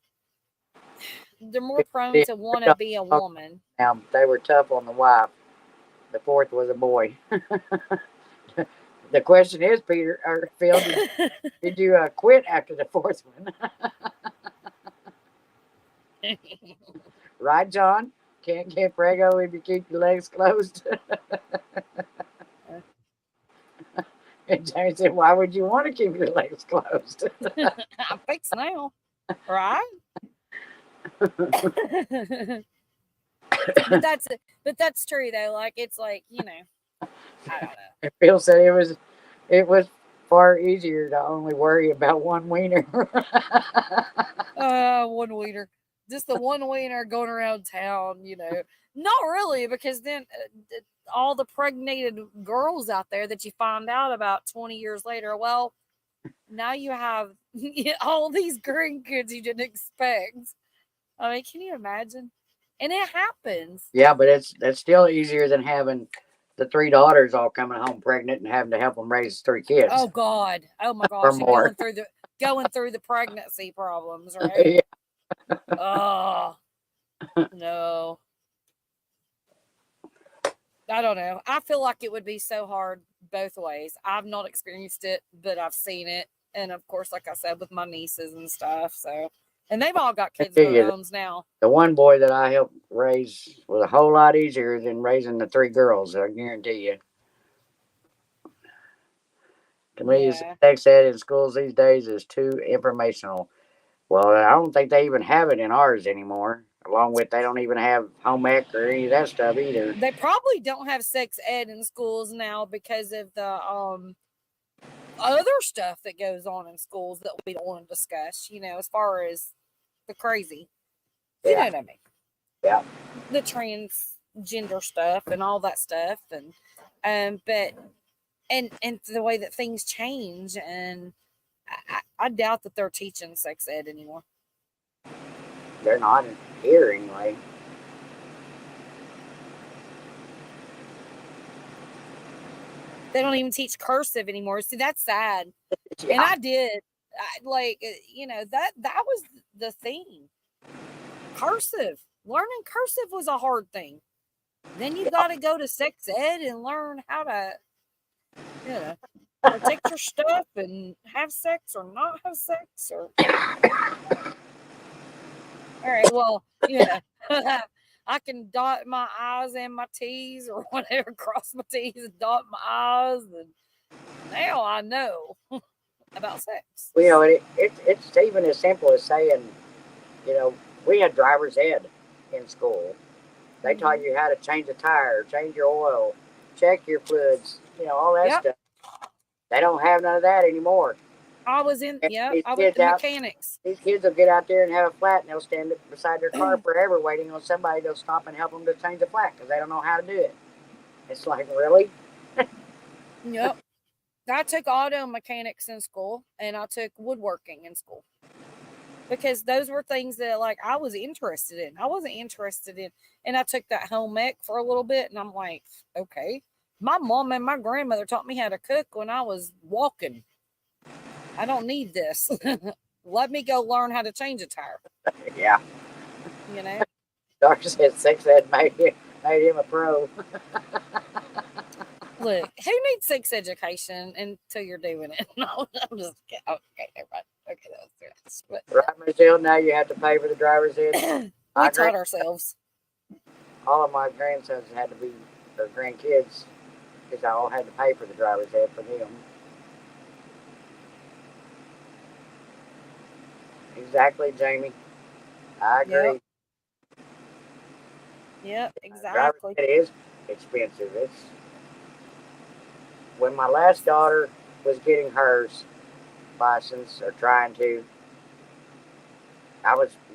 they're more prone to want to be a woman. Now, they were tough on the wife. The 4th was a boy. The question is, Peter or Phil, did you quit after the 4th one? Right, John? Can't get prego if you keep your legs closed. And James said, why would you want to keep your legs closed? I'm fixed now, right? but that's true though. Like, it's like, you know, I don't know. And Phil said it was far easier to only worry about one wiener. One wiener, just the one wiener going around town. Not really, because then all the pregnated girls out there that you find out about 20 years later. Well, now you have all these grandkids you didn't expect. I mean, can you imagine? And it happens. Yeah, but that's still easier than having the three daughters all coming home pregnant and having to help them raise three kids Oh God. Oh my or gosh. And more. going through the pregnancy problems, right? Yeah. Oh no. I don't know. I feel like it would be so hard both ways. I've not experienced it, but I've seen it. And of course, like I said, with my nieces and stuff. So, and they've all got I kids of tell their you, own now. the one boy that I helped raise was a whole lot easier than raising the three girls. I guarantee you. To me, Yeah. sex ed in schools these days is too informational. Well, I don't think they even have it in ours anymore. Along with they don't even have home ec or any of that stuff either. They probably don't have sex ed in schools now because of the other stuff that goes on in schools that we don't want to discuss, as far as the crazy. You know Yeah, what I mean? yeah. The transgender stuff and all that stuff, but the way that things change, and I doubt that they're teaching sex ed anymore. They're not here anyway. They don't even teach cursive anymore. See, that's sad. Yeah. And I did, that was the thing. Cursive, learning cursive was a hard thing. Then you got to go to sex ed and learn how to, protect your stuff and have sex or not have sex or. All right, well, I can dot my I's and my T's or whatever, cross my T's and dot my I's, and now I know about sex. Well, it's even as simple as saying, we had driver's ed in school. They taught you how to change a tire, change your oil, check your fluids, all that Yep. stuff. They don't have none of that anymore. I went to mechanics. These kids will get out there and have a flat, and they'll stand beside their car forever waiting on somebody to stop and help them to change the flat because they don't know how to do it. It's like, really? Yep. I took auto mechanics in school, and I took woodworking in school because those were things that I was interested in. I wasn't interested in, and I took that home ec for a little bit, and I'm like, okay. My mom and my grandmother taught me how to cook when I was walking. I don't need this. Let me go learn how to change a tire. Yeah. Doctor said sex ed made him a pro. Look, who needs sex education until you're doing it? No, I'm just kidding. Okay, everybody. Okay, that's Right, Michelle? Now you have to pay for the driver's ed. we taught ourselves. All of my grandsons had to be, or grandkids, because I all had to pay for the driver's ed for them. Exactly, Jamie. I agree. Yep, exactly. Driver's ed is expensive. It's when my last daughter was getting hers license or trying to.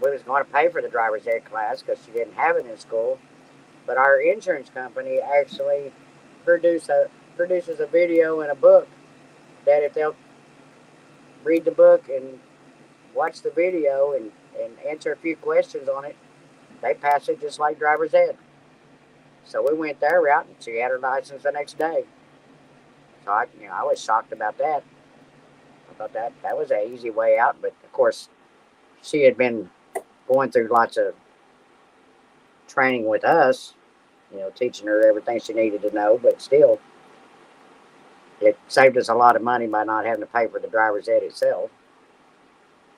We was going to pay for the driver's ed class because she didn't have it in school, but our insurance company actually produces a video and a book that if they'll read the book and watch the video and answer a few questions on it, they pass it just like driver's ed. So we went their route, and she had her license the next day. So I was shocked about that. I thought that was an easy way out, but of course, she had been going through lots of training with us, teaching her everything she needed to know, but still, it saved us a lot of money by not having to pay for the driver's ed itself.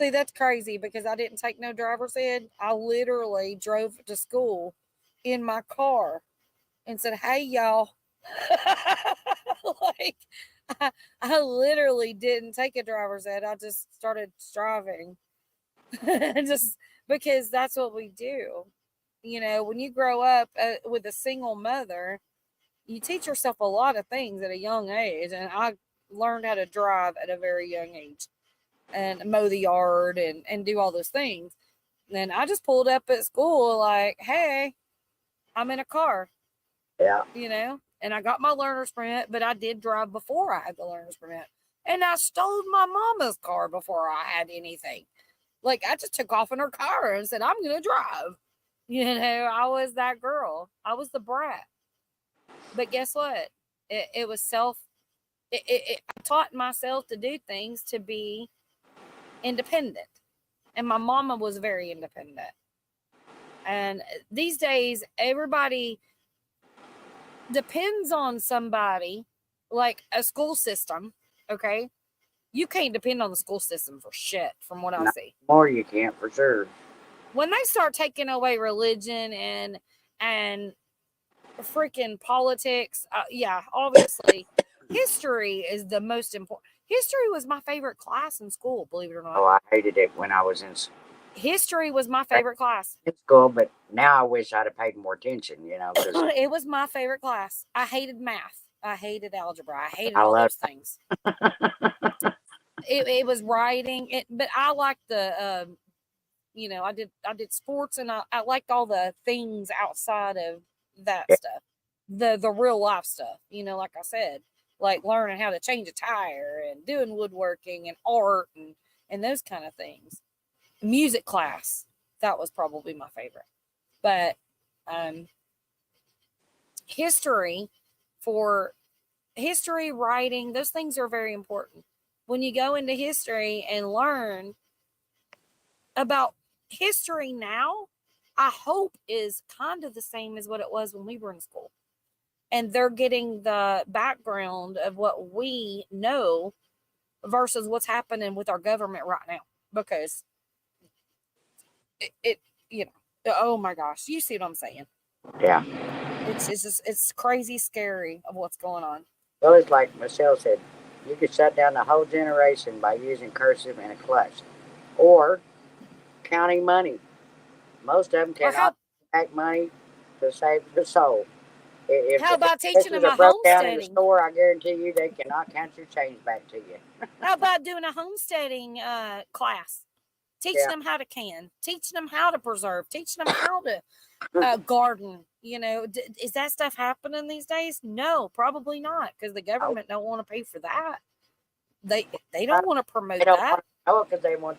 See, that's crazy because I didn't take no driver's ed. I literally drove to school in my car and said, "Hey, y'all." I literally didn't take a driver's ed. I just started driving. Just because that's what we do. When you grow up with a single mother, you teach yourself a lot of things at a young age. And I learned how to drive at a very young age and mow the yard and do all those things. And I just pulled up at school like, hey, I'm in a car, Yeah. and I got my learner's permit, but I did drive before I had the learner's permit. And I stole my mama's car before I had anything. Like, I just took off in her car and said, I'm going to drive. I was that girl. I was the brat. But guess what? It was I taught myself to do things to be independent. And my mama was very independent. And these days, everybody depends on somebody, like a school system, okay? You can't depend on the school system for shit, from what I see. More you can't, for sure. When they start taking away religion and freaking politics, yeah, obviously, history is the most important. History was my favorite class in school, believe it or not. Oh, I hated it when I was in History was my favorite class. school, but now I wish I'd have paid more attention, 'cause It was my favorite class. I hated math. I hated algebra. I hated I all love those things. It was writing it, but I liked the I did sports, and I liked all the things outside of that stuff, the real life stuff. Like I said, like learning how to change a tire and doing woodworking and art and those kind of things. Music class, that was probably my favorite. But history writing, those things are very important. When you go into history and learn about history now, I hope is kind of the same as what it was when we were in school. And they're getting the background of what we know versus what's happening with our government right now. Because oh my gosh, you see what I'm saying? Yeah. It's crazy scary of what's going on. Well, it's like Michelle said, you could shut down the whole generation by using cursive and a clutch, or counting money. Most of them cannot back money to save their soul. If how the about teaching them a broke down in the homesteading? store, I guarantee you they cannot count your change back to you. How about doing a homesteading class? Teaching them how to can, teaching them how to preserve, teaching them how to garden. Is that stuff happening these days? No, probably not, because the government don't want to pay for that. They don't want to promote They don't that. want to know it because they want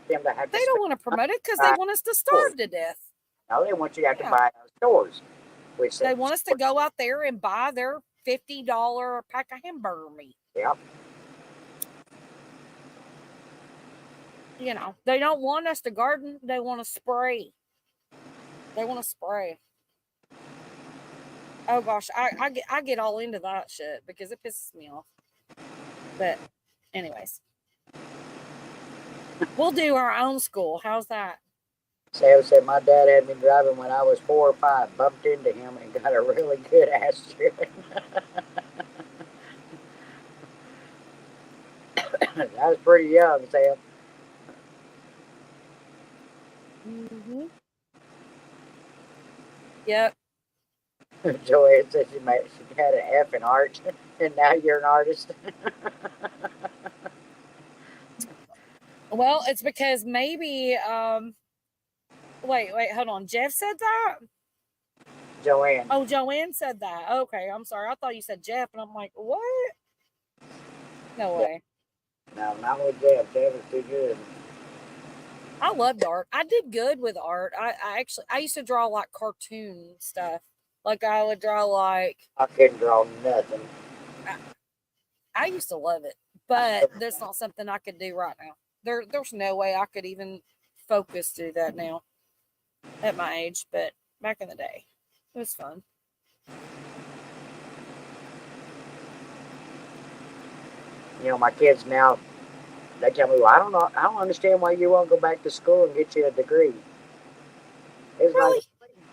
them to have. They don't want to promote it because they want us to starve to death. No, they want you to have to buy those stores. Which they want us to go out there and buy their $50 pack of hamburger meat. Yep. They don't want us to garden. They want to spray. Oh gosh, I get all into that shit because it pisses me off. But anyways, we'll do our own school. How's that? Sam said my dad had me driving when I was 4 or 5. Bumped into him and got a really good ass chewing. I was pretty young, Sam. Mm-hmm. Yep. Joanne said she had an F in art, and now you're an artist. Well, it's because maybe wait, hold on. Jeff said that? Joanne. Oh, Joanne said that. Okay, I'm sorry. I thought you said Jeff, and I'm like, what? No way. No, not with Jeff. Jeff is too good. I loved art. I did good with art. I used to draw like cartoon stuff. Like I would draw like. I couldn't draw nothing. I used to love it, but that's not something I could do right now. There's no way I could even focus to do that now at my age. But back in the day, it was fun. My kids now, they tell me, well, I don't understand why you won't go back to school and get you a degree. It's really? Like,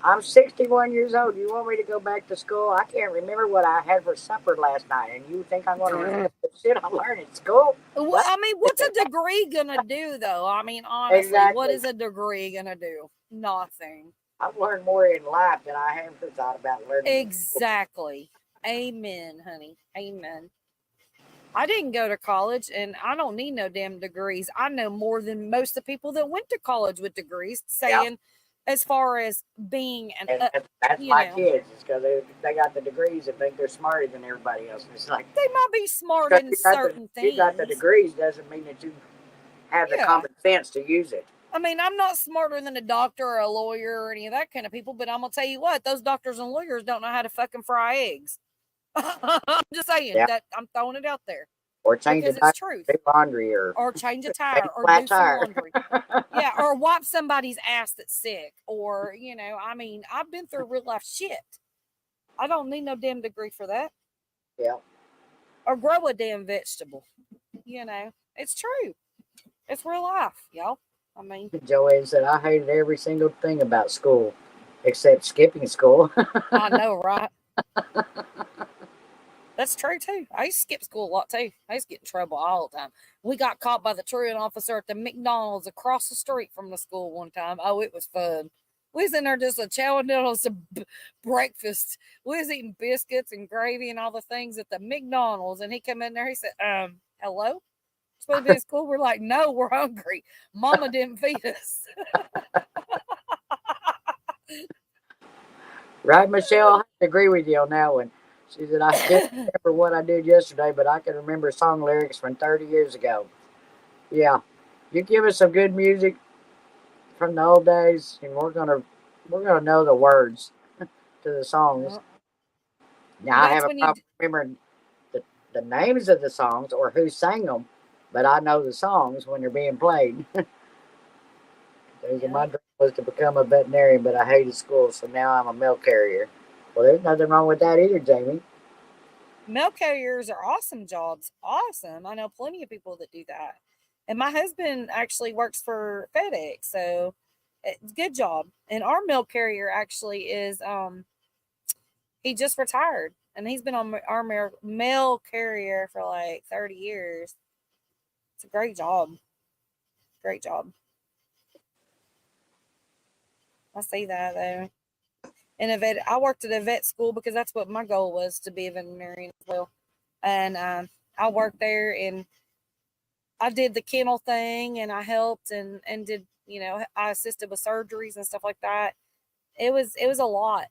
I'm 61 years old. You want me to go back to school? I can't remember what I had for supper last night, and you think I'm going to remember the shit I learned at school? Well, I mean, what's a degree going to do, though? I mean, honestly, exactly. What is a degree going to do? Nothing. I've learned more in life than I have ever thought about learning. Exactly. Amen, honey. Amen. I didn't go to college, and I don't need no damn degrees. I know more than most of the people that went to college with degrees, saying as far as being an, And that's you my know, kids. It's because they got the degrees and think they're smarter than everybody else. And it's like, they might be smart because in certain you got the things. degrees doesn't mean that you have the Yeah. common sense to use it. I mean, I'm not smarter than a doctor or a lawyer or any of that kind of people, but I'm gonna tell you what, those doctors and lawyers don't know how to fucking fry eggs. I'm just saying that I'm throwing it out there. Or change because a tire, it's truth. do laundry, or change a tire, or flat do some tire. laundry. Yeah, or wipe somebody's ass that's sick, or I mean, I've been through real life shit. I don't need no damn degree for that. Yeah. Or grow a damn vegetable. It's true. It's real life, y'all. I mean, Joanne said, I hated every single thing about school except skipping school. I know, right? That's true too. I used to skip school a lot too. I used to get in trouble all the time. We got caught by the truant officer at the McDonald's across the street from the school one time. Oh, it was fun. We was in there just chowing down on some breakfast. We was eating biscuits and gravy and all the things at the McDonald's. And he come in there. He said, hello? Supposed to be in school? We're like, no, we're hungry. Mama didn't feed us. Right, Michelle? I have to agree with you on that one. She said, I still remember what I did yesterday, but I can remember song lyrics from 30 years ago. Yeah. You give us some good music from the old days, and we're gonna know the words to the songs. Now, I have a problem remembering the names of the songs or who sang them, but I know the songs when they're being played. My dream was to become a veterinarian, but I hated school, so now I'm a mail carrier. Well, there's nothing wrong with that either, Jamie. Mail carriers are awesome jobs. Awesome. I know plenty of people that do that. And my husband actually works for FedEx, so it's a good job. And our mail carrier actually is he just retired, and he's been on our mail carrier for like 30 years. It's a great job. Great job. I see that though. And I worked at a vet school because that's what my goal was, to be a veterinarian as well. And I worked there, and I did the kennel thing, and I helped and did, I assisted with surgeries and stuff like that. It was a lot.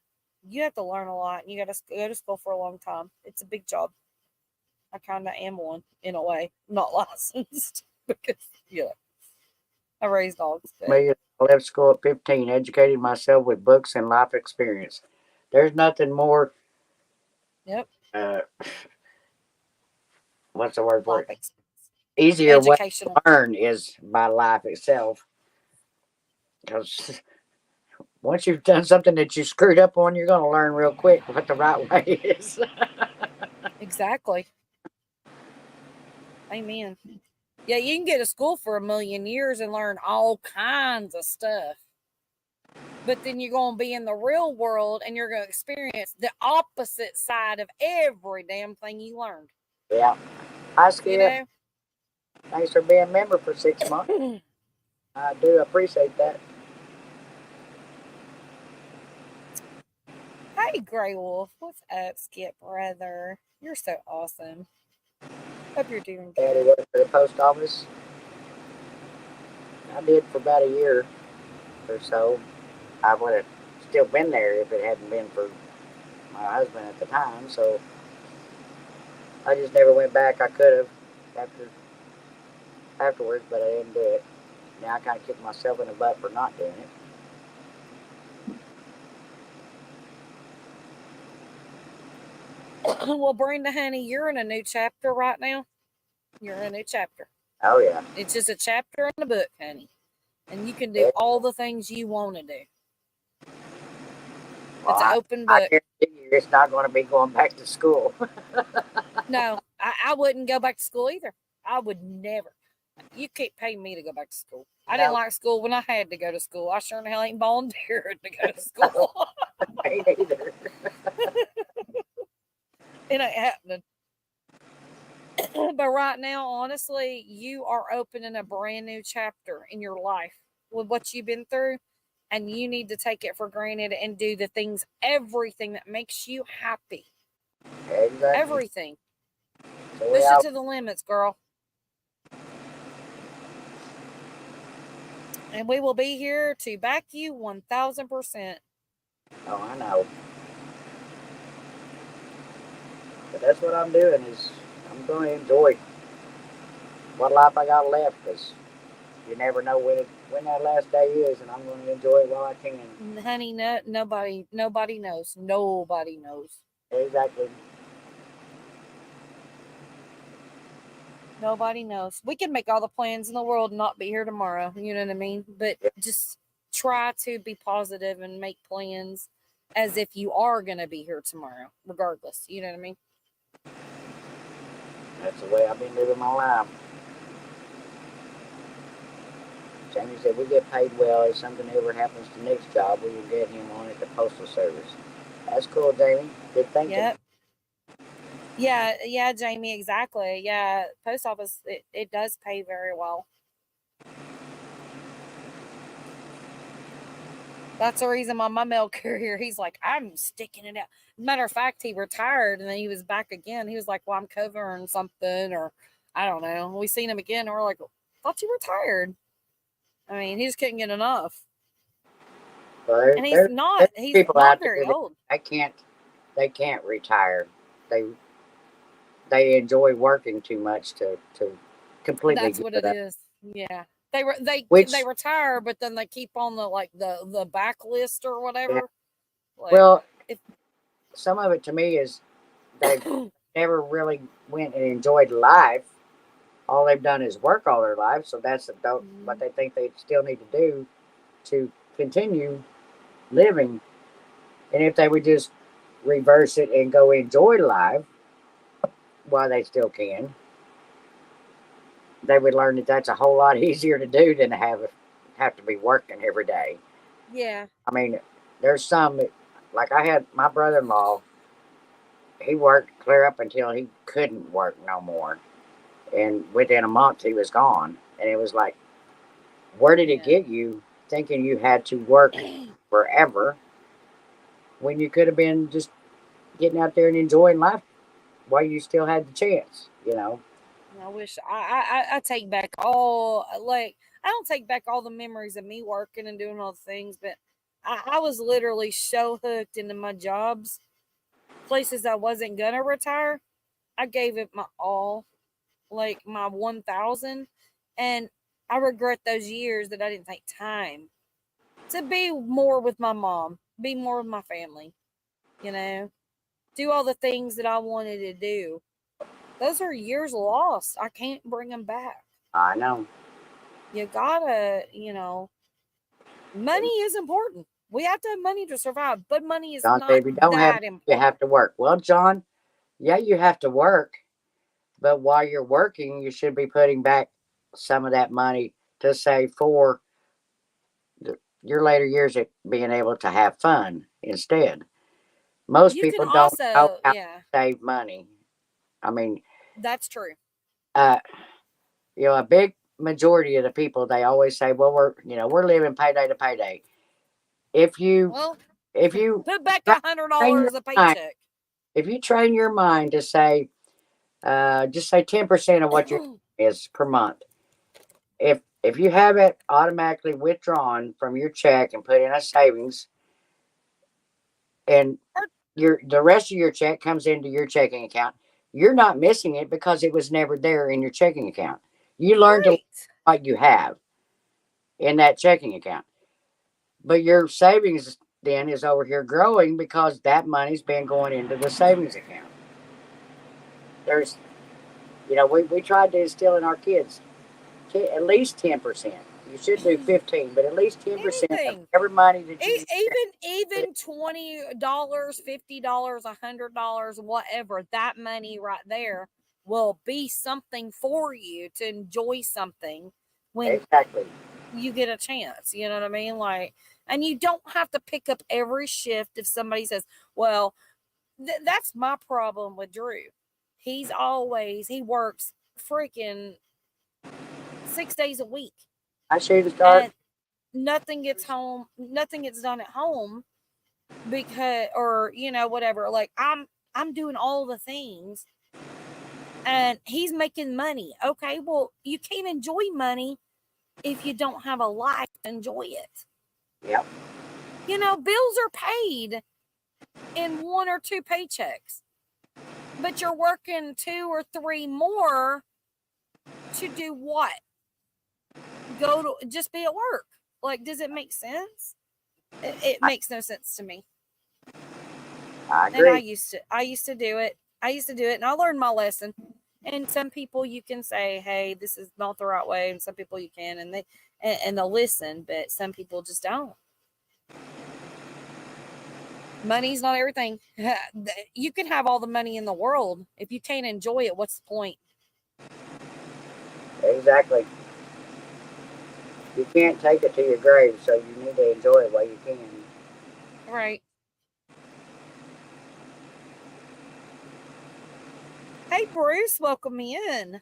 You have to learn a lot, and you got to go to school for a long time. It's a big job. I kind of am one in a way, not licensed because I raised dogs. I left school at 15, educated myself with books and life experience. There's nothing more. Yep. What's the word for it? Easier way to learn is by life itself. Because once you've done something that you screwed up on, you're going to learn real quick what the right way is. Exactly. Amen. Yeah, you can get to school for 1,000,000 years and learn all kinds of stuff. But then you're going to be in the real world, and you're going to experience the opposite side of every damn thing you learned. Yeah. Hi, Skip. Thanks for being a member for 6 months. I do appreciate that. Hey, Grey Wolf. What's up, Skip, brother? You're so awesome. Hope you're doing good. Daddy worked for the post office. I did for about a year or so. I would have still been there if it hadn't been for my husband at the time. So I just never went back. I could have afterwards, but I didn't do it. Now I kind of kick myself in the butt for not doing it. Well, Brenda, honey, you're in a new chapter right now. You're in a new chapter. Oh, yeah. It's just a chapter in the book, honey. And you can do all the things you want to do. It's an open book. I guarantee you it's not going to be going back to school. No, I wouldn't go back to school either. I would never. You can't pay me to go back to school. I didn't like school when I had to go to school. I sure in the hell ain't volunteered to go to school. Me neither. It ain't happening. But right now, honestly, you are opening a brand new chapter in your life with what you've been through, and you need to take it for granted and do the things, everything that makes you happy. Exactly. Everything. So Push it to the limits, girl. And we will be here to back you 1,000%. Oh, I know. But that's what I'm doing is I'm going to enjoy what life I got left, because you never know when that last day is, and I'm going to enjoy it while I can. Honey, nobody knows. Nobody knows. Exactly. Nobody knows. We can make all the plans in the world and not be here tomorrow. You know what I mean? But just try to be positive and make plans as if you are going to be here tomorrow, regardless. You know what I mean? That's the way I've been living my life. Jamie said, we get paid well. If something ever happens to Nick's job, we will get him on at the Postal Service. That's cool, Jamie. Good thinking. Yep. Yeah, Jamie, exactly. Yeah, post office, it does pay very well. That's the reason my mail carrier, he's like, I'm sticking it out. Matter of fact, he retired and then he was back again. He was like, well, I'm covering something, or I don't know. We seen him again and we're like, thought you retired. I mean, he just couldn't get enough. Well, and he's not very old. They can't retire. They enjoy working too much to completely. That's what it is. Yeah. They retire, but then they keep on the backlist or whatever. Yeah. Like, well, some of it to me is they never really went and enjoyed life. All they've done is work all their life, so that's what they think they still need to do to continue living. And if they would just reverse it and go enjoy life while they still can, they would learn that that's a whole lot easier to do than to have to be working every day. Yeah. I mean, there's some, like I had my brother-in-law, he worked clear up until he couldn't work no more. And within a month, he was gone. And it was like, where did it get you thinking you had to work forever when you could have been just getting out there and enjoying life while you still had the chance, you know? I wish I take back all, like, I don't take back all the memories of me working and doing all the things, but I was literally so hooked into my jobs, places I wasn't gonna retire. I gave it my all, like my 1,000, and I regret those years that I didn't take time to be more with my mom, be more with my family, you know, do all the things that I wanted to do. Those are years lost. I can't bring them back. I know. You gotta, money is important. We have to have money to survive, but money is John not said, if you don't have, important. you have to work. Well, John, yeah, you have to work, but while you're working, you should be putting back some of that money to save for your later years at being able to have fun instead. Most You people can don't know also, how to save money. I mean, that's true. uh, a big majority of the people, they always say, well, we're living payday to payday. If you put back $100 a paycheck. If you train your mind to say, just say 10% of what your is per month. If you have it automatically withdrawn from your check and put in a savings, and the rest of your check comes into your checking account, you're not missing it because it was never there in your checking account. You learn to what you have in that checking account, but your savings then is over here growing because that money's been going into the savings account. There's, we tried to instill in our kids at least 10%. You should do 15, but at least 10% of every money that you even $20, $50, $100, whatever, that money right there will be something for you to enjoy something when you get a chance. You know what I mean? Like, and you don't have to pick up every shift if somebody says, well, that's my problem with Drew. He works freaking 6 days a week. I should have started. Nothing gets done at home because, or whatever. Like I'm doing all the things and he's making money. Okay, well, you can't enjoy money if you don't have a life to enjoy it. Yep. You know, bills are paid in 1 or 2 paychecks, but you're working 2 or 3 more to do what? Go to just be at work. Like, does it make sense? It makes no sense to me. I And agree. I used to do it. And I learned my lesson. And some people you can say, hey, this is not the right way, and some people you can, and they'll listen, but some people just don't. Money's not everything. You can have all the money in the world. If you can't enjoy it, what's the point? Exactly. You can't take it to your grave, so you need to enjoy it while you can. Right. Hey, Bruce, welcome in.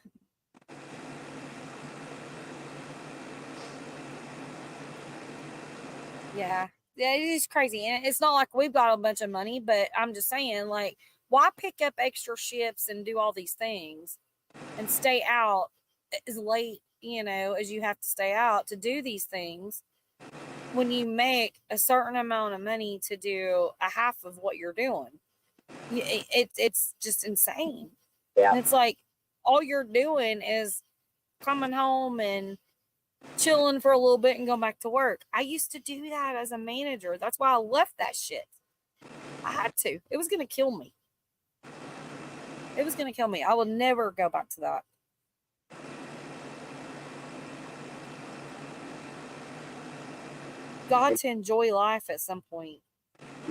Yeah. Yeah, it is crazy. And it's not like we've got a bunch of money, but I'm just saying, like, why pick up extra shifts and do all these things and stay out as late, as you have to stay out to do these things when you make a certain amount of money to do a half of what you're doing? It's just insane. Yeah. And it's like all you're doing is coming home and chilling for a little bit and going back to work. I used to do that as a manager. That's why I left that shit. I had to. It was going to kill me. I will never go back to that. Got to enjoy life at some point.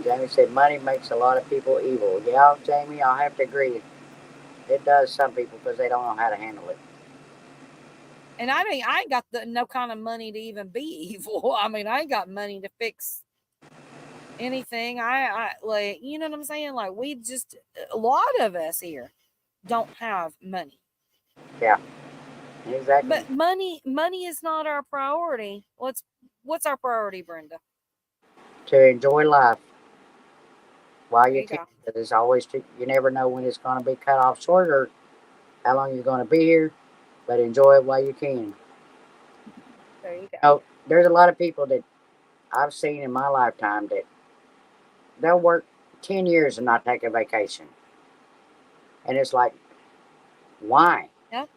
Jamie said money makes a lot of people evil. Yeah, Jamie, I'll have to agree. It does some people because they don't know how to handle it. And I ain't got no kind of money to even be evil. I mean, I ain't got money to fix anything. I like, you know what I'm saying? Like, we just, a lot of us here don't have money. Yeah, exactly. But money is not our priority. What's our priority, Brenda? To enjoy life while There you you can. go. It's always you never know when it's going to be cut off short or how long you're going to be here, but enjoy it while you can. There you go. There's a lot of people that I've seen in my lifetime that they'll work 10 years and not take a vacation. And it's like, why? Yeah.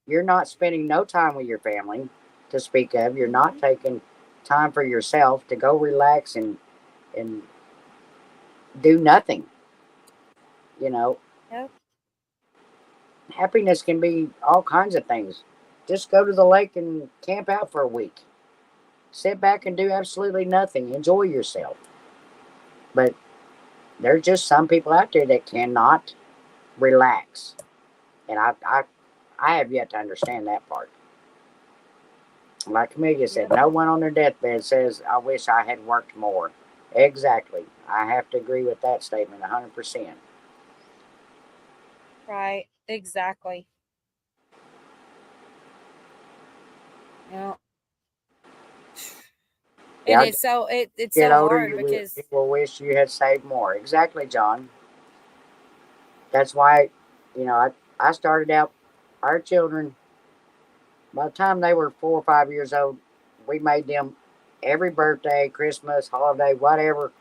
You're not spending no time with your family to speak of. You're not taking time for yourself to go relax and do nothing. You know, Yeah. happiness can be all kinds of things. Just go to the lake and camp out for a week. Sit back and do absolutely nothing. Enjoy yourself. But there's just some people out there that cannot relax. And I have yet to understand that part. Like Amelia said, Yeah. no one on their deathbed says, I wish I had worked more. Exactly. I have to agree with that statement 100%. Right. Exactly. Yeah. Yeah, It's so get older, hard you because will wish you had saved more. Exactly, John. That's why, I started out, our children, by the time they were 4 or 5 years old, we made them every birthday, Christmas, holiday, whatever,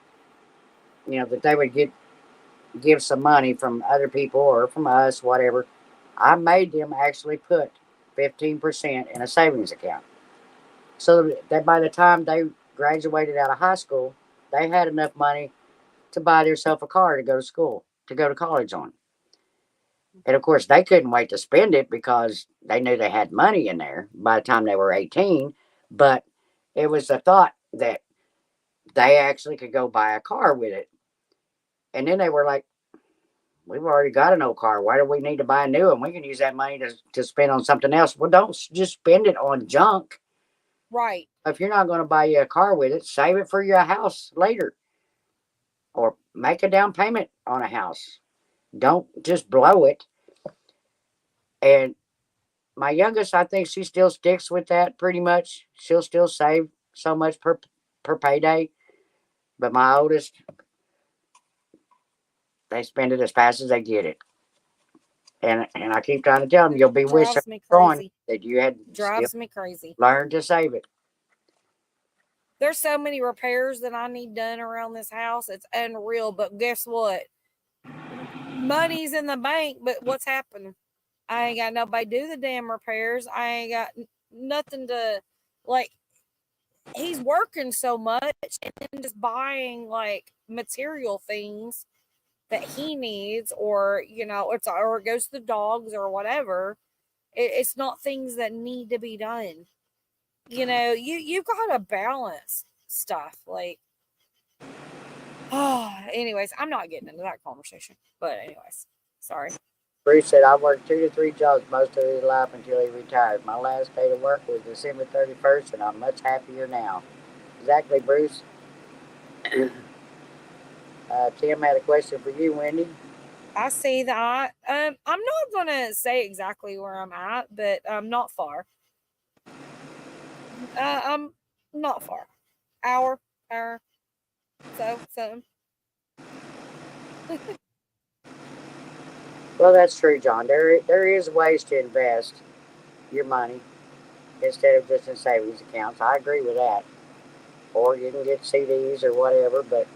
that they would give some money from other people or from us, whatever. I made them actually put 15% in a savings account. So that by the time they graduated out of high school, they had enough money to buy themselves a car to go to school, to go to college on. And of course, they couldn't wait to spend it because they knew they had money in there by the time they were 18. But it was the thought that they actually could go buy a car with it. And then they were like, we've already got an old car. Why do we need to buy a new one? We can use that money to spend on something else. Well, don't just spend it on junk. right. If you're not going to buy you a car with it, save it for your house later or make a down payment on a house. Don't just blow it. And my youngest, I think she still sticks with that pretty much. She'll still save so much per payday. But my oldest, they spend it as fast as they get it. And I keep trying to tell them, you'll be wishing Drives me on crazy. that you had still Drives me crazy. learned to save it. There's so many repairs that I need done around this house. It's unreal. But guess what? Money's in the bank, but what's happening? I ain't got nobody do the damn repairs. I ain't got nothing to, like, he's working so much and then just buying like material things that he needs, or or it goes to the dogs or whatever. It's not things that need to be done. You gotta balance stuff. Like, anyways, I'm not getting into that conversation. But anyways, sorry. Bruce said, I worked 2 to 3 jobs most of his life until he retired. My last day to work was December 31st, and I'm much happier now. Exactly, Bruce. Tim had a question for you, Wendy. I see that. I'm not gonna say exactly where I'm at, but I'm not far. I'm not far. Hour, so. Well, that's true, John. There is ways to invest your money instead of just in savings accounts. I agree with that. Or you can get CDs or whatever, but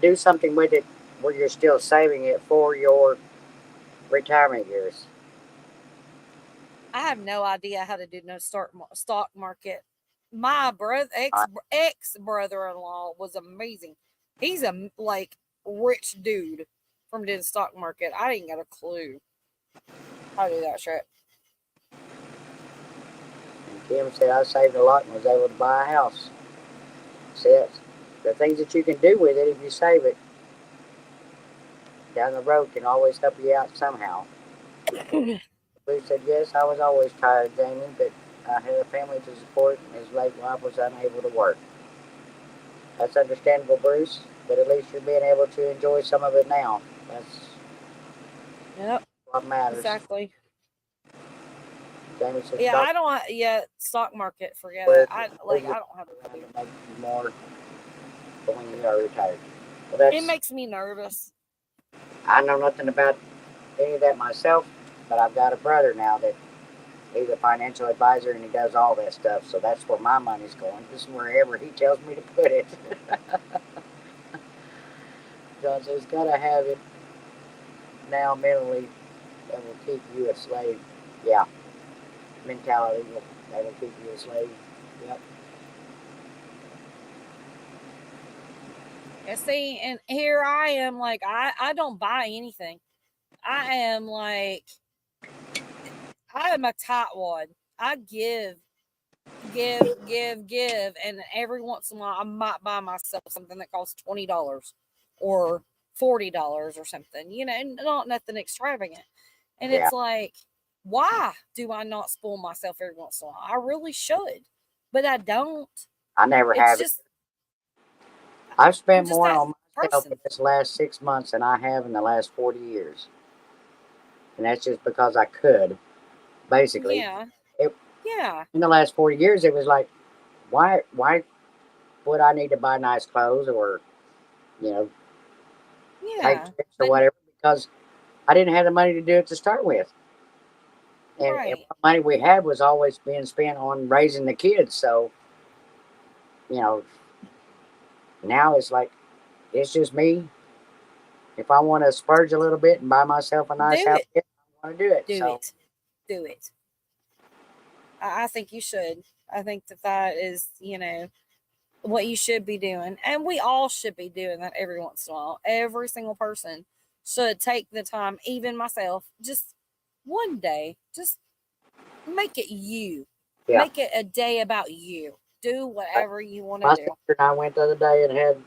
do something with it where you're still saving it for your retirement years. I have no idea how to do no stock market. My ex brother-in-law was amazing. He's a rich dude from doing stock market. I didn't get a clue how to do that shit. And Kim said, I saved a lot and was able to buy a house. Says the things that you can do with it if you save it down the road can always help you out somehow. Bruce said, yes, I was always tired, Jamie, but I had a family to support and his late wife was unable to work. That's understandable, Bruce, but at least you're being able to enjoy some of it now. That's what matters. Exactly. Jamie said, Yeah, I don't. Yeah, stock market. Forget it. I don't have a clue. To make you more when you are retired. Well, It makes me nervous. I know nothing about any of that myself, but I've got a brother now that he's a financial advisor and he does all that stuff. So that's where my money's going. Just wherever he tells me to put it. John says, gotta have it now mentally that will keep you a slave. Yeah. Mentality that will keep you a slave. Yep. And see, and here I am, like, I don't buy anything. I am like, I am a tightwad. I give, and every once in a while I might buy myself something that costs $20 or $40 or something, not nothing extravagant. And it's like, why do I not spoil myself every once in a while? I really should, but I don't. I never have. Just, I've spent more on myself in this last 6 months than I have in the last 40 years. And that's just because I could, basically. Yeah. In the last 40 years, it was like, why would I need to buy nice clothes or, take trips or whatever? Because I didn't have the money to do it to start with. And the money we had was always being spent on raising the kids. So, now it's like, it's just me. If I want to splurge a little bit and buy myself a nice outfit, I want to do it. Do it. I think you should. I think that is, what you should be doing. And we all should be doing that every once in a while. Every single person should take the time, even myself, just one day, just make it you. Yeah. Make it a day about you. Do whatever you want to do. My sister and I went the other day and had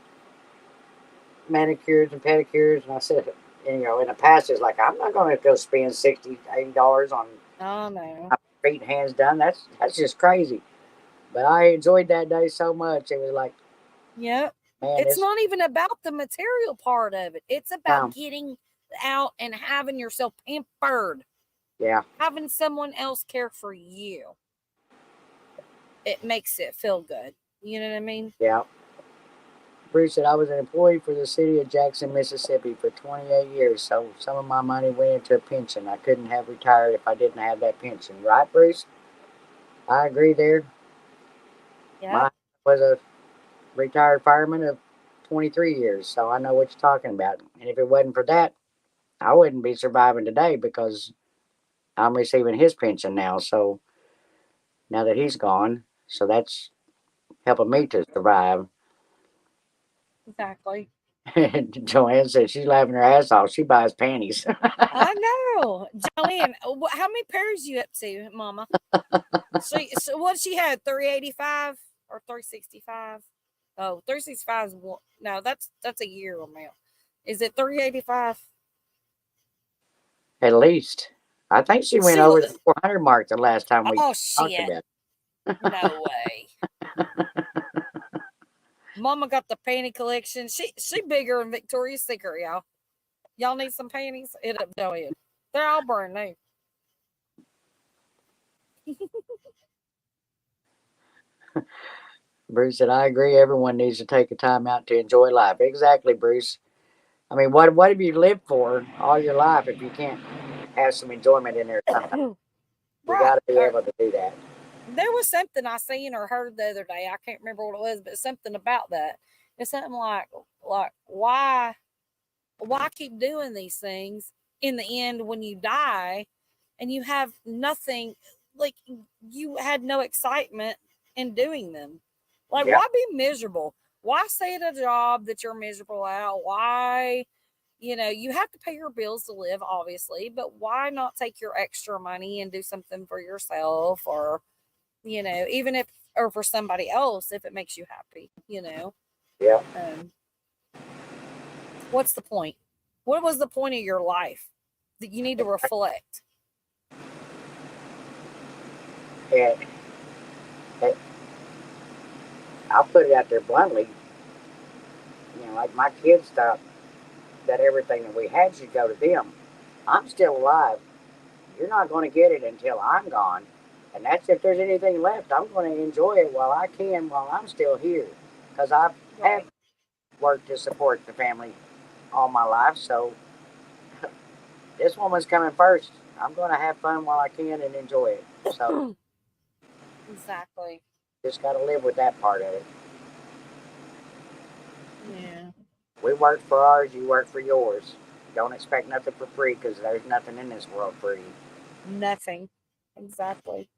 manicures and pedicures, and I said, in the past, it's like, I'm not going to go spend $60, $80 on my feet and hands done. That's just crazy. But I enjoyed that day so much. It was like, man, it's not even about the material part of it. It's about getting out and having yourself pampered. Yeah. Having someone else care for you. It makes it feel good. You know what I mean? Yeah. Bruce said, I was an employee for the city of Jackson, Mississippi for 28 years, so some of my money went into a pension. I couldn't have retired if I didn't have that pension. Right, Bruce? I agree there. Yep, My was a retired fireman of 23 years, so I know what you're talking about. And if it wasn't for that, I wouldn't be surviving today because I'm receiving his pension now. So now that he's gone, so that's helping me to survive. exactly. Joanne said she's laughing her ass off. She buys panties. I know. Joanne, how many pairs you up to, Mama? So what she had? 385 or 365? Oh, 365 is one. No, that's a year amount. Is it 385? At least. I think she went She. over the 400 mark the last time we Oh talked shit! about No way. Mama got the panty collection. She bigger than Victoria's Secret, y'all. Y'all need some panties? It up Joanne. They're all brand new. it. Bruce said, I agree. Everyone needs to take a time out to enjoy life. Exactly, Bruce. I mean, what have you lived for all your life if you can't have some enjoyment in there sometimes? You Right. got to be able to do that. There was something I seen or heard the other day. I can't remember what it was, but something about that. It's something like why keep doing these things in the end when you die and you have nothing, like you had no excitement in doing them. Like, Yeah. why be miserable? Why stay at a job that you're miserable at? Why, you have to pay your bills to live, obviously, but why not take your extra money and do something for yourself, or even if, or for somebody else, if it makes you happy. Yeah. What's the point? What was the point of your life? That you need to reflect. And, and I'll put it out there bluntly. Like my kids thought that everything that we had should go to them. I'm still alive. You're not going to get it until I'm gone. And that's if there's anything left. I'm going to enjoy it while I can, while I'm still here. Because I have Right. worked to support the family all my life. So this woman's coming first. I'm going to have fun while I can and enjoy it. So Exactly. just got to live with that part of it. Yeah. We work for ours, you work for yours. Don't expect nothing for free because there's nothing in this world free. Nothing. Exactly.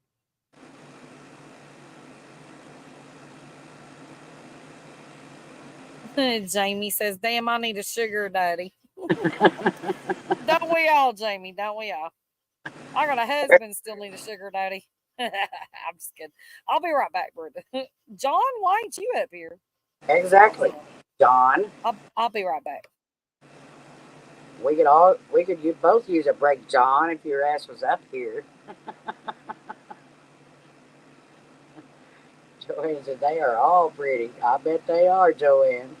Jamie says, damn, I need a sugar daddy. Don't we all, Jamie? Don't we all? I got a husband, still need a sugar daddy. I'm just kidding. I'll be right back, Brenda. John, why ain't you up here? Exactly. John, I'll be right back. you both use a break, John, if your ass was up here. Joanne said they are all pretty. I bet they are, Joanne.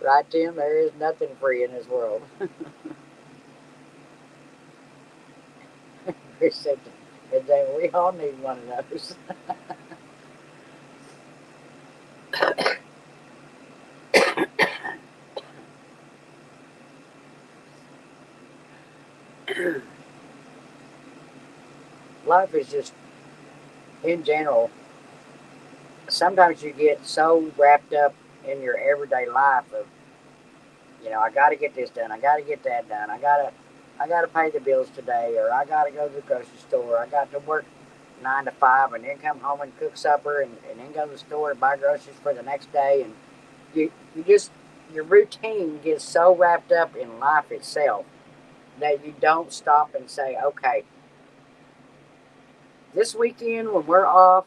Right, Tim? There is nothing free in this world. Chris said, we all need one of those. Life is just, in general, sometimes you get so wrapped up in your everyday life of, I got to get this done. I got to get that done. I got to pay the bills today, or I got to go to the grocery store. I got to work 9 to 5, and then come home and cook supper, and then go to the store and buy groceries for the next day. And you just, your routine gets so wrapped up in life itself that you don't stop and say, okay, this weekend when we're off,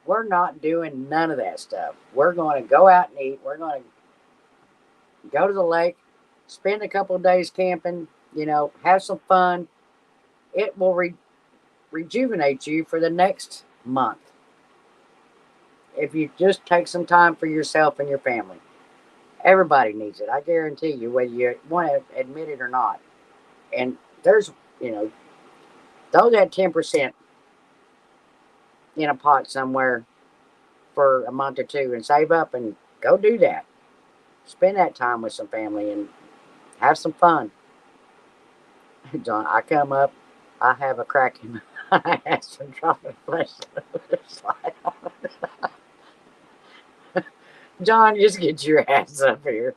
we're not doing none of that stuff. We're going to go out and eat. We're going to go to the lake, spend a couple of days camping, have some fun. It will rejuvenate you for the next month if you just take some time for yourself and your family. Everybody needs it. I guarantee you, whether you want to admit it or not. And there's, throw that 10% in a pot somewhere for a month or two and save up and go do that. Spend that time with some family and have some fun. John, I come up, I have a crack in my ass and drop a flesh slide on it. John, just get your ass up here.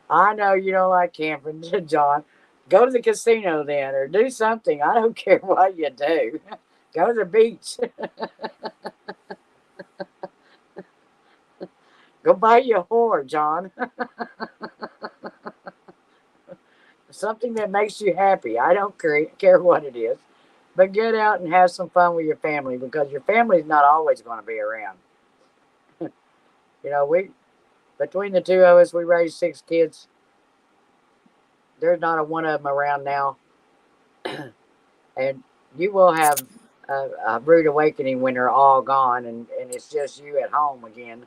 I know you don't like camping, John. Go to the casino then, or do something. I don't care what you do. Go to the beach. Go buy you a whore, John. Something that makes you happy. I don't care what it is. But get out and have some fun with your family because your family's not always going to be around. We between the two of us, we raised 6 kids. There's not a one of them around now. And you will have a rude awakening when they're all gone and it's just you at home again.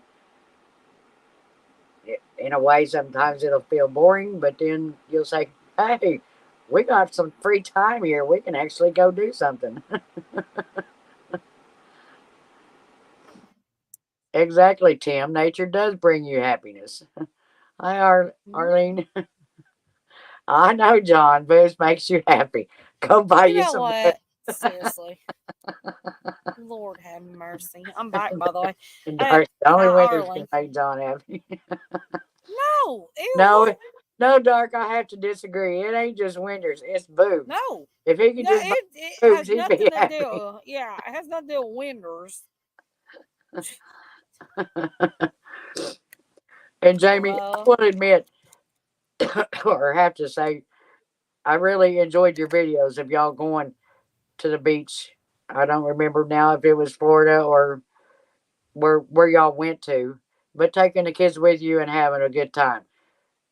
In a way, sometimes it'll feel boring, but then you'll say, hey, we got some free time here. We can actually go do something. Exactly, Tim. Nature does bring you happiness. Hi, Arlene. I know, John. Booze makes you happy. Go buy You you know some. what? Seriously. Lord have mercy. I'm back, by the way. The only winners Arlen. can make John happy. No. Ew, No, what? no, Dark. I have to disagree. It ain't just winters. It's boobs. No. If he could No, just buy it boobs, has he'd nothing be to happy. do. Yeah, it has nothing to do with winters. And Jamie, I Well, will admit, or have to say, I really enjoyed your videos of y'all going to the beach. I don't remember now if it was Florida or where y'all went to, but taking the kids with you and having a good time.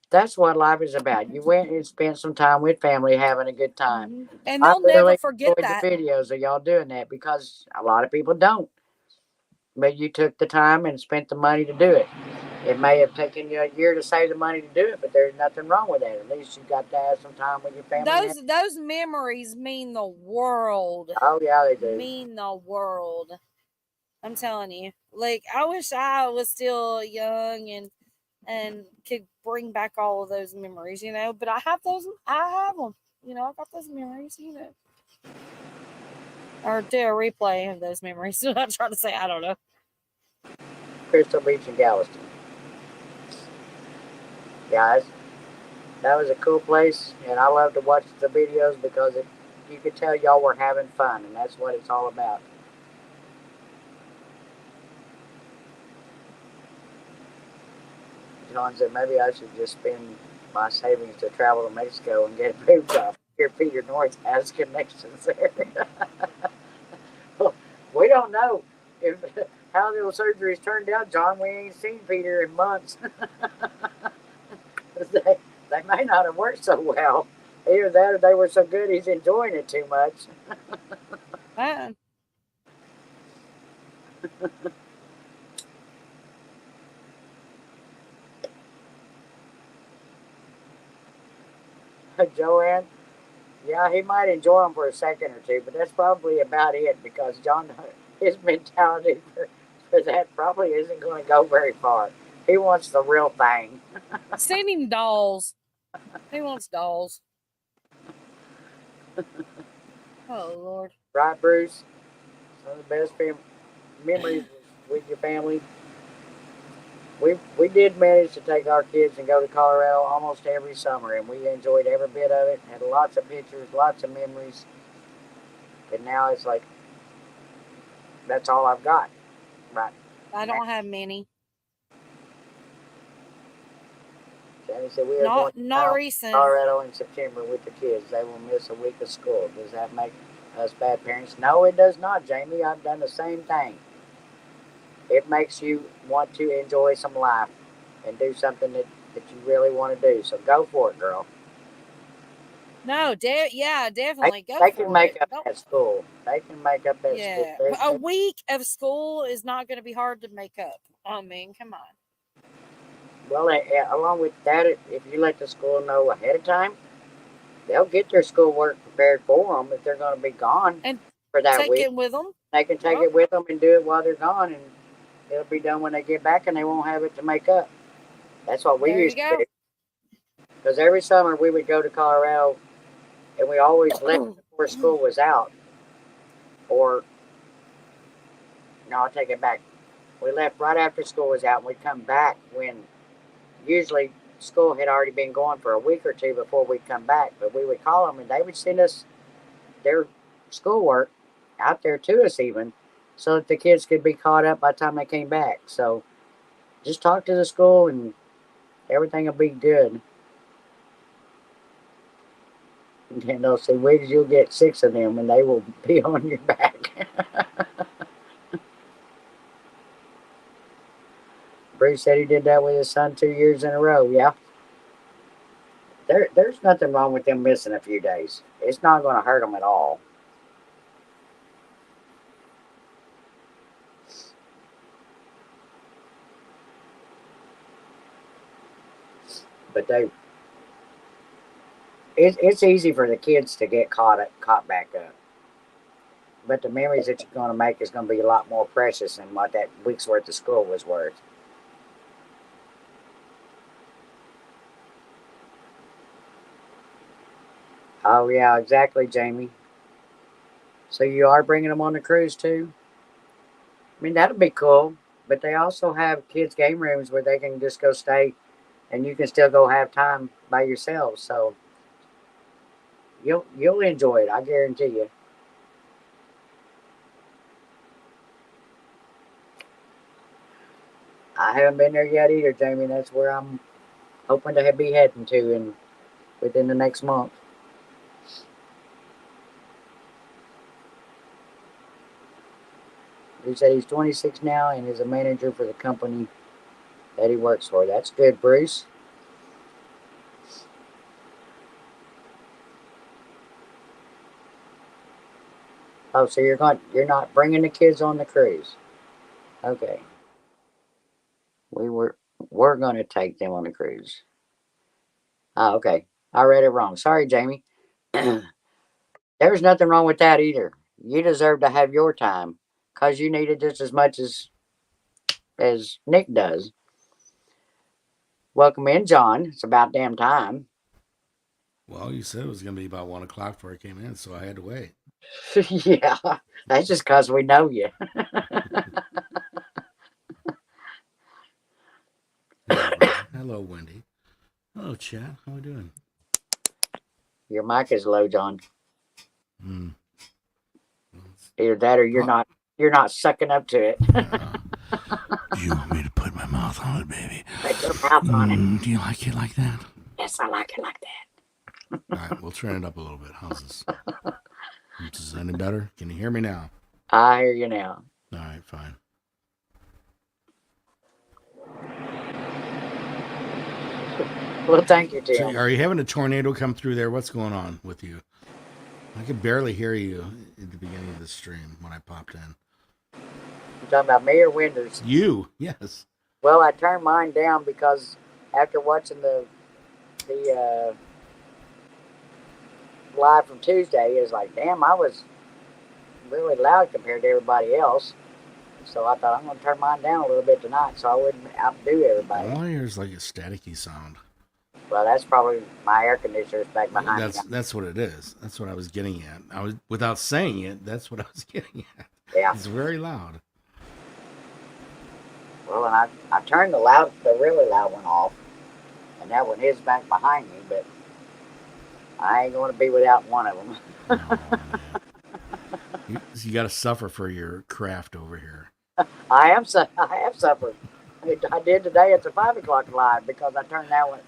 That's what life is about. You went and spent some time with family having a good time. and I they'll never really forget enjoyed that. the videos of y'all doing that because a lot of people don't. But you took the time and spent the money to do it. It may have taken you a year to save the money to do it, but there's nothing wrong with that. At least you got to have some time with your family. Those memories mean the world. Oh yeah, they do. Mean the world. I'm telling you. Like, I wish I was still young and could bring back all of those memories, but I have them. I got those memories, or do a replay of those memories. I'm not trying to say, I don't know. Crystal Beach and Galveston. Guys, that was a cool place, and I love to watch the videos because you could tell y'all were having fun, and that's what it's all about. John said maybe I should just spend my savings to travel to Mexico and get a boob job. Here, Peter North has connections there. Well, we don't know if how those surgeries turned out, John. We ain't seen Peter in months. they may not have worked so well. Either that or they were so good he's enjoying it too much. Joanne, yeah, he might enjoy them for a second or two, but that's probably about it because John, his mentality for that probably isn't going to go very far. He wants the real thing. Send him dolls. He wants dolls. Oh, Lord. Right, Bruce? Some of the best memories with your family. We did manage to take our kids and go to Colorado almost every summer, and we enjoyed every bit of it. Had lots of pictures, lots of memories. And now it's like, that's all I've got. Right. I don't have many. Jamie said we are going not recent. to Colorado in September with the kids. They will miss a week of school. Does that make us bad parents? No, it does not, Jamie. I've done the same thing. It makes you want to enjoy some life and do something that you really want to do. So go for it, girl. No, definitely. They can make up that school. They can make up that school. A week of school is not going to be hard to make up. I mean, come on. Well, along with that, if you let the school know ahead of time, they'll get their schoolwork prepared for them if they're going to be gone. for that take week. it with them. They can take it with them and do it while they're gone, and it'll be done when they get back, and they won't have it to make up. That's what we There you used to go. do. Because every summer we would go to Colorado, and we always left before school was out. Or, no, I'll take it back. We left right after school was out, and we'd come back when usually school had already been going for a week or two before we'd come back. But we would call them, and they would send us their schoolwork out there to us even, so that the kids could be caught up by the time they came back. So just talk to the school, and everything will be good. And they'll say, Wiggs, you'll get 6 of them, and they will be on your back. Bruce said he did that with his son 2 years in a row. Yeah. There's nothing wrong with them missing a few days. It's not going to hurt them at all. But it's easy for the kids to get caught back up. But the memories that you're going to make is going to be a lot more precious than what that week's worth of school was worth. Oh, yeah, exactly, Jamie. So you are bringing them on the cruise, too? I mean, that'll be cool. But they also have kids' game rooms where they can just go stay, and you can still go have time by yourselves. So you'll enjoy it, I guarantee you. I haven't been there yet either, Jamie. That's where I'm hoping to be heading to within the next month. He said he's 26 now and is a manager for the company that he works for. That's good, Bruce. Oh, so you're not bringing the kids on the cruise? Okay. We're going to take them on the cruise. Oh, okay. I read it wrong. Sorry, Jamie. There's nothing wrong with that either. You deserve to have your time because you need it just as much as Nick does. Welcome in, John. It's about damn time. Well, you said it was going to be about 1 o'clock before I came in, so I had to wait. Yeah, that's just because we know you. Hello, Wendy. Hello, Chad. How we doing? Your mic is low, John. Hmm. Either that or you're not sucking up to it. You want me to put my mouth on it, baby? Put your mouth on it. Do you like it like that? Yes, I like it like that. All right, we'll turn it up a little bit. How's this? Is this any better? Can you hear me now? I hear you now. All right, fine. Well, thank you, Tim. So are you having a tornado come through there? What's going on with you? I could barely hear you at the beginning of the stream when I popped in. You talking about me or Winders? You, yes. Well, I turned mine down because after watching the live from Tuesday, it was like, damn, I was really loud compared to everybody else. So I thought I'm going to turn mine down a little bit tonight so I wouldn't outdo everybody. All I hear is like a staticky sound. Well, that's probably my air conditioner's back behind me. That's what it is. That's what I was getting at. Without saying it, that's what I was getting at. Yeah. It's very loud. Well, and I turned the really loud one off, and that one is back behind me, but I ain't going to be without one of them. Oh, you got to suffer for your craft over here. I have suffered. I did today at the 5 o'clock live because I turned that one.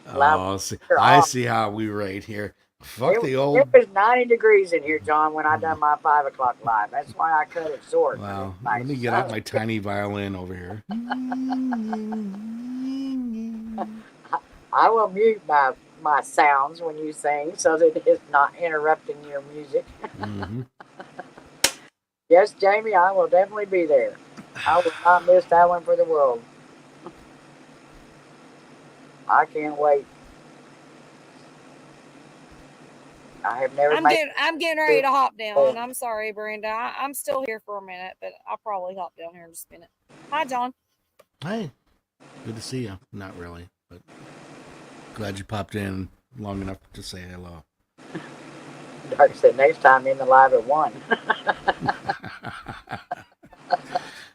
I see how we rate here. Fuck the old. It was 90 degrees in here, John, when I done my 5 o'clock live. That's why I cut it short. Wow. Let me get out my tiny violin over here. I will mute my sounds when you sing so that it's not interrupting your music. Mm-hmm. Yes, Jamie, I will definitely be there. I will not miss that one for the world. I can't wait. I have never I'm made. getting ready to hop down. I'm sorry, Brenda. I'm still here for a minute, but I'll probably hop down here in just a minute. Hi, John. Hey, good to see you. Not really, but glad you popped in long enough to say hello. Dark said next time in the live at 1.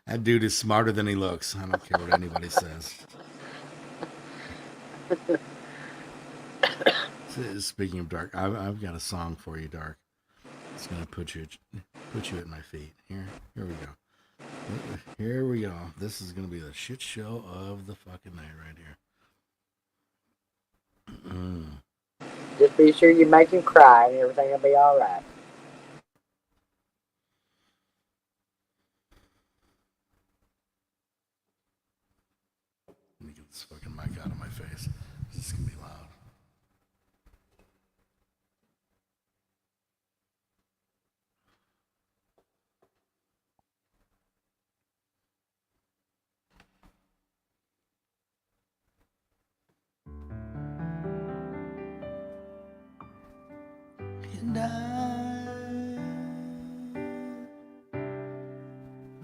That dude is smarter than he looks. I don't care what anybody says. Speaking of Dark, I've got a song for you, Dark. It's gonna put you at my feet. Here we go. Here we go. This is gonna be the shit show of the fucking night right here. Just be sure you make him cry and everything will be all right. Let me get this fucking mic out of my face. This is gonna be loud. And I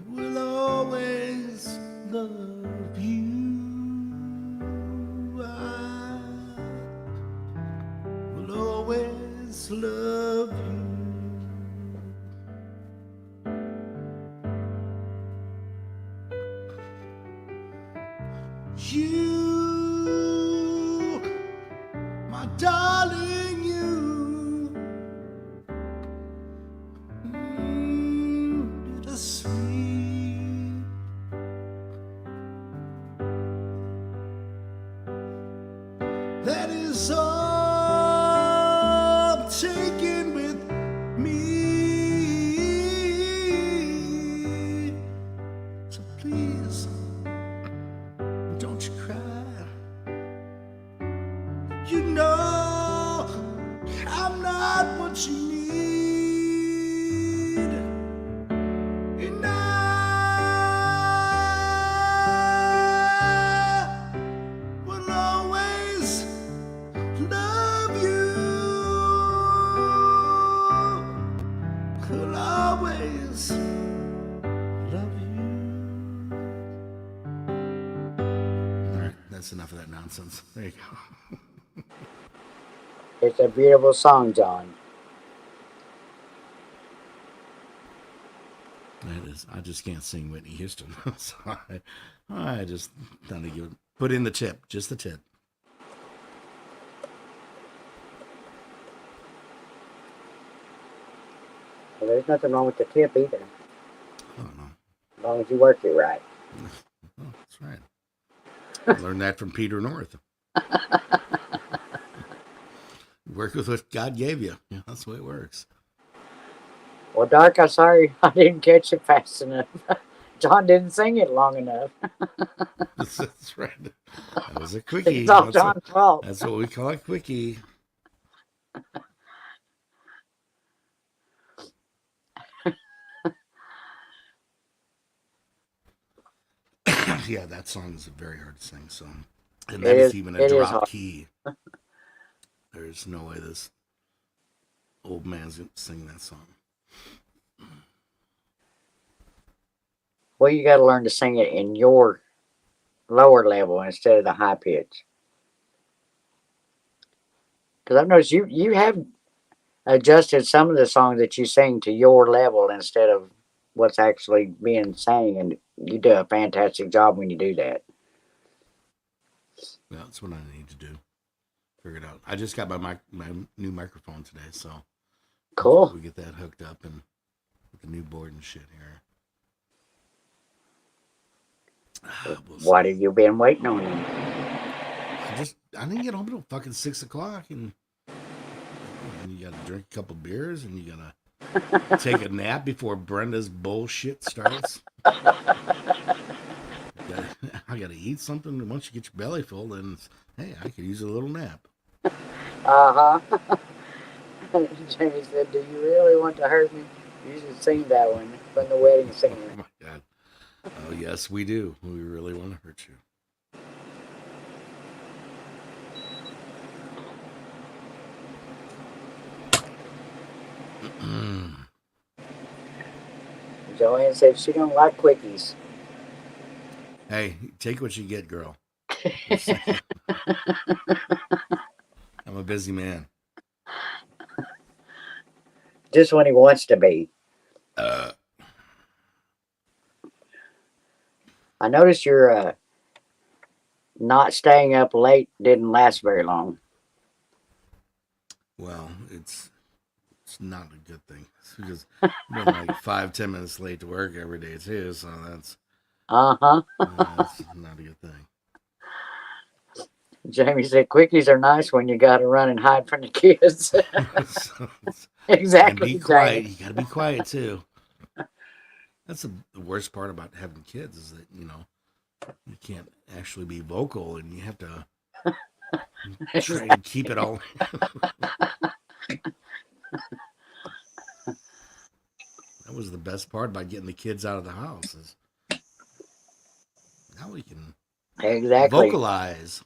will always love you. I will always love you. You, my darling, you. Bittersweet. That is all I'm taking with me. So please, don't you cry. You know I'm not what you need. And I will always love you. Will always love you. All right, that's enough of that nonsense. There you go. It's a beautiful song, John. It is. I just can't sing Whitney Houston. So I just thought to give it, put in the tip, just the tip. Well, there's nothing wrong with the tip either, Oh no. as long as you work it right. Oh, that's right. I learned that from Peter North. Work with what God gave you. Yeah, that's the way it works. Well, Dark, I'm sorry I didn't catch it fast enough. John didn't sing it long enough. That's right. That was a quickie. It's all John's fault. That's what we call a quickie. Yeah, that song is very hard to sing. So, and that is even a drop key. There's no way this old man's gonna sing that song. Well, you got to learn to sing it in your lower level instead of the high pitch. Because I've noticed you have adjusted some of the songs that you sing to your level instead of what's actually being sang, and you do a fantastic job when you do that. Yeah, that's what I need to do. Figure it out. I just got my new microphone today, so cool. We get that hooked up and with the new board and shit here. What have you been waiting on? I didn't get home until fucking 6 o'clock, and you gotta drink a couple beers, and you gotta take a nap before Brenda's bullshit starts. I gotta eat something. Once you get your belly full, then hey, I could use a little nap. Jamie said, "Do you really want to hurt me? You should sing that one from the wedding singer." Oh my God. Oh yes, we do. We really want to hurt you. Joanne said she don't like quickies. Hey, take what you get, girl. I'm a busy man. Just when he wants to be. I noticed your not staying up late didn't last very long. Well, it's not a good thing. It's because I've been like 5-10 minutes late to work every day too, so that's not a good thing. Jamie said quickies are nice when you got to run and hide from the kids. Exactly. And be quiet. Jamie. You got to be quiet too. That's the worst part about having kids is that you can't actually be vocal, and you have to try to keep it all. That was the best part about getting the kids out of the house. Is now we can vocalize.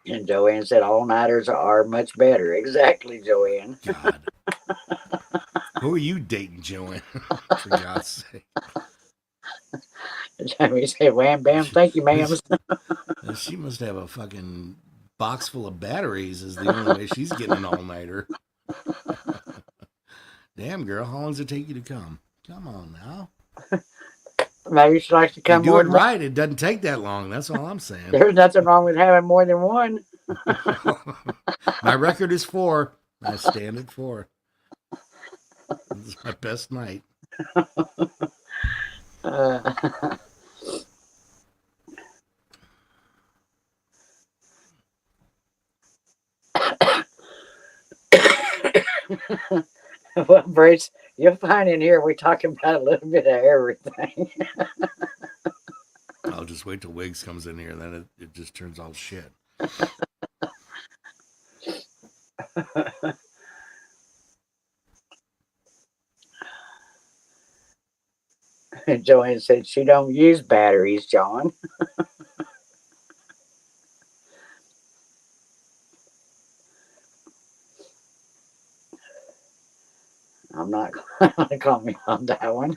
And Joanne said all-nighters are much better. Exactly, Joanne. God. Who are you dating, Joanne? For God's sake. Jamie said, wham, bam, thank you, ma'am. She must have a fucking box full of batteries is the only way she's getting an all-nighter. Damn, girl, how long does it take you to come? Come on now. Maybe she likes to come you do more it right. It doesn't take that long. That's all I'm saying. There's nothing wrong with having more than one. My record is 4. I stand at 4. This is my best night. Well, Bruce, you'll find in here we talk about a little bit of everything. I'll just wait till Wiggs comes in here, then it just turns all shit. Joanne said she don't use batteries, John. I'm not going to comment on that one.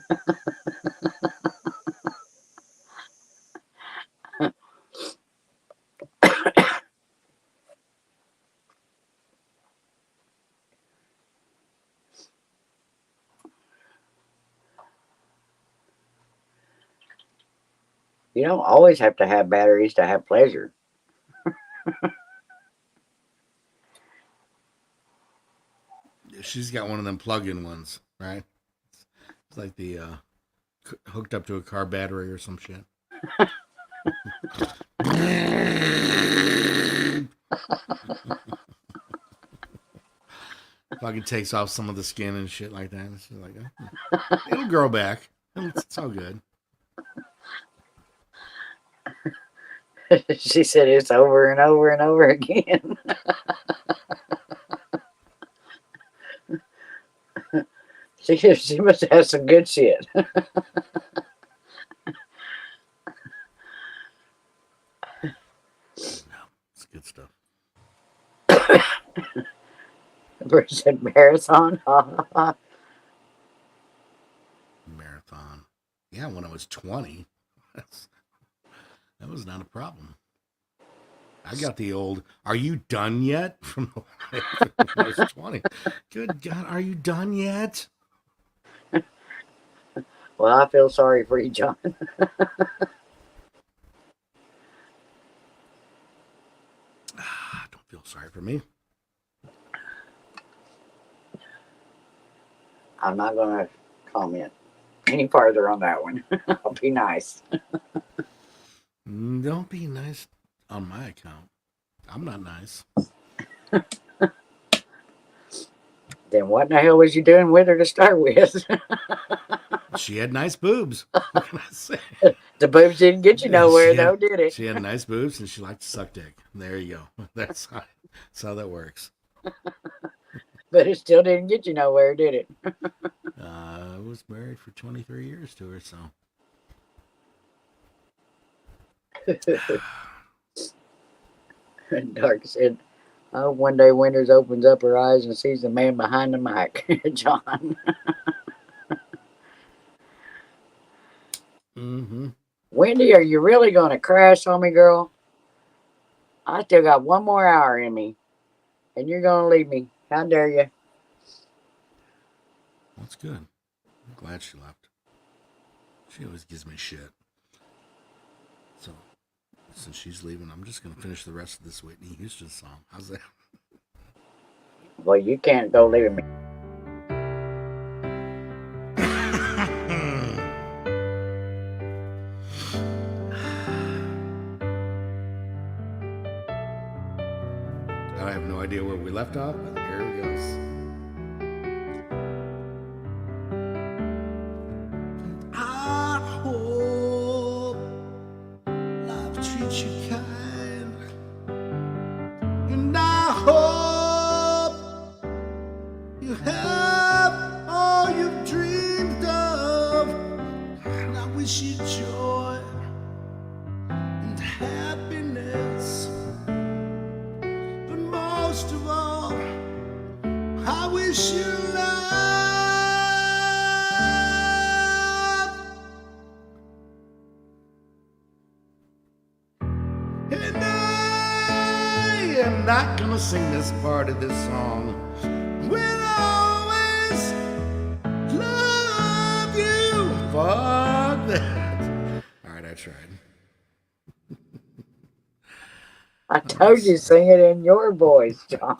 You don't always have to have batteries to have pleasure. She's got one of them plug-in ones, right? It's like the hooked up to a car battery or some shit. Fucking takes off some of the skin and shit like that. She's like, it'll grow back. It's all good. She said it's over and over and over again. She must have some good shit. No, it's good stuff. Bruce said marathon. Marathon. Yeah, when I was 20. That was not a problem. I got the old, are you done yet? From when I was 20. Good God, are you done yet? Well, I feel sorry for you, John. Don't feel sorry for me. I'm not going to comment any farther on that one. I'll be nice. Don't be nice on my account. I'm not nice. Then what in the hell was you doing with her to start with? She had nice boobs. What can I say? The boobs didn't get you nowhere, though, did it? She had nice boobs and she liked to suck dick. There you go. That's how that works. But it still didn't get you nowhere, did it? I was married for 23 years to her, so. Dark said, I hope one day Winters opens up her eyes and sees the man behind the mic, John. Mm-hmm. Wendy, are you really going to crash on me, girl? I still got one more hour in me, and you're going to leave me. How dare you? That's good. I'm glad she left. She always gives me shit. So, since she's leaving, I'm just going to finish the rest of this Whitney Houston song. How's that? Well, you can't go leaving me. I have no idea where we left off, but here it goes. I hope life treats you kind, and I hope you have all you've dreamed of, and I wish you joy and happiness. But most of all, I wish you love. And I am not gonna sing this part of this song. We'll always love you. Fuck that. All right, I tried. I told you sing it in your voice, John.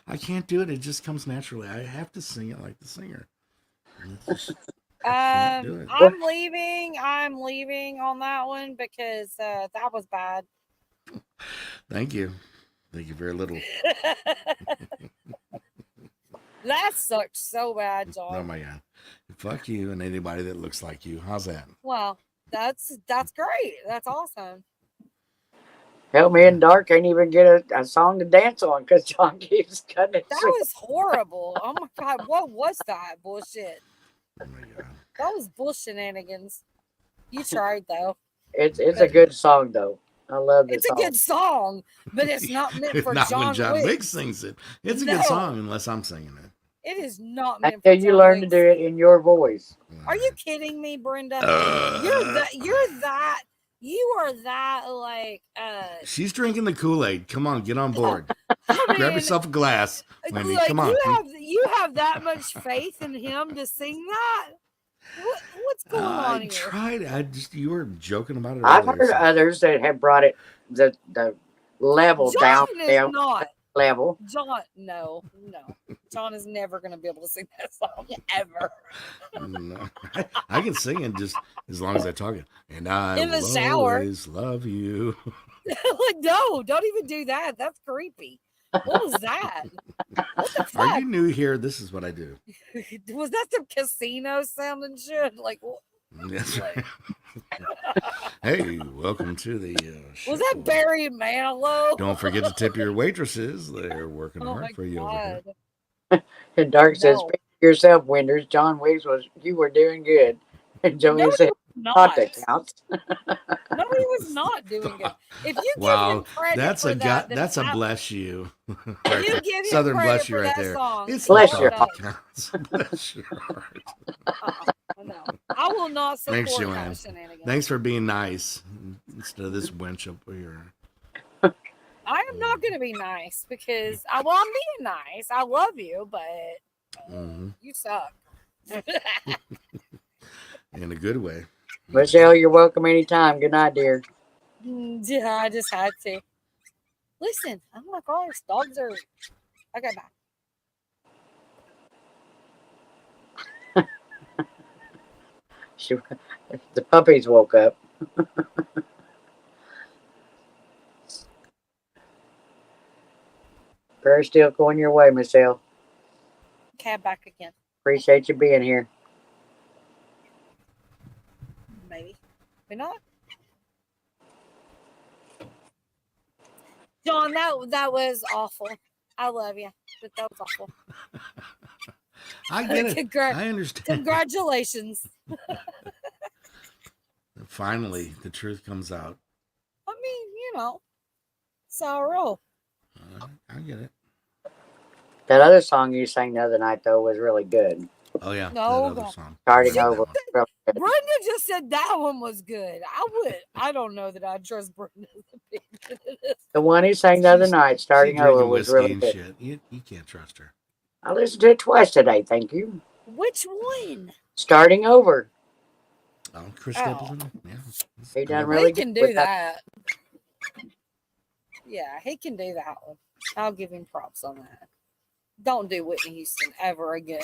I can't do it. It just comes naturally. I have to sing it like the singer. Do it. I'm leaving on that one because that was bad. Thank you. Thank you very little. That sucked so bad, John. Oh my God. Fuck you and anybody that looks like you. How's that? Well, that's great. That's awesome. Help me in dark. Can't even get a song to dance on because John keeps cutting it. That was horrible. Oh my God. What was that bullshit? Oh my God. That was bull shenanigans. You tried though. It's a good song though. I love this It's a song. good song, but it's not meant for Not John when John Wick. Wick sings it. It's a good No. song unless I'm singing it. It is not meant Until for you John learn to Wick. do it in your voice. Are you kidding me, Brenda? You are that like She's drinking the Kool-Aid. Come on, get on board. I mean, Grab yourself a glass, Wendy. like, Come on. You have that much faith in him to sing that? What's going on I here? tried. You were joking about it I've earlier. heard others that have brought it the level down John is not. level. John, no. John is never going to be able to sing that song ever. No. I can sing it just as long as I talk it. And I In the will shower. always love you. Like, no, don't even do that. That's creepy. What was that? What the fuck? Are you new here? This is what I do. Was that some casino sounding shit? Like, what? That's right. Hey, welcome to the show. Was that Barry Manilow? Don't forget to tip your waitresses. They're working Oh hard my for you over here. God. And Dark says, No. "Speak for yourself, Winters. John Wiggs you were doing good." And Joey No, said, Not. "Not that counts." No, he was not doing good. If you Wow, give him credit that's for a that, then that's a I- bless you. If Right you there. give him Southern credit bless you for right that there. song, It's Bless the your thought that counts. Bless your heart. No, I will not support Thanks, that Joanne. shenanigans. Thanks for being nice instead of this wench up here. I am not going to be nice because I'm being nice. I love you, but you suck. In a good way. Michelle, you're welcome anytime. Good night, dear. Yeah, I just had to. Listen, oh my gosh, dogs are. Okay, bye. The puppies woke up. Prayers still going your way, Michelle. Okay, back again. Appreciate you being here. Maybe. Maybe not. John, that was awful. I love you, but that was awful. I get it. I understand. Congratulations. Finally, the truth comes out. I mean, it's our role. I get it. That other song you sang the other night though was really good. Oh yeah, No, that other God. song. Starting I love over. that one. Was really good. Brenda just said that one was good. I don't know that I trust Brenda. The one he sang the other She's- night, She's starting over, drinking was whiskey really and good. shit. You can't trust her. I listened to it twice today. Thank you. Which one? Starting over. Oh, Chris Oh. Stapleton. Yeah, He done love really He good can do with that. Yeah, he can do that one. I'll give him props on that. Don't do Whitney Houston ever again.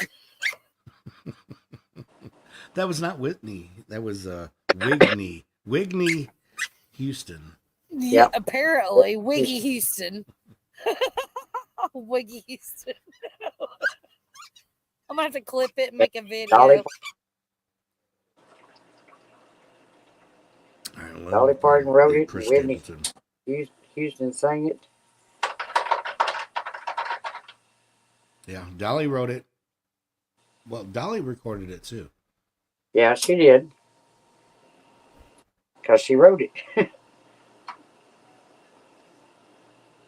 That was not Whitney. That was Whitney. Whitney Houston. Yeah, Yep. apparently, Wiggy Houston. Wiggy Houston. I'm gonna have to clip it and make a video. Dolly All right, well, Dolly Parton wrote it, Chris and Whitney Stapleton. Houston sang it. Yeah, Dolly wrote it. Well, Dolly recorded it too. Yeah, she did. Because she wrote it.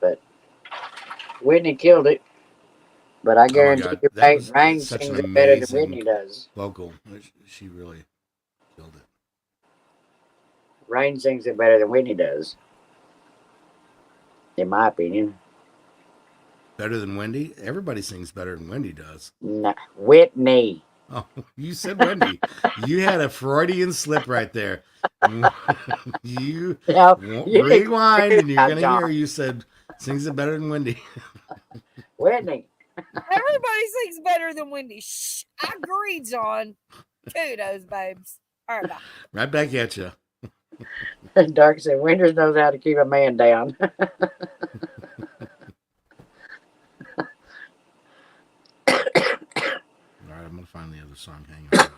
But Whitney killed it. But I guarantee God, you, that was Rain such sings an it better than amazing Whitney does. vocal. She really killed it. Rain sings it better than Whitney does. In my opinion. Better than Wendy? Everybody sings better than Wendy does. Nah, Whitney. Oh, you said Wendy. You had a Freudian slip right there. You No, rewind and you're going to John. hear you said sings it better than Wendy. Whitney. Everybody sings better than Wendy. Shh, I agree, John. Kudos, babes. All right, bye. Right back at you. Dark said, Winters knows how to keep a man down. All right, I'm going to find the other song. Hang on.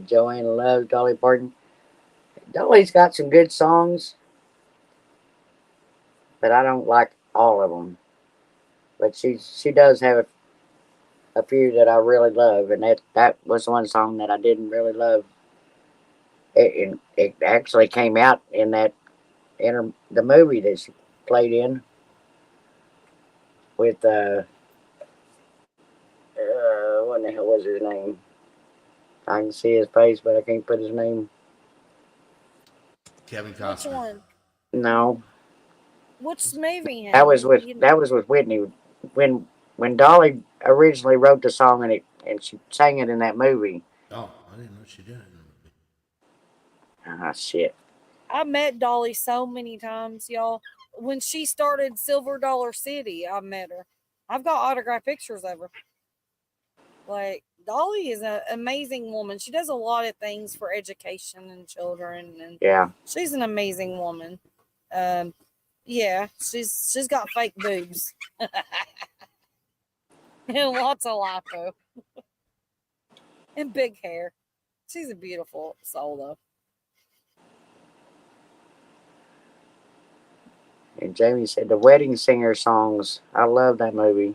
Joanna loves Dolly Parton. Dolly's got some good songs, but I don't like all of them. But she does have a few that I really love, and that was one song that I didn't really love. It actually came out in the movie that she played in with what the hell was his name? I can see his face, but I can't put his name. Kevin Which Costner. one? No, Which movie? that was with Whitney. When Dolly originally wrote the song and she sang it in that movie. Oh, I didn't know she did it in the movie. Ah, shit. I met Dolly so many times, y'all. When she started Silver Dollar City, I met her. I've got autographed pictures of her. Like, Dolly is an amazing woman. She does a lot of things for education and children, and Yeah. she's an amazing woman. Yeah, she's got fake boobs and lots of lipo and big hair. She's a beautiful soul, though. And Jamie said the Wedding Singer songs. I love that movie.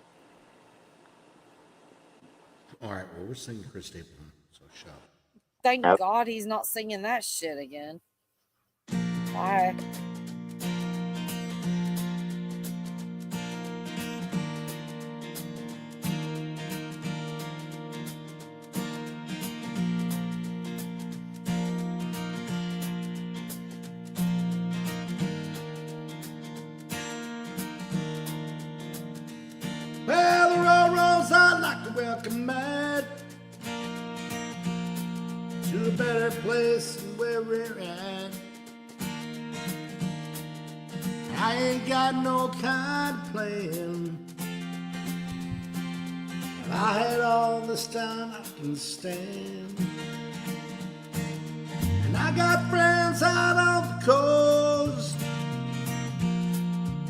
All right, well, we're singing Chris Stapleton, so shut up. Thank Yep. God he's not singing that shit again. Bye. Well, the road rolls on like a welcome mat to a better place than where we're at. I ain't got no kind of plan. I had all this time I can stand. And I got friends out on the coast.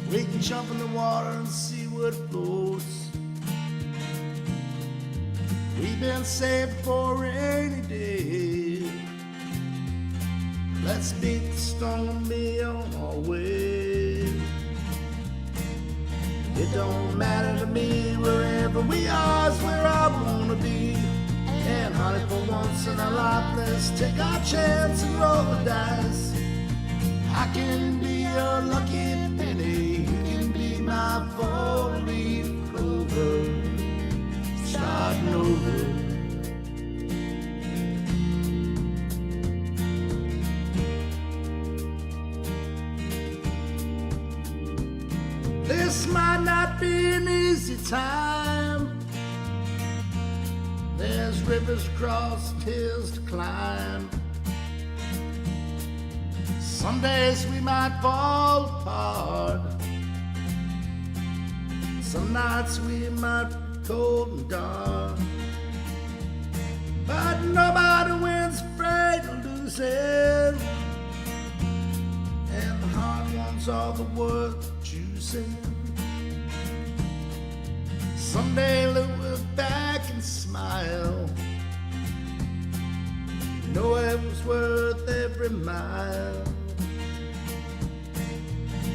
We can jump in the water and see what floats. We've been saved for a rainy day. Let's beat the storm and be on our way. It don't matter to me, wherever we are is where I wanna be. And honey, for once in our life, let's take our chance and roll the dice. I can be your lucky penny, you can be my four-leaf clover, starting over. This might not be an easy time. There's rivers to cross, hills to climb. Some days we might fall apart. Some nights we might be cold and dark. But nobody wins afraid of losing. And the heart wants all the worth choosing. Someday look back and smile. Know it was worth every mile.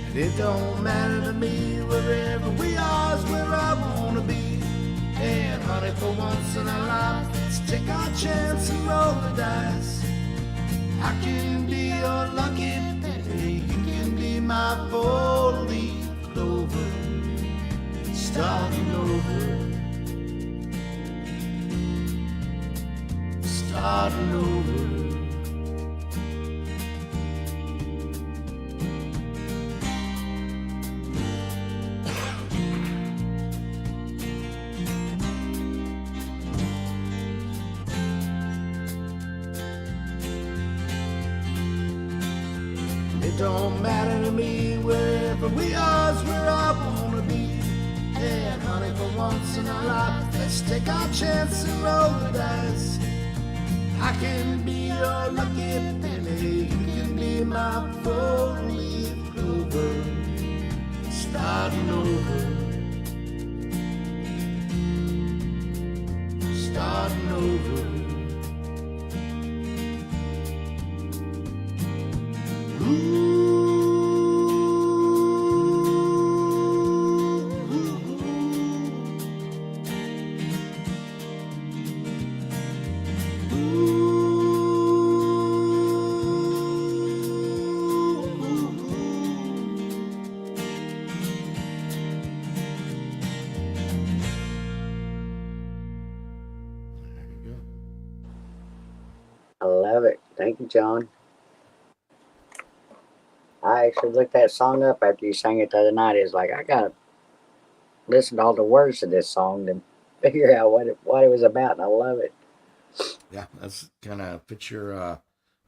And it don't matter to me, wherever we are is where I wanna be. And honey, for once in our life, let's take our chance and roll the dice. I can be your lucky penny, you can be my four-leaf clover, starting over, starting over. It don't matter to me, wherever we are is where I wanna be. And honey, for once in our life, let's take our chance and roll the dice. I can be your lucky penny, you can be my four-leaf clover, starting over, starting over. I love it. Thank you, John. I actually looked that song up after you sang it the other night. It's like I gotta listen to all the words to this song to figure out what it was about, and I love it. Yeah, that's kind of fits your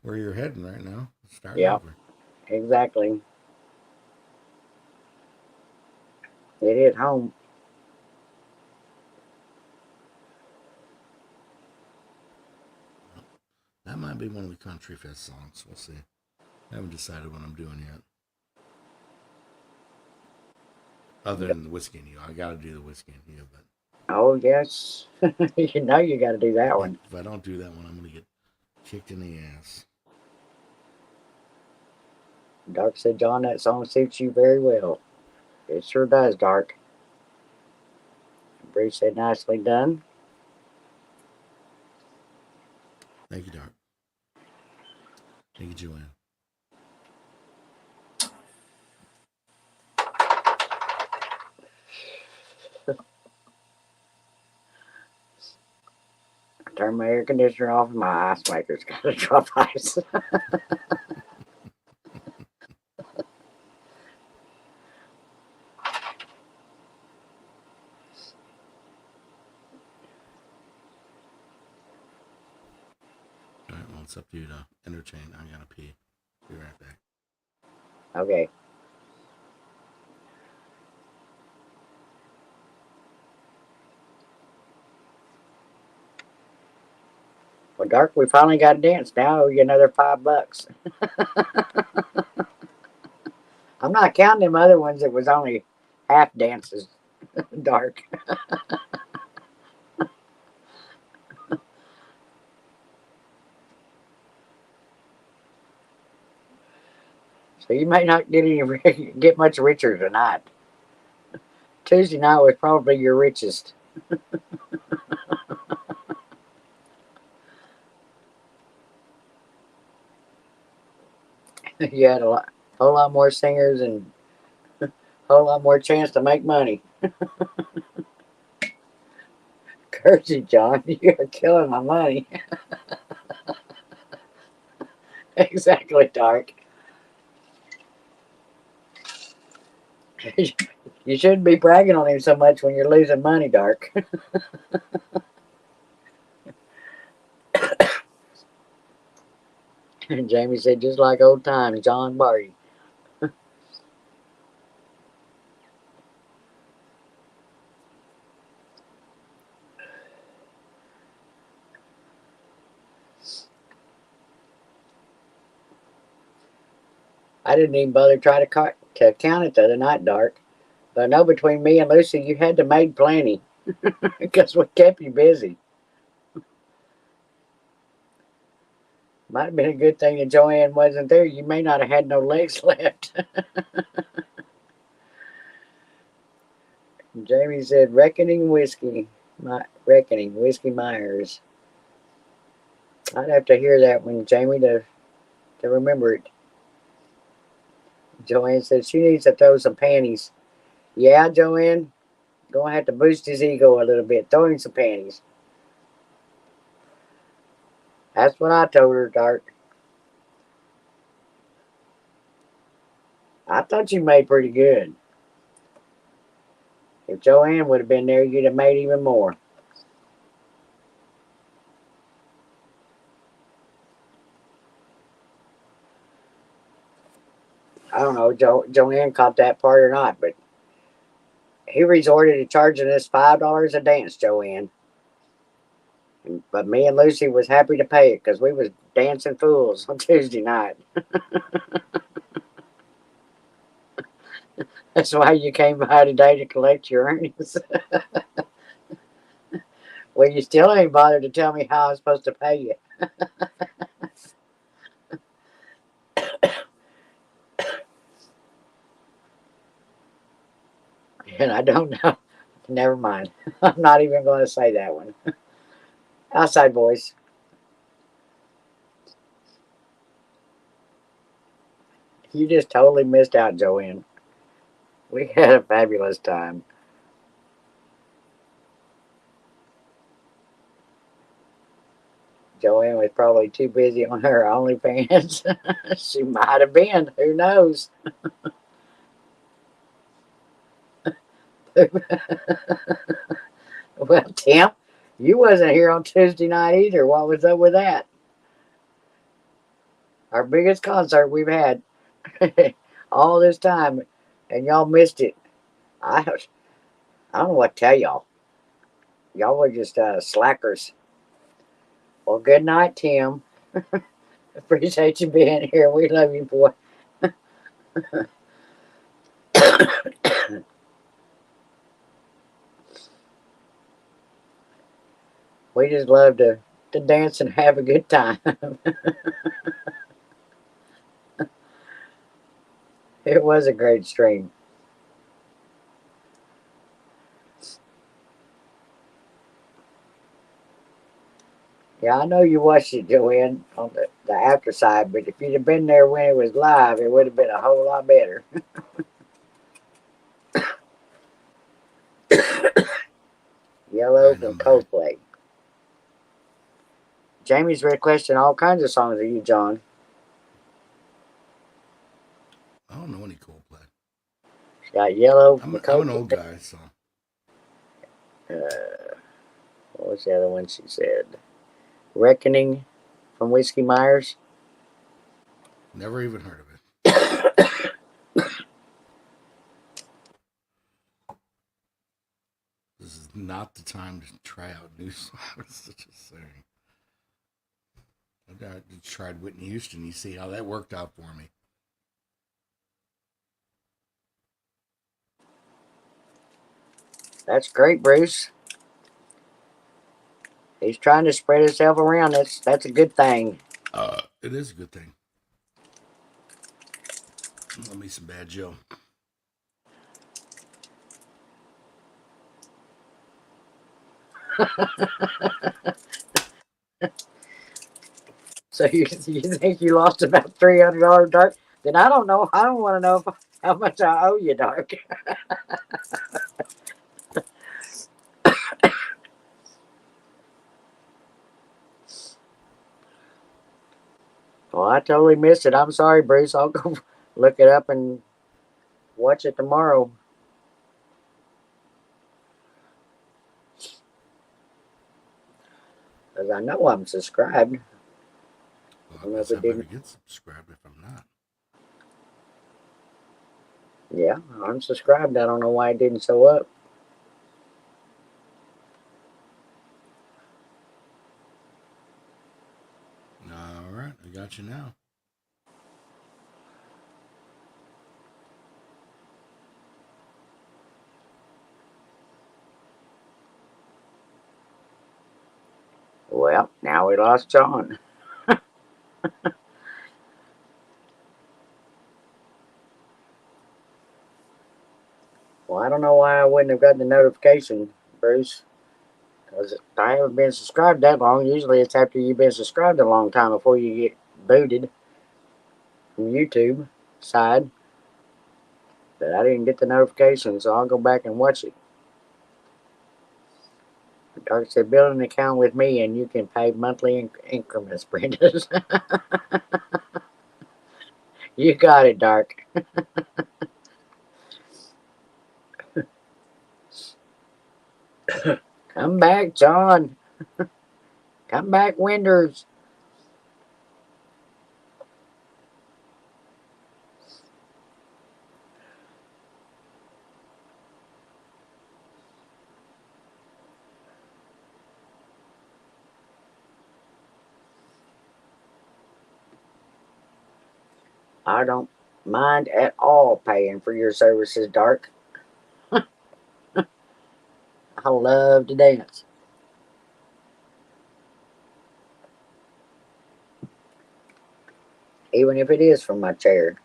where you're heading right now. Starting Yeah, over. exactly. It hit home. That might be one of the Country Fest songs. We'll see. I haven't decided what I'm doing yet. Other than the Whiskey and You, I got to do the Whiskey and You, but Oh yes, you know you got to do that one. if I don't do that one, I'm gonna get kicked in the ass. Dark said, John, that song suits you very well. It sure does, Dark. Bruce said, nicely done. Thank you, Dark. Thank you, Joanne. I turned my air conditioner off and my ice maker's got to drop ice. All right, well, it's up to you to entertain. I gotta pee. Be right back. Okay. Well, Dark, we finally got a dance. Now I owe you another $5. I'm not counting them other ones. It was only half dances. Dark. So you may not get much richer tonight. Tuesday night was probably your richest. You had whole lot more singers and a whole lot more chance to make money. Curse you, John. You are killing my money. Exactly, Dark. You shouldn't be bragging on him so much when you're losing money, Dark. And Jamie said, just like old times, John Barty. I didn't even bother try to count it the other night, Dark. But I know between me and Lucy, you had to make plenty because we kept you busy. Might have been a good thing that Joanne wasn't there. You may not have had no legs left. Jamie said, reckoning whiskey. Reckoning Whiskey Myers. I'd have to hear that one, Jamie, to remember it. Joanne said she needs to throw some panties. Yeah, Joanne, gonna have to boost his ego a little bit. Throw him some panties. That's what I told her, Dark. I thought you made pretty good. If Joanne would have been there, you'd have made even more. I don't know, Joanne caught that part or not, but he resorted to charging us $5 a dance, Joanne. But me and Lucy was happy to pay it because we was dancing fools on Tuesday night. That's why you came by today to collect your earnings. Well, you still ain't bothered to tell me how I'm supposed to pay you. And I don't know. Never mind. I'm not even going to say that one. Outside boys. You just totally missed out, Joanne. We had a fabulous time. Joanne was probably too busy on her OnlyFans. She might have been. Who knows? Well, Tim, you wasn't here on Tuesday night either. What was up with that? Our biggest concert we've had all this time, and y'all missed it. I I don't know what to tell y'all. Y'all were just slackers. Well, good night, Tim. Appreciate you being here. We love you, boy. We just love to dance and have a good time. It was a great stream. Yeah, I know you watched it, Joanne, on the after side, but if you'd have been there when it was live, it would have been a whole lot better. Yellow from Coldplay. Jamie's requesting all kinds of songs of you, John. I don't know any Coldplay. She got Yellow from I'm an old guy, so. What was the other one she said? Reckoning from Whiskey Myers. Never even heard of it. This is not the time to try out new songs. Just saying. I tried Whitney Houston. You see how that worked out for me. That's great, Bruce. He's trying to spread himself around. That's a good thing. It is a good thing. Let me some Bad Joe. So you think you lost about $300, Dark? Then I don't know. I don't want to know how much I owe you, Dark. Well, I totally missed it. I'm sorry, Bruce. I'll go look it up and watch it tomorrow. Because I know I'm subscribed. Well, I guess I better get subscribed if I'm not. Yeah, I'm subscribed. I don't know why it didn't show up. All right, I got you now. Well, now we lost John. Well, I don't know why I wouldn't have gotten the notification, Bruce. Because I haven't been subscribed that long. Usually it's after you've been subscribed a long time before you get booted from YouTube side. But I didn't get the notification, so I'll go back and watch it. Dark said, build an account with me and you can pay monthly increments, Brenda. You got it, Dark. Come back, John. Come back, Winders. I don't mind at all paying for your services, Dark. I love to dance. Even if it is from my chair.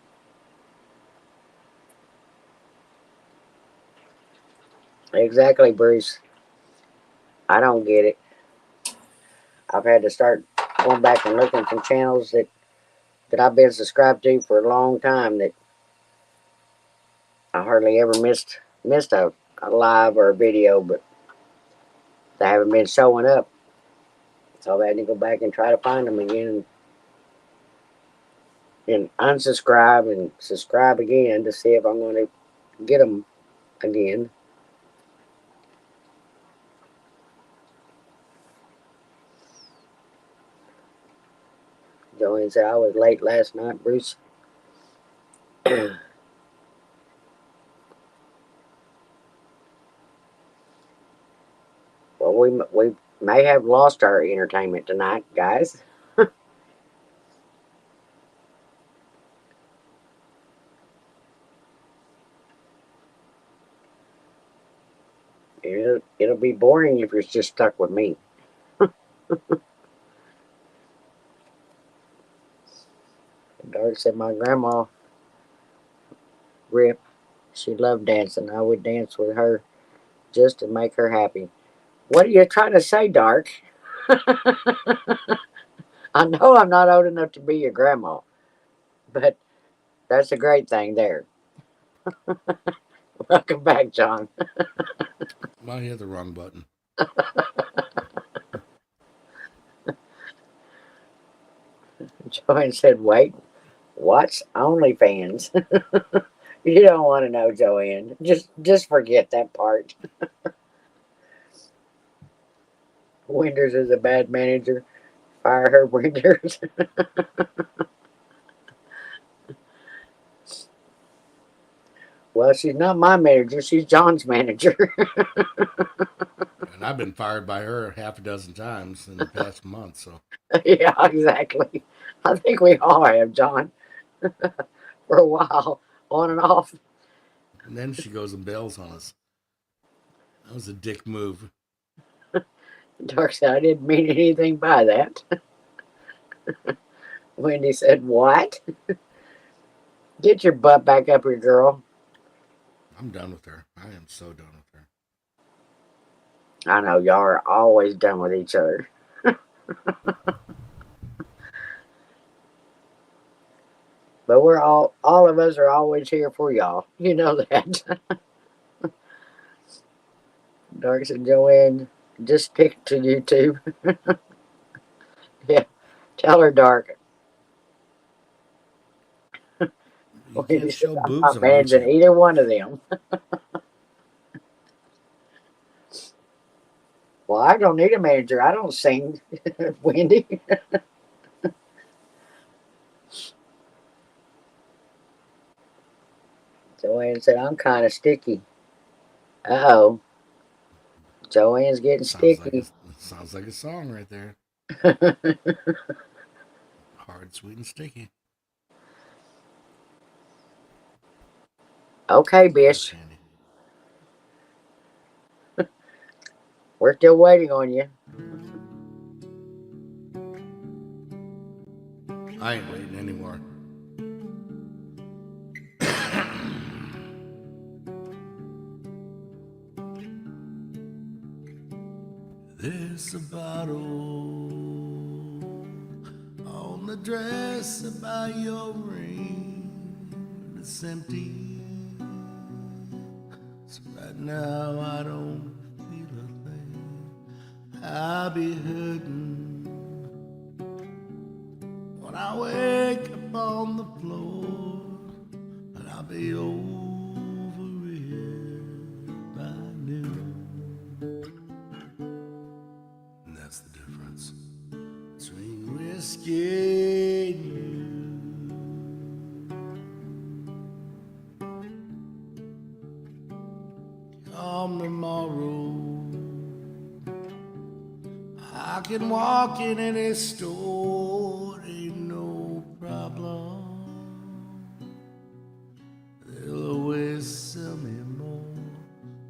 Exactly, Bruce. I don't get it. I've had to start going back and looking from channels that I've been subscribed to for a long time that I hardly ever missed a live or a video, but they haven't been showing up. So I had to go back and try to find them again and unsubscribe and subscribe again to see if I'm going to get them again. Joanne said I was late last night, Bruce. Well, we may have lost our entertainment tonight, guys. It'll be boring if you're just stuck with me. Dark said my grandma, Rip, she loved dancing. I would dance with her just to make her happy. What are you trying to say, Dark? I know I'm not old enough to be your grandma, but that's a great thing there. Welcome back, John. I hit the wrong button. Joanne said, wait, what's OnlyFans? You don't want to know, Joanne. Just forget that part. Winters is a bad manager. Fire her, Winters. Well, she's not my manager. She's John's manager. And I've been fired by her half a dozen times in the past month, so. Yeah, exactly. I think we all have, John. For a while, on and off. And then she goes and bails on us. That was a dick move. Dark said, I didn't mean anything by that. Wendy said, what? Get your butt back up here, girl. I'm done with her. I am so done with her. I know y'all are always done with each other. But we're all of us are always here for y'all. You know that. Darks and Joanne, just stick to YouTube. Yeah, tell her, Dark. You Wendy can't said, show I'm boobs not on managing YouTube. either one of them. Well, I don't need a manager. I don't sing, Wendy. Joanne said, I'm kind of sticky. Uh-oh. Joanne's getting sticky. Sounds like a song right there. Hard, sweet, and sticky. Okay, Yes, Bish. Shandy. We're still waiting on you. I ain't waiting anymore. There's a bottle on the dresser by your ring. It's empty. So right now I don't feel a thing. I'll be hurting when I wake up on the floor, and I'll be over it by noon. And that's the difference between whiskey and you. Come tomorrow, I can walk in any store, ain't no problem. They'll always sell me more,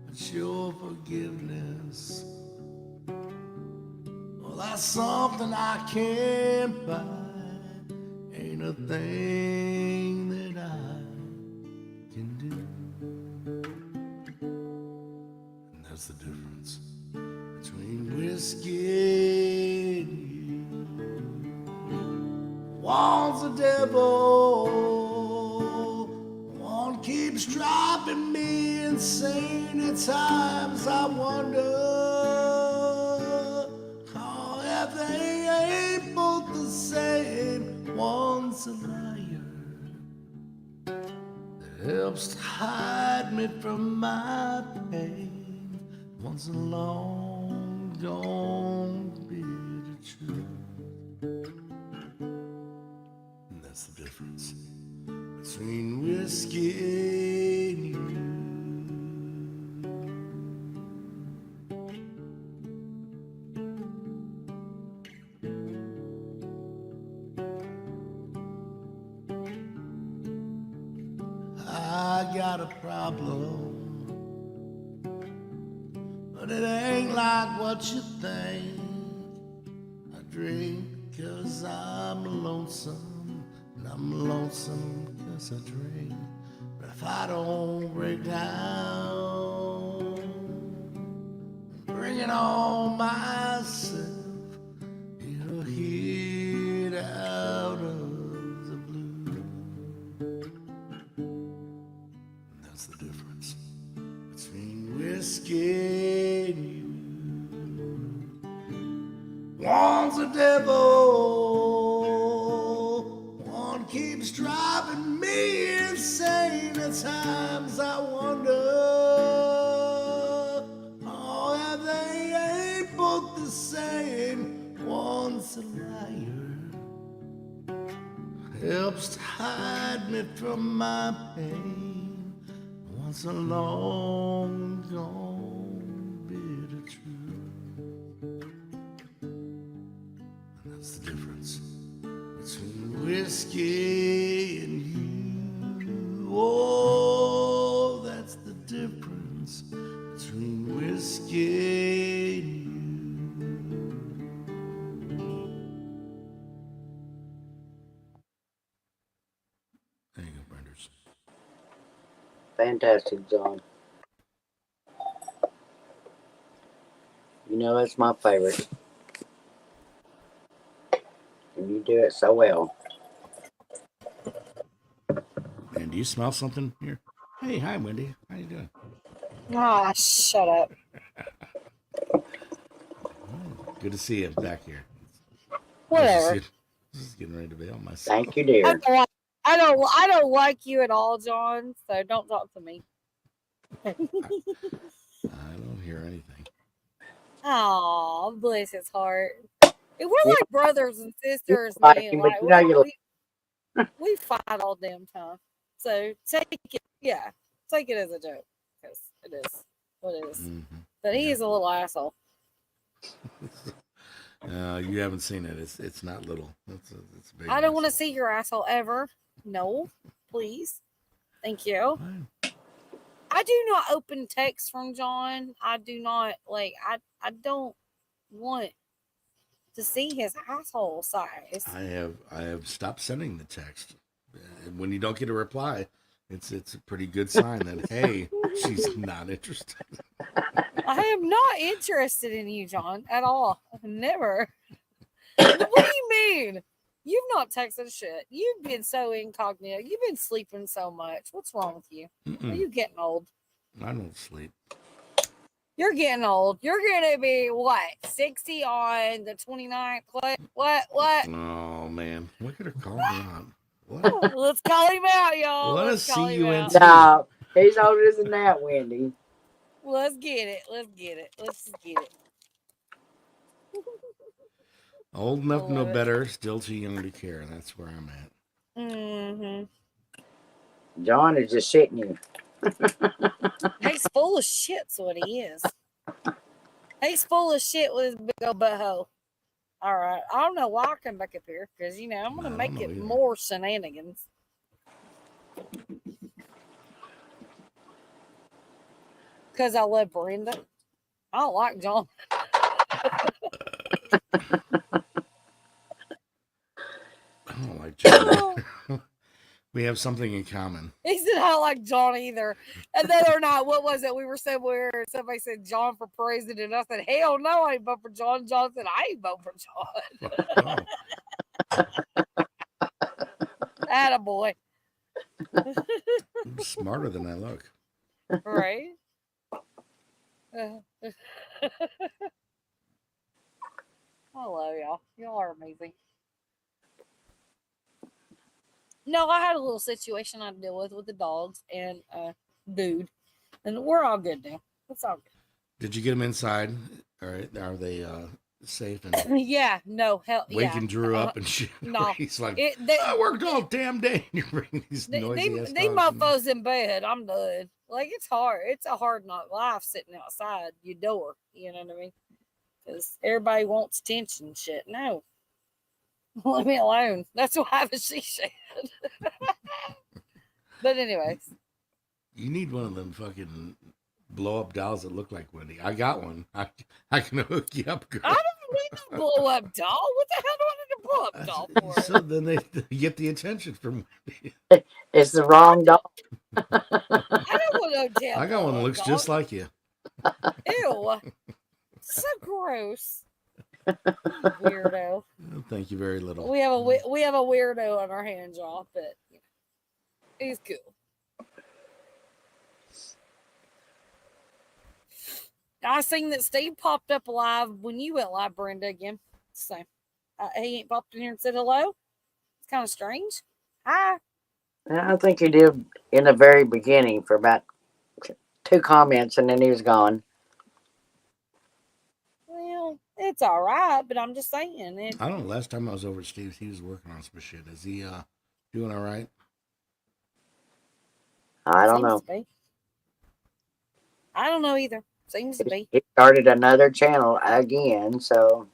but your forgiveness, well, that's something I can't buy. Ain't a thing that I can do. And that's the difference between whiskey and you. One's the devil, one keeps driving me insane. At times I wonder, oh, if they ain't both the same. One's a liar that helps to hide me from my pain. One's a long gone bitter truth. And that's the difference between whiskey and you. I got a problem, but it ain't like what you think. I drink cause I'm lonesome, and I'm lonesome cause I drink. But if I don't break down, bring it on myself, it'll hit out of the blue. And that's the difference between whiskey and you. One's a devil, one keeps driving me insane. At times I wonder, oh, if they ain't both the same. One's a liar, helps to hide me from my pain. One's a long gone bitter truth. That's the difference between whiskey and you. Oh, that's the difference between whiskey and you. There you go, Branders. Fantastic, John. You know that's my favorite. And you do it so well. And do you smell something here? Hey, hi, Wendy. How you doing? Ah, shut up. Good to see you back here. Whatever. Just getting ready to bail myself. Thank you, dear. I don't like you at all, John. So don't talk to me. I don't hear anything. Oh, bless his heart. We're like brothers and sisters, like man. him, but Like, you know we fight all damn time. So take it, yeah, take it as a joke because it is what it is. Mm-hmm. But he is a little asshole. You haven't seen it. It's not little. It's a big. I don't want to see your asshole ever. No, please. Thank you. Fine. I do not open text from John. I do not like. I don't want to see his asshole size. I have stopped sending the text. When you don't get a reply, it's a pretty good sign that hey, she's not interested. I am not interested in you, John, at all. Never. What do you mean? You've not texted shit. You've been so incognito. You've been sleeping so much. What's wrong with you? Are you getting old? I don't sleep. You're getting old. You're going to be, what, 60 on the 29th? What? Oh, man. Look at her calling me out. What? Let's call him out, y'all. Let Let's us call see him you out. in. No, he's older than that, Wendy. Let's get it. Let's just get it. Old enough to know better, still too young to care. That's where I'm at. Mm-hmm. John is just shitting you. He's full of shit's what he is. He's full of shit with his big old butthole. All right. I don't know why I come back up here because, I'm going to make it more shenanigans. Because I love Brenda. I don't like John. I don't like John. We have something in common. He said, I don't like John either. And the other night, what was it? We were somewhere and somebody said John for president. I said, hell no, I ain't vote for John. John said, I ain't vote for John. Attaboy. I'm smarter than I look. Right? I love y'all. Y'all are amazing. No, I had a little situation I had to deal with the dogs and dude, and we're all good now. It's all good. Did you get them inside? All right, are they safe and yeah? No, hell, waking Drew up and shit. No, he's like, I worked all damn day. And you bring these noisy ass they dogs mofos in bed. I'm done. Like it's hard. It's a hard knock life sitting outside your door. You know what I mean? Because everybody wants attention and shit. No. Let me alone. That's why she said. But anyways. You need one of them fucking blow up dolls that look like Wendy. I got one. I can hook you up, girl. I don't need a blow up doll. What the hell do I need a blow up doll for? So then they get the attention from Wendy. It's the wrong doll. I don't want no damn. I got one that looks just like you. Ew. So gross. Weirdo. Thank you very little. We have a weirdo on our hands, y'all, but he's cool. I seen that Steve popped up live when you went live, Brenda, again. So he ain't popped in here and said hello. It's kind of strange. Hi. I think he did in the very beginning for about 2 comments, and then he was gone. Well, it's all right, but I'm just saying. I don't know. Last time I was over at Steve's, he was working on some shit. Is he doing all right? I don't know. I don't know either. Seems to be. He started another channel again, so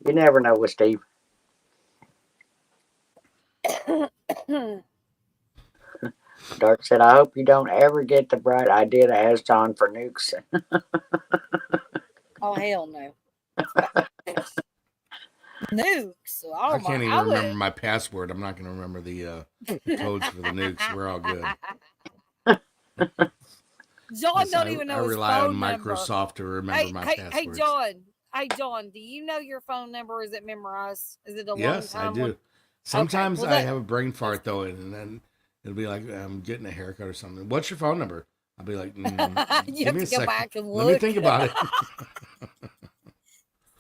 you never know with Steve. Dark said, I hope you don't ever get the bright idea to ask John for nukes. Oh, hell no. Nukes. Oh, I can't even remember my password. I'm not going to remember the codes for the nukes. We're all good. John Yes, don't even know I his rely on phone number. Microsoft to remember my Hey, passwords. John. Hey, John, do you know your phone number? Is it memorized? Is it a long Yes, I time do. one? Sometimes well, I that- have a brain fart though, and then it'll be like I'm getting a haircut or something. What's your phone number? I'll be like, You give have me to a go second. back and Let me look. think about it.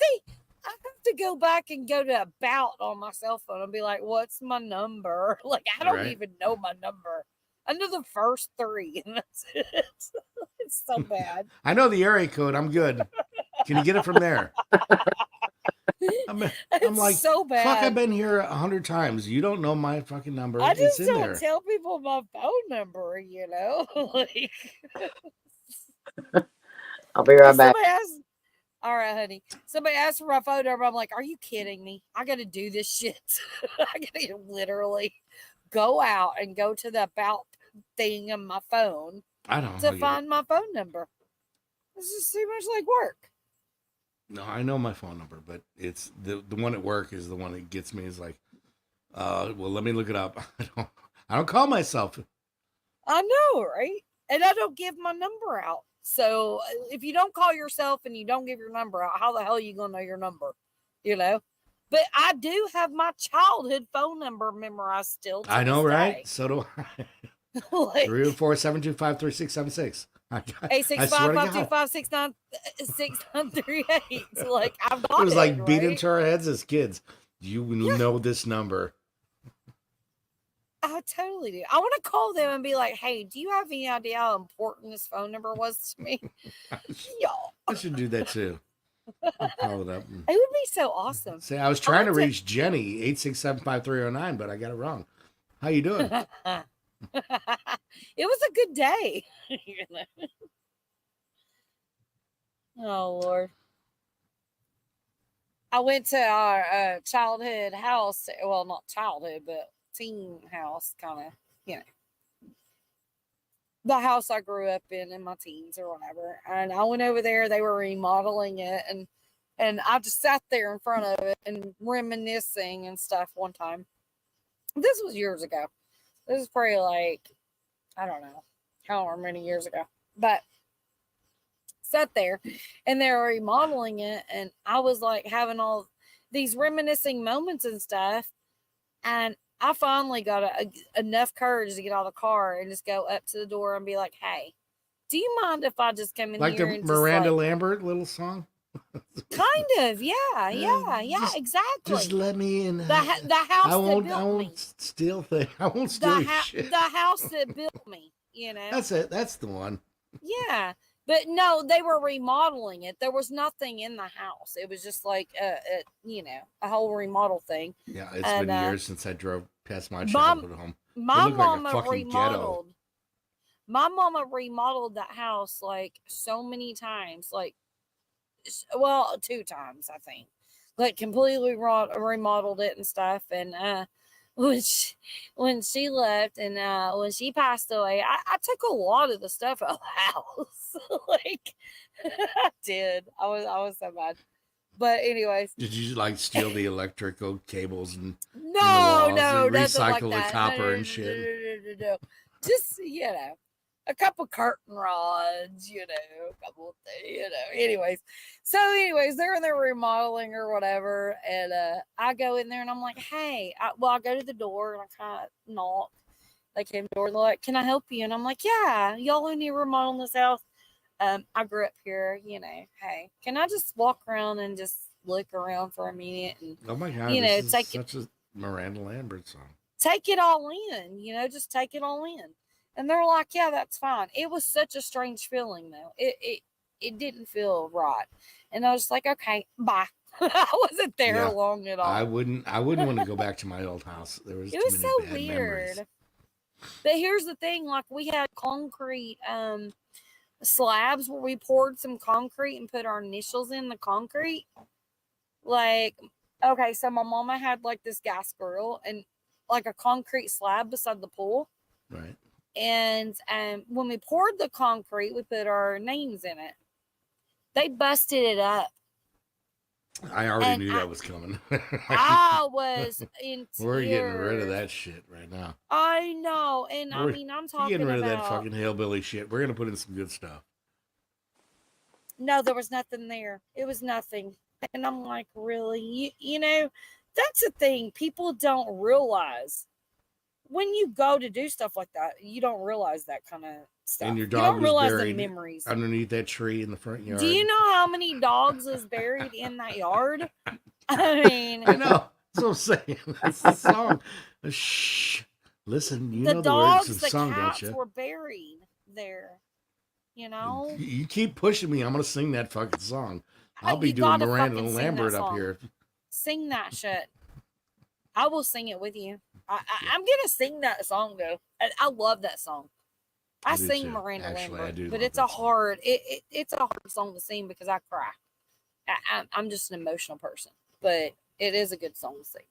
See, I have to go back and go to about on my cell phone and be like, what's my number? Like, I don't Right. even know my number. I know the first three, and that's it. It's so bad. I know the area code. I'm good. Can you get it from there? I'm It's like, so fuck, I've bad. been here 100 times. You don't know my fucking number. I It's just in don't there. tell people my phone number, you know? Like, I'll be right if back. somebody asks, all right, honey. Somebody asks for my phone number. I'm like, are you kidding me? I got to do this shit. I got to literally go out and go to the about thing on my phone I don't to know. find my phone number. This is too much like work. No, I know my phone number, but it's the one at work is the one that gets me. Is like, well, let me look it up. I don't call myself. I know, right? And I don't give my number out. So if you don't call yourself and you don't give your number out, how the hell are you gonna know your number? You know? But I do have my childhood phone number memorized still. To I know, this right? day. So do I. Like 304-725-3676. I swear to God. 865-525-6938. Like I've got It was like right? beat into our heads as kids. You know this number. I totally do. I want to call them and be like, hey, do you have any idea how important this phone number was to me? Y'all. I should do that too. I'll call it up. It would be so awesome. Say, I was trying to want to- reach Jenny, 867-5309, but I got it wrong. How you doing? It was a good day. You know? Oh, Lord. I went to our childhood house. Well, not childhood, but teen house, kind of, you know. The house I grew up in my teens or whatever. And I went over there. They were remodeling it. And I just sat there in front of it and reminiscing and stuff one time. This was years ago. This is probably like, I don't know, however many years ago. But sat there and they were remodeling it. And I was like having all these reminiscing moments and stuff. And I finally got enough courage to get out of the car and just go up to the door and be like, hey, do you mind if I just come in Like here the and Miranda just like, Lambert little song? kind of, yeah, exactly. Just let me in. The house that built I won't me. steal things. I won't steal your shit. The house that built me, you know. That's it. That's the one. Yeah. But no, they were remodeling it. There was nothing in the house. It was just like you know, a whole remodel thing. Yeah, it's been years since I drove past my childhood home. My looked like a mama fucking ghetto. remodeled. My mama remodeled that house like so many times, like, well, 2 times I think, like completely remodeled it and stuff. And when she left and when she passed away, I took a lot of the stuff out of the house. Like I did. I was so bad. But anyways, Did you like steal the electrical cables and no, and nothing like recycle that. the copper No. and shit? No. Just, you know, a couple curtain rods, you know, a couple of things, you know. Anyways, they're in there remodeling or whatever, and I go in there and I'm like, hey, I go to the door and I kind of knock. They came to the door and they're like, can I help you? And I'm like, yeah, y'all who need remodeling this house. I grew up here, you know. Hey, can I just walk around and just look around for a minute and Oh my God, you know, this is take such a Miranda Lambert song. Take it all in, you know, just take it all in. And they're like, yeah, that's fine. It was such a strange feeling though. It didn't feel right. And I was like, okay, bye. I wasn't there long at all. I wouldn't want to go back to my old house. There was it too was many so bad weird. memories. But here's the thing, like we had concrete slabs where we poured some concrete and put our initials in the concrete. Like, okay, so my mama had like this gas grill and like a concrete slab beside the pool. Right. And when we poured the concrete, we put our names in it. They busted it up. I already And knew that was coming. I was in We're getting rid of tears. that shit right now. I know. And I We're mean, I'm getting talking rid of that about, fucking hillbilly shit. We're gonna put in some good stuff. no, there was nothing there. It was nothing. And I'm like, really? You know, that's the thing. People don't realize when you go to do stuff like that, you don't realize that kind of stuff. And your You dog don't was realize the buried memories. underneath that tree in the front yard. Do you know how many dogs is buried in that yard? I mean, I know. That's what I'm saying. That's the song. Shh. Listen, you the know the words dogs, of the the song, don't cats you? were buried there. You know, You keep pushing me. I'm gonna sing that fucking song. I'll be you doing gotta Miranda fucking sing that Lambert up song. here. Sing that shit. I will sing it with you. I'm gonna sing that song though. I love that song. I do sing too. Miranda Actually, I Lambert, do but love it's that a song. hard it's a hard song to sing because I cry. I'm just an emotional person, but it is a good song to sing.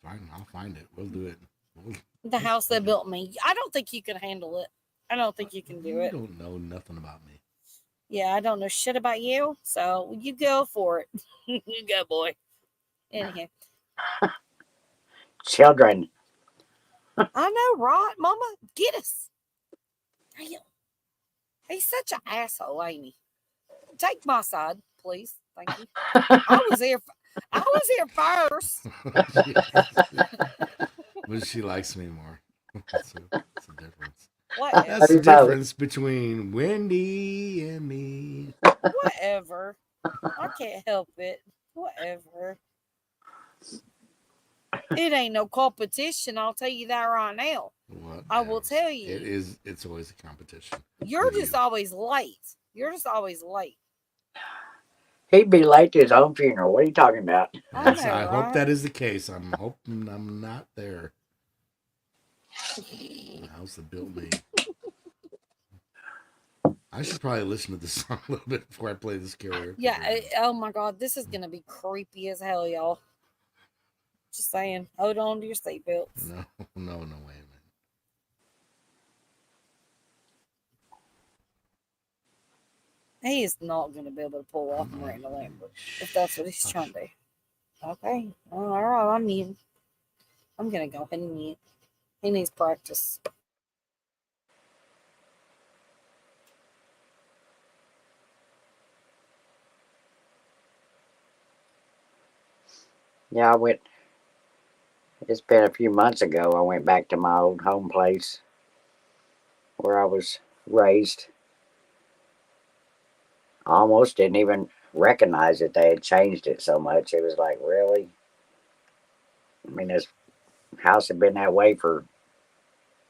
Fine, I'll find it. We'll do it. The house that built me. I don't think you can handle it. I don't think you can do You it. don't know nothing about me. Yeah, I don't know shit about you, so you go for it. You go, boy. Anyhow, Children. I know, right, Mama? Get us. Damn. He's such an asshole, ain't he? Take my side, please. Thank you. I was here first. But she likes me more. That's a difference. Whatever. That's the Every time. difference between Wendy and me. Whatever. I can't help it. Whatever. It ain't no competition. I'll tell you that right now. Whatever. I will tell you. It is. It's always a competition. You're with just you. always late. You're just always late. He'd be late to his own funeral. What are you talking about? Yes, I know, I hope right? that is the case. I'm hoping I'm not there. The house that built me. I should probably listen to this song a little bit before I play this karaoke. Yeah. version. Oh my God, this is gonna be creepy as hell, y'all. Just saying. Hold on to your seatbelts. No, no way, man. He is not gonna be able to pull off Miranda Lambert if that's what he's trying to do. Okay. All right. I'm mute. I'm gonna go ahead and mute. He needs practice. Yeah, it's been a few months ago. I went back to my old home place where I was raised. I almost didn't even recognize that they had changed it so much. It was like, really? I mean, this house had been that way for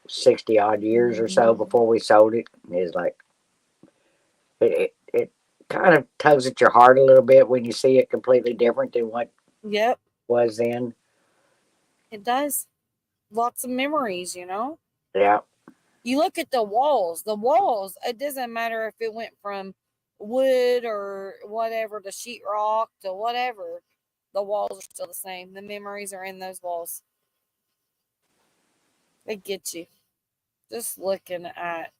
60 odd years or so before we sold it. It's like, it kind of tugs at your heart a little bit when you see it completely different than what Yep, was then. it does. Lots of memories, you know. Yeah. You look at the walls. The walls. It doesn't matter if it went from wood or whatever to sheetrock to whatever. The walls are still the same. The memories are in those walls. They get you. Just looking at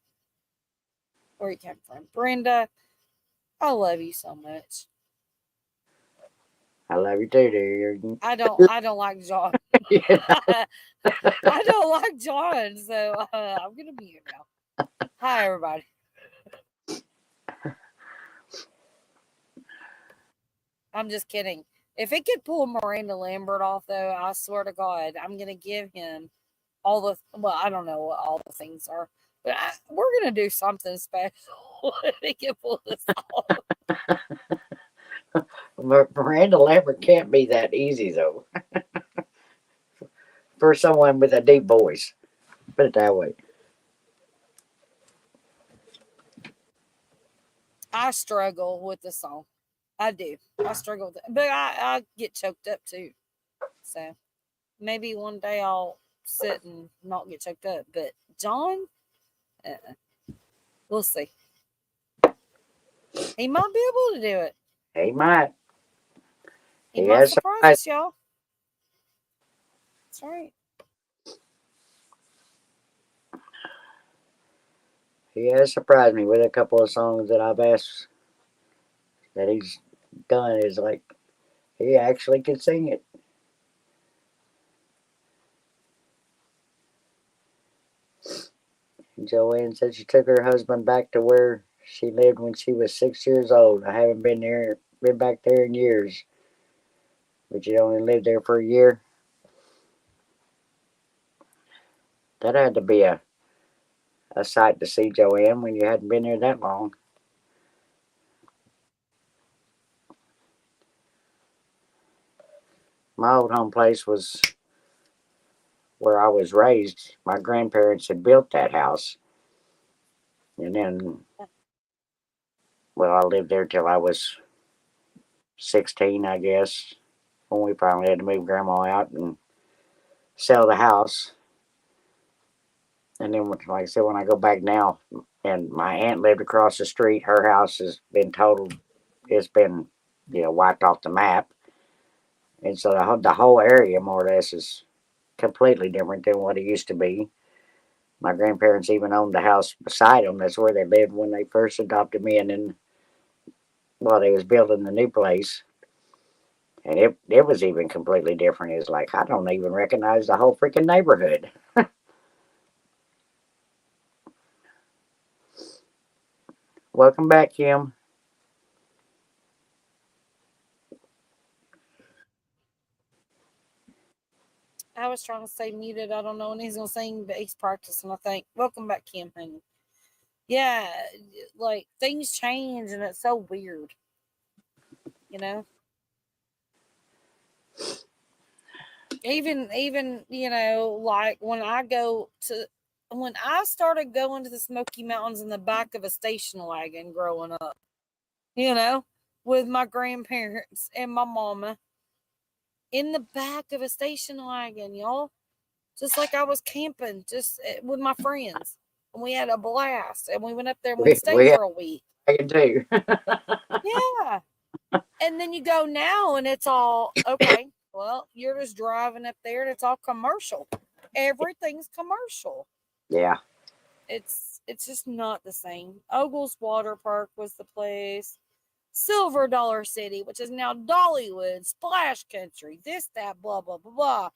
where you came from, Brenda. I love you so much. I love you too, dear. I don't like John. Yeah. I don't like John, so I'm gonna be here now. Hi, everybody. I'm just kidding. If it could pull Miranda Lambert off, though, I swear to God, I'm gonna give him all the. Well, I don't know what all the things are, but we're gonna do something special if he can pull this off. Miranda Lambert can't be that easy, though, for someone with a deep voice. Put it that way. I struggle with the song. I do. I struggle with it, but I get choked up too. So maybe one day I'll sit and not get choked up. But John, we'll see. He might be able to do it. He might. He He might has surprise surprised. us, y'all. That's right. He has surprised me with a couple of songs that I've asked that he's done is like he actually could sing it. Joanne said she took her husband back to where she lived when she was 6 years old. I haven't been back there in years. But you only lived there for a year. That had to be a sight to see, Joanne, when you hadn't been there that long. My old home place was where I was raised. My grandparents had built that house. And then, well, I lived there till I was 16, I guess, when we finally had to move Grandma out and sell the house. And then, like I said, when I go back now, and my aunt lived across the street, her house has been totaled. It's been, wiped off the map. And so the whole area, more or less, is completely different than what it used to be. My grandparents even owned the house beside them. That's where they lived when they first adopted me, and then while they was building the new place. And it was even completely different. It's like, I don't even recognize the whole freaking neighborhood. Welcome back, Kim. I was trying to stay muted. I don't know when he's gonna sing, but he's practicing, I think. Welcome back, Kim, honey. Yeah, like things change and it's so weird. You know? Even like when I started going to the Smoky Mountains in the back of a station wagon growing up, with my grandparents and my mama in the back of a station wagon, y'all. Just like I was camping just with my friends. And we had a blast. And we went up there and we stayed for a week. I can too. Yeah. And then you go now and it's all, okay, well, you're just driving up there and it's all commercial. Everything's commercial. Yeah. It's just not the same. Ogles Water Park was the place. Silver Dollar City, which is now Dollywood, Splash Country, this, that, blah, blah, blah, blah.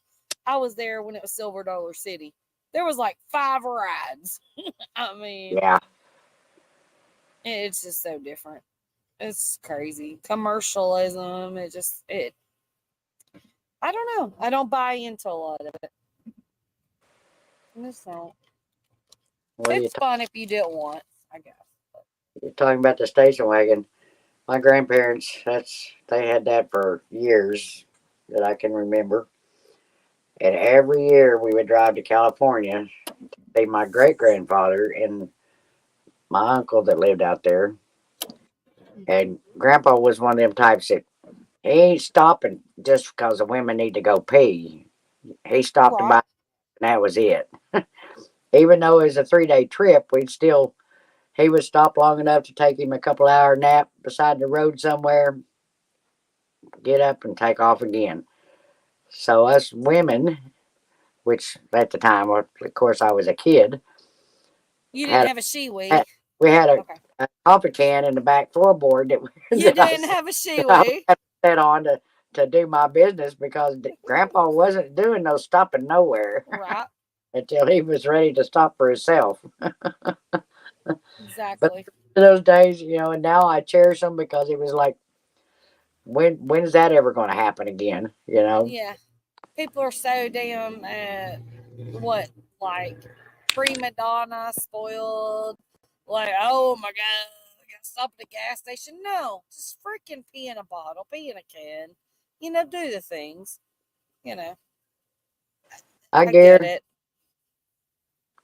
I was there when it was Silver Dollar City. There was like 5 rides. I mean, yeah, it's just so different. It's crazy. Commercialism. I don't know. I don't buy into a lot of it. I just don't. It's fun if you did once, I guess. You're talking about the station wagon. My grandparents, they had that for years that I can remember. And every year we would drive to California to see my great grandfather and my uncle that lived out there. And Grandpa was one of them types that he ain't stopping just because the women need to go pee. He stopped to buy, and that was it. Even though it was a 3-day trip, he would stop long enough to take him a couple hour nap beside the road somewhere, get up and take off again. So us women, which at the time, of course, I was a kid. You didn't have a Shiwi. We had a coffee can in the back floorboard you didn't have a Shiwi. I set on to do my business because Grandpa wasn't doing no stopping nowhere. Right. Until he was ready to stop for himself. Exactly. But those days, and now I cherish them because it was like, when is that ever going to happen again? Yeah. People are so damn, like prima donna, spoiled. Like, oh my God, I gotta stop at the gas station. No, just freaking pee in a bottle, pee in a can. Do the things. I get it.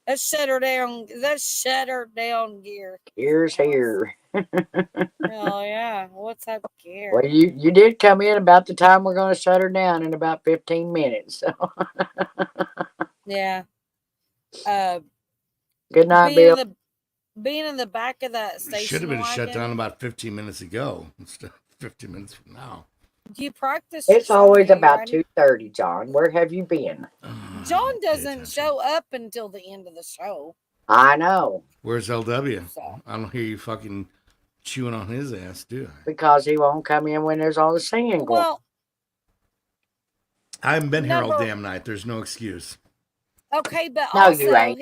Let's shut her down. Let's shut her down, gear. Gear's here. Oh yeah, what's up, gear? Well, you did come in about the time we're going to shut her down in about 15 minutes. So. Yeah. Good night, Bill. Being in the back of that station should have been wagon, shut down about 15 minutes ago instead of 15 minutes from now. Do you practice? It's always about 2:30, John. Where have you been? John doesn't show up until the end of the show. I know. Where's LW? So. I don't hear you fucking chewing on his ass, do I? Because he won't come in when there's all the singing going. Well, I haven't been here all number- damn night. There's no excuse. okay, but No, also you ain't.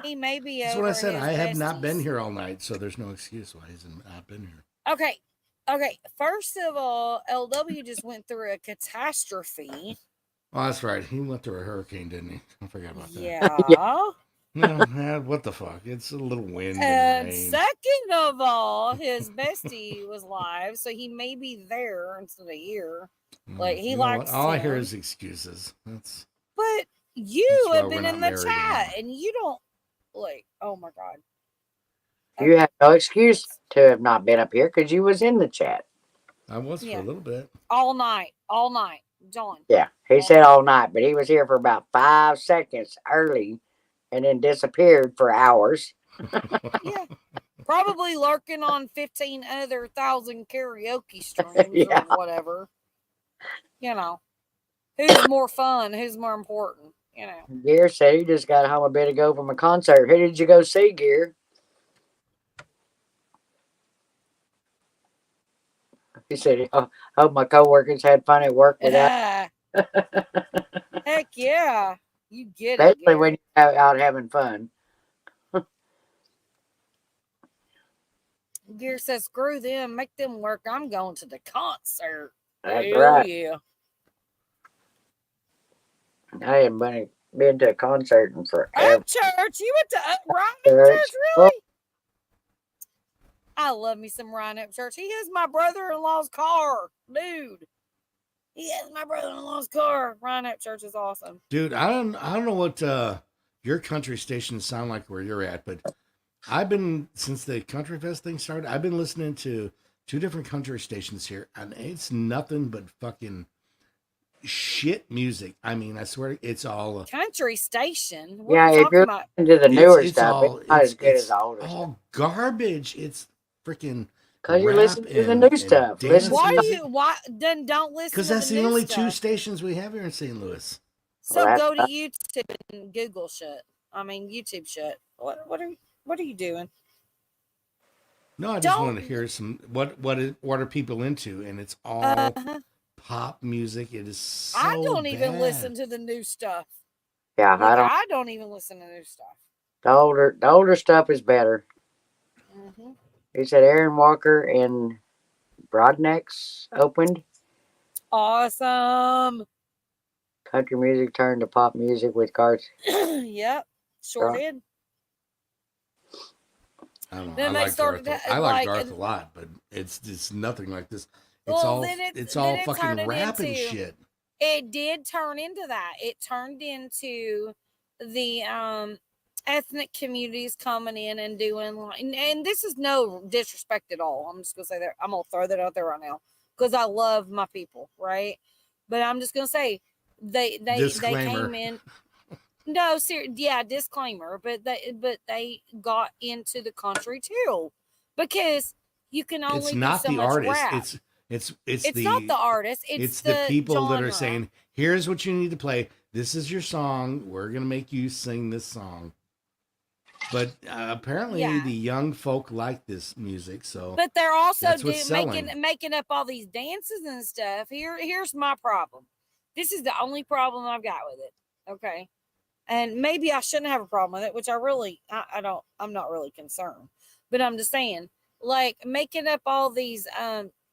he may be That's over what I said. his I have not been besties. here all night, so there's no excuse why he's not been here. Okay. First of all, LW just went through a catastrophe. Oh, that's right. He went through a hurricane, didn't he? I forgot about that. Yeah. No, what the fuck? It's a little wind And and rain. second of all, his bestie was live, so he may be there instead of here. Like, he You know what? likes All I hear him. is excuses. That's But you That's why have we're been not in the married chat, anymore. and you don't like. Oh my god. You have no excuse to have not been up here because you was in the chat. I was for Yeah. a little bit. All night, John. Yeah, he said all night, but he was here for about 5 seconds early and then disappeared for hours. Yeah. Probably lurking on 15 other thousand karaoke streams Yeah. or whatever. You know, who's more fun? Who's more important? You know. Gear said he just got home a bit ago from a concert. Who did you go see, Gear? He said, "Oh, hope my coworkers had fun at work without." Heck yeah. You get it. Especially Gary. when you're out having fun. Gear says, screw them, make them work. I'm going to the concert. That's Hell right. yeah. I haven't been to a concert in forever. Up church. You went to Ryan Church. Church, really? I love me some Ryan Up Church. He has my brother-in-law's car, dude. He has my brother-in-law's car. Ryan Up Church is awesome. Dude, I don't know what your country stations sound like where you're at, but I've been, since the Country Fest thing started, I've been listening to 2 different country stations here, and it's nothing but fucking shit music. I mean, I swear it's all Country station. What Yeah, are you if talking you're about? into the newer it's stuff, all, it's not as good it's as the older stuff. all garbage. It's freaking Because you rap listen to the and- new and stuff. dance Listen Why to do you? Why then? Don't listen. because to that's the the new only stuff. 2 stations we have here in St. Louis. So Well, go to YouTube and Google shit. I mean YouTube shit. What are you doing? No, I just Don't- wanted to hear some what are people into, and it's all Uh-huh. pop music. It is so I don't even bad. listen to the new stuff. Yeah, Like, I don't. even listen to new stuff. The older stuff is better. Mm-hmm. He said Aaron Walker and Broadneck's opened. Awesome. Country music turned to pop music with cards. Yep. Sure Yeah. did. I don't know. Then I they like started Garth. to- I like like- Garth a lot, but it's nothing like this. It's Well, all then it- it's then all it fucking turned rap and into- shit. It did turn into that. It turned into the ethnic communities coming in and doing like, and this is no disrespect at all. I'm just gonna say that. I'm gonna throw that out there right now because I love my people, right? But I'm just gonna say they Disclaimer. came in. No, yeah, disclaimer. But they got into the country too, because you can only It's do not so the much artist. rap. It's It's the not the artist. it's the people that genre. are saying, "Here's what you need to play. This is your song. We're gonna make you sing this song." But apparently, Yeah. the young folk like this music, so But they're also That's what's selling. making up all these dances and stuff. Here's my problem. This is the only problem I've got with it. Okay. And maybe I shouldn't have a problem with it, which I'm not really concerned. But I'm just saying, like making up all these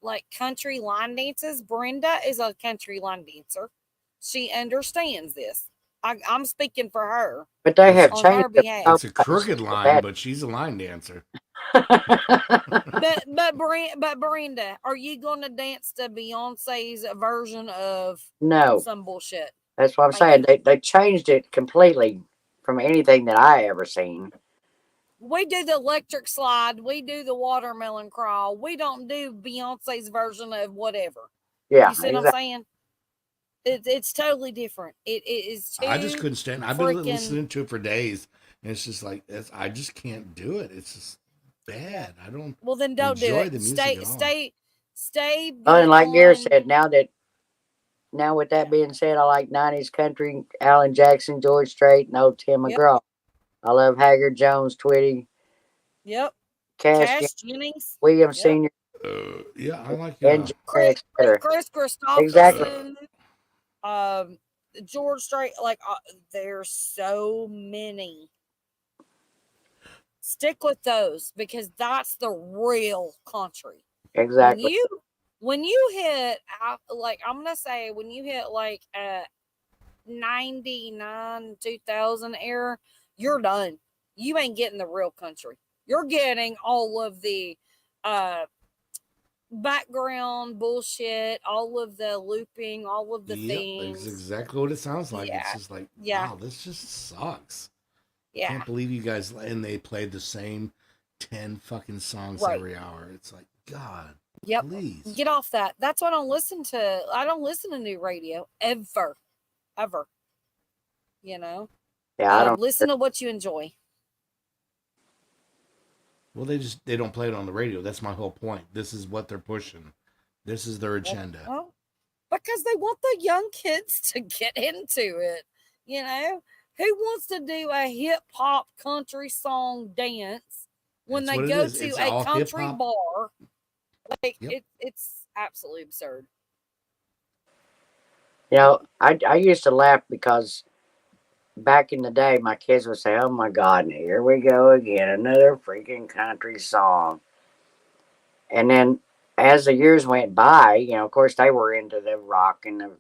like country line dances. Brenda is a country line dancer. She understands this. I'm speaking for her. But they have On changed her the behalf. it's a crooked line, but she's a line dancer. But Brenda, are you going to dance to Beyonce's version of No, some bullshit? that's what I'm Thank saying. They changed it completely from anything that I ever seen. We do the electric slide. We do the watermelon crawl. We don't do Beyonce's version of whatever. Yeah, You see what I'm saying? It's totally different. It is. I just couldn't stand. I've been freaking- listening to it for days, and it's just like I just can't do it. It's just bad. I don't. Well, then don't do enjoy it. the music Stay. at all. Stay. Oh, and like Gare on- said, now with that being said, I like 90s country, Alan Jackson, George Strait, and old Tim Yep. McGraw. I love Haggard, Jones, Twitty. Yep. Cash Jennings. William Yep. Senior, Yeah, I like and Chris, etc. Chris Exactly. Christopherson. George Strait. Like there's so many. Stick with those because that's the real country. Exactly. When you hit like I'm gonna say when you hit like 99 2000 era, you're done. You ain't getting the real country. You're getting all of the background bullshit, all of the looping, all of the Yep, things. that's exactly what it sounds like. Yeah. It's just like, Yeah. wow, this just sucks. Yeah. Can't believe you guys, and they played the same 10 fucking songs Right. every hour. It's like, God, Yep. please. Get off that. That's why I don't listen to new radio ever. You know? Yeah, I don't. Listen to what you enjoy. Well, they don't play it on the radio. That's my whole point. This is what they're pushing. This is their agenda. Well, because they want the young kids to get into it. You know? Who wants to do a hip hop country song dance when That's they what it go is. to It's a all country hip-hop. bar? Like Yep. it's absolutely absurd. You know, I used to laugh because back in the day, my kids would say, "Oh my God, here we go again, another freaking country song." And then as the years went by, you know, of course, they were into the rock and the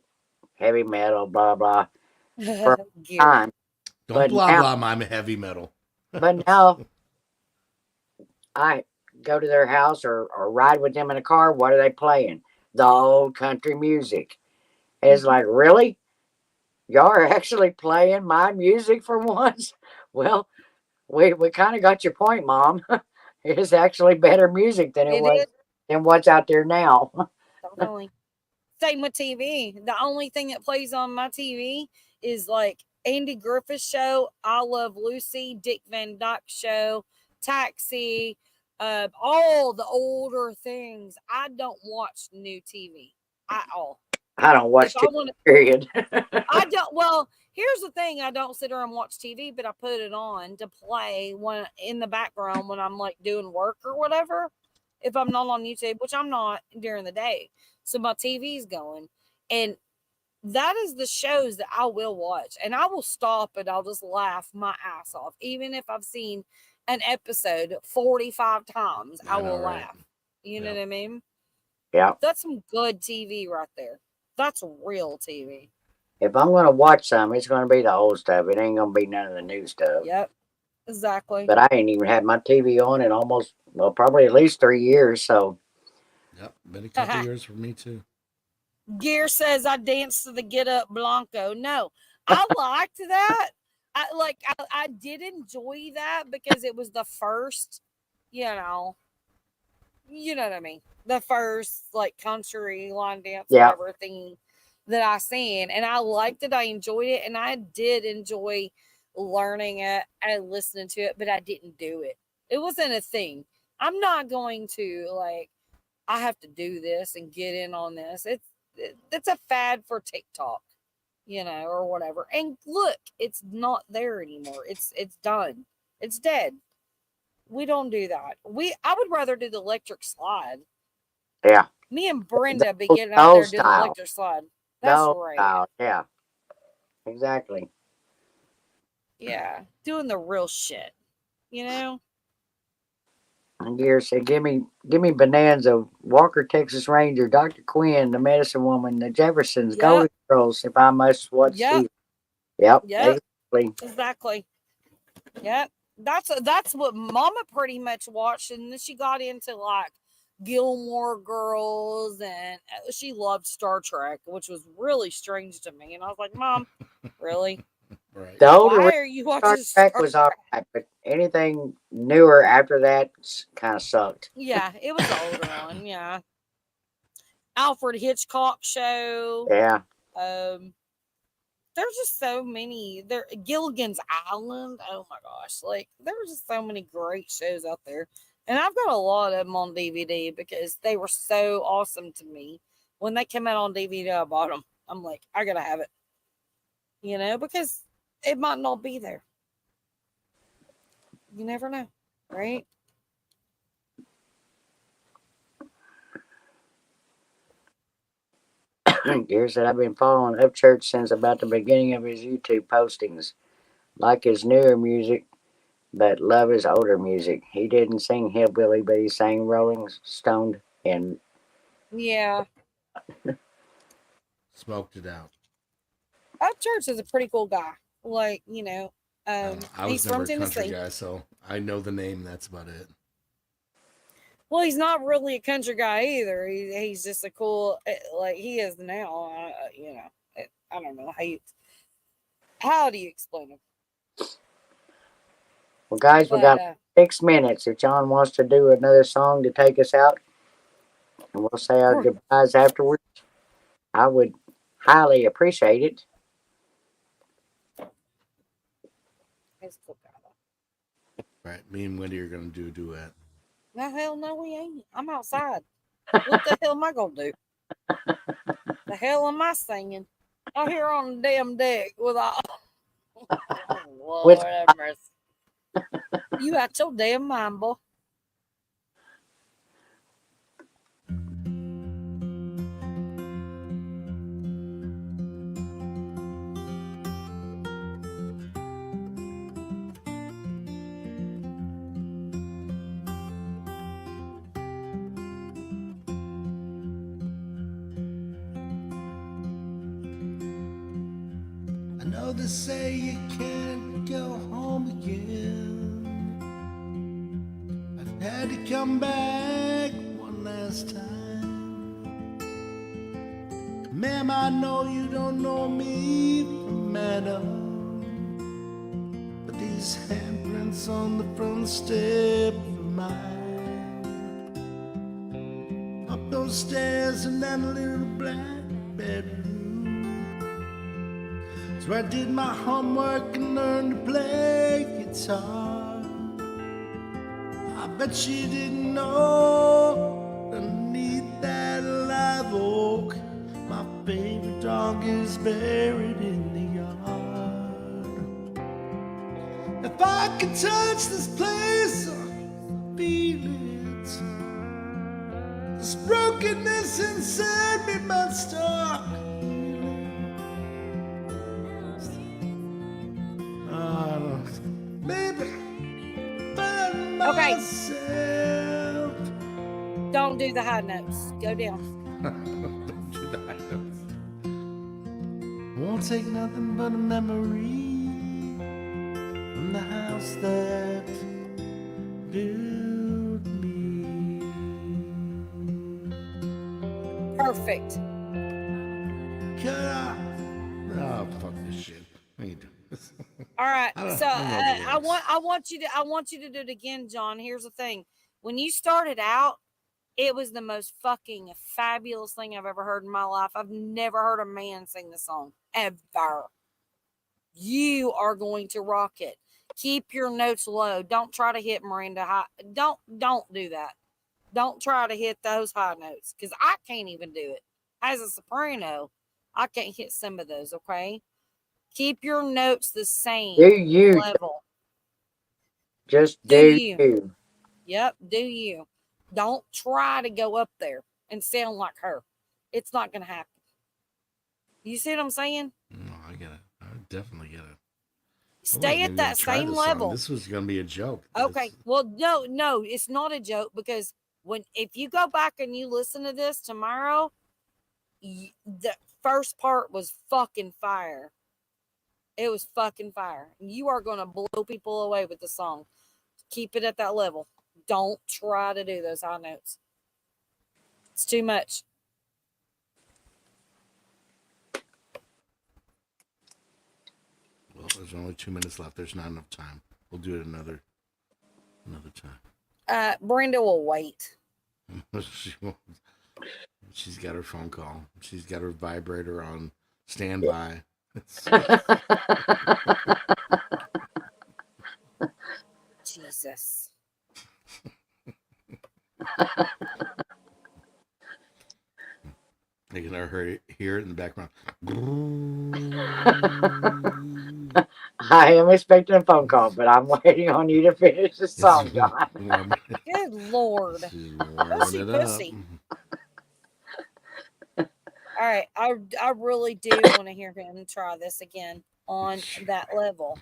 heavy metal, blah blah, for a Gear. time. Don't But blah now, blah my heavy metal. but now I go to their house or ride with them in a car. What are they playing? The old country music. It's like, really? Y'all are actually playing my music for once? Well, we kind of got your point, Mom. It is actually better music than it It was is than what's out there now. definitely. Same with TV. The only thing that plays on my TV is like Andy Griffith's show, I Love Lucy, Dick Van Dyke show, Taxi, all the older things. I don't watch new TV at all. I don't watch If I TV, want to, period. I don't. Well, here's the thing: I don't sit there and watch TV, but I put it on to play when in the background when I'm like doing work or whatever. If I'm not on YouTube, which I'm not during the day, so my TV's going, and that is the shows that I will watch, and I will stop and I'll just laugh my ass off, even if I've seen an episode 45 times. I will Right. laugh. You know what I mean? Yeah. That's some good TV right there. That's real TV. If I'm going to watch some, it's going to be the old stuff. It ain't going to be none of the new stuff. Yep, exactly. But I ain't even had my TV on in almost, well, probably at least 3 years. So, Yep, been a couple years for me too. Gear says I danced to the Get Up Blanco. No, I liked that. I did enjoy that because it was the first, you know what I mean. The first like country line dance, yeah. whatever thing that I seen, and I liked it. I enjoyed it, and I did enjoy learning it and listening to it, but I didn't do it. It wasn't a thing. I'm not going to like. I have to do this and get in on this. It's a fad for TikTok, or whatever. And look, it's not there anymore. It's done. It's dead. We don't do that. I would rather do the electric slide. Yeah. Me and Brenda be The getting out there old doing the style. electric slide. The That's old right. style. Yeah. Exactly. Yeah, doing the real shit. And Gear said, give me Bonanza, Walker, Texas Ranger, Dr. Quinn, the Medicine Woman, the Jeffersons, Yep. Golden Girls, if I must watch Yep. TV. Yep. Yep. Exactly. Yep. That's what Mama pretty much watched, and then she got into like Gilmore Girls, and she loved Star Trek, which was really strange to me. And I was like, Mom, really? Right. The older Why are you Star watching Trek was all right, but anything newer after that kind of sucked. Yeah, it was the older one. Yeah, Alfred Hitchcock show. Yeah. There's just so many. There, Gilligan's Island. Oh my gosh, like there were just so many great shows out there, and I've got a lot of them on DVD because they were so awesome to me. When they came out on DVD, I bought them. I'm like, I gotta have it, because it might not be there. You never know, right? Gary said, I've been following Upchurch since about the beginning of his YouTube postings. Like his newer music, but love his older music. He didn't sing hillbilly, but he sang Rolling Stone and Yeah. Smoked it out. Upchurch is a pretty cool guy. Like, I he's was never from a country Tennessee. guy, so I know the name. That's about it. Well, he's not really a country guy either. He's just a cool, like he is now. I don't know how do you explain him? well, guys, we got 6 minutes. If John wants to do another song to take us out, and we'll say our goodbyes afterwards, I would highly appreciate it. Right, me and Wendy are gonna do a duet. No, hell no, we ain't. I'm outside. What the hell am I gonna do? The hell am I singing? I'm here on the damn deck with all. Lord have mercy. You got your damn mind, boy. I know they say you can't go home again. I've had to come back one last time. Ma'am, I know you don't know me from Adam, but these handprints on the front step are mine. Up those stairs in that little black bedroom, where I did my homework and learned to play guitar. I bet she didn't know underneath that live oak, my favorite dog is buried in the yard. If I could touch this place or feel it, this brokenness inside me might start. Okay. Don't do the high notes. Go down. Don't do the high notes. Won't take nothing but a memory from the house that built me. Perfect. Cut off. Oh, fuck this shit. I ain't doing this. All right. So I want you to do it again, John. Here's the thing. When you started out, it was the most fucking fabulous thing I've ever heard in my life. I've never heard a man sing the song ever. You are going to rock it. Keep your notes low. Don't try to hit Miranda high. Don't do that. Don't try to hit those high notes because I can't even do it. As a soprano, I can't hit some of those. Okay. Keep your notes the same level. Just do you. Yep, do you. Don't try to go up there and sound like her. It's not going to happen. You see what I'm saying? No, I get it. I definitely get it. Stay at that same level. This was going to be a joke. Okay. Well, no, it's not a joke because if you go back and you listen to this tomorrow, the first part was fucking fire. It was fucking fire. You are going to blow people away with the song. Keep it at that level. Don't try to do those high notes. It's too much. Well, there's only 2 minutes left. There's not enough time. We'll do it another time. Brenda will wait. She won't. She's got her phone call. She's got her vibrator on standby. Jesus. You can hear it in the background. I am expecting a phone call, but I'm waiting on you to finish the song, John. Good Lord. She's warming it up. All right, I really do want to hear him try this again on that level.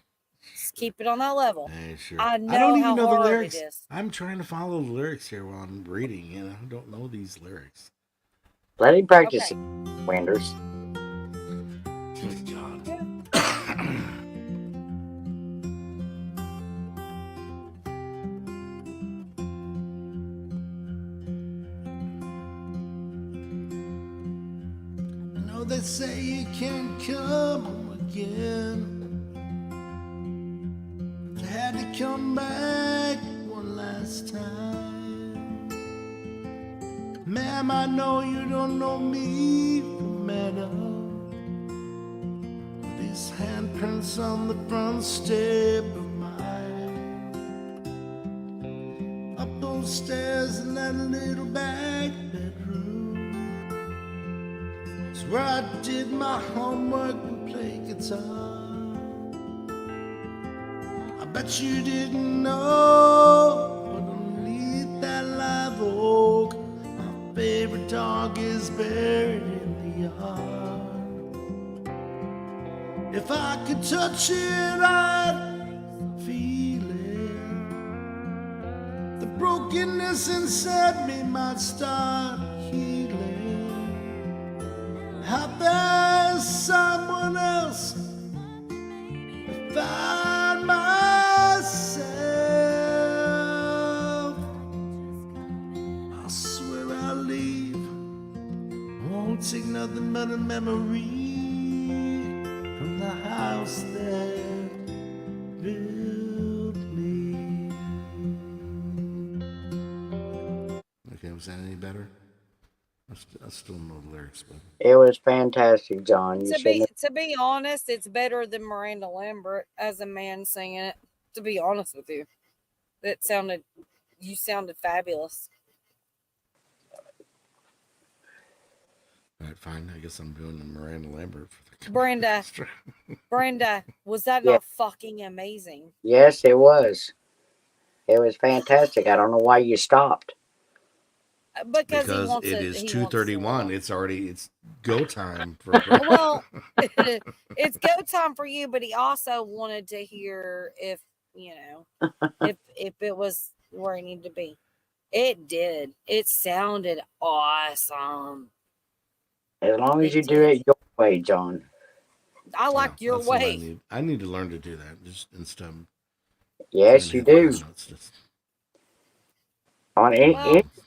Just keep it on that level. Hey, sure. I I know don't even how know the hard lyrics. it is. I'm trying to follow the lyrics here while I'm reading, and I don't know these lyrics. Let him practice, Okay. Wenders. Good God. I know they say you can't come again. I had to come back one last time. Ma'am, I know you don't know me from Adam. These handprints on the front step of mine. Up those stairs in that little back bedroom is where I did my homework and played guitar. I bet you didn't know, but underneath that live oak, my favorite dog is buried in the yard. If I could touch it, I'd feel it. The brokenness inside me might start healing. Out there's someone else to find myself. I swear I'll leave. Won't take nothing but a memory from the house that built me. Okay, was that any better? I still know the lyrics, but It was fantastic, John. You shouldn't To be honest, it's better than Miranda Lambert as a man singing it. To be honest with you, you sounded fabulous. all right, fine. I guess I'm doing the Miranda Lambert for the Brenda, was that Yeah. not fucking amazing? Yes, it was. It was fantastic. I don't know why you stopped. Because he because wants it it. is He 2:31. wants It's go time for well, it's go time for you, but he also wanted to hear if if it was where he needed to be. It did. It sounded awesome. As long as It you do did. it your way, John. I like your that's what I way. need. I need to learn to do that. Just instead of Yes, you do. notes, just On any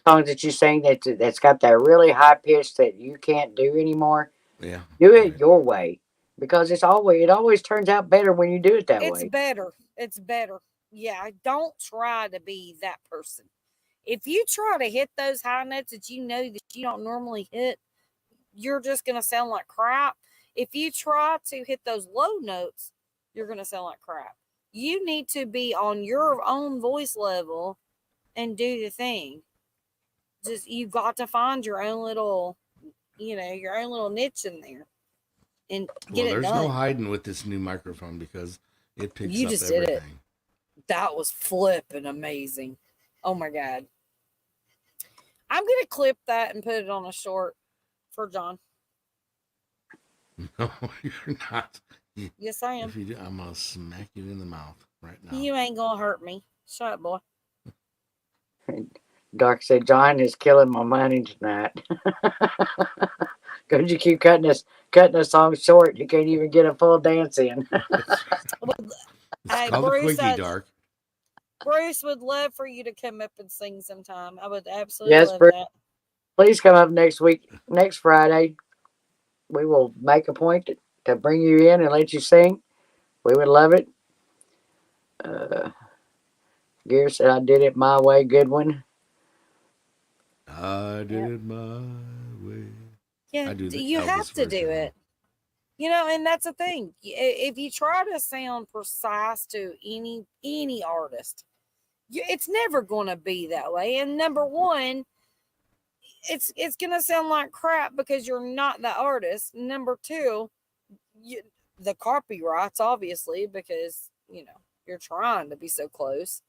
songs that you sing that's got that really high pitch that you can't do anymore, yeah, do it right. your way because it always turns out better when you do it that It's way. better. It's better. Yeah, don't try to be that person. If you try to hit those high notes that you know that you don't normally hit, you're just going to sound like crap. If you try to hit those low notes, you're going to sound like crap. You need to be on your own voice level and do the thing. Just you've got to find your own little, your own little niche in there and get it There's done. no hiding with this new microphone because it picks You up just everything. did it. That was flipping amazing. Oh my God. I'm going to clip that and put it on a short for John. No, you're not. Yes, I am. If you do, I'm gonna smack you in the mouth right now. You ain't going to hurt me. Shut up, boy. Doc said, John is killing my money tonight. Because you keep cutting a song short, you can't even get a full dance in. It's called a quickie, Dark. Bruce would love for you to come up and sing sometime. I would absolutely love Bruce, that. please come up next Friday. We will make a point to bring you in and let you sing. We would love it. Gear said, I did it my way. Good one. I did it my way. Yeah, you have to do it. And that's the thing. If you try to sound precise to any artist, it's never going to be that way. And number one, it's going to sound like crap because you're not the artist. Number two, the copyrights, obviously, because you're trying to be so close.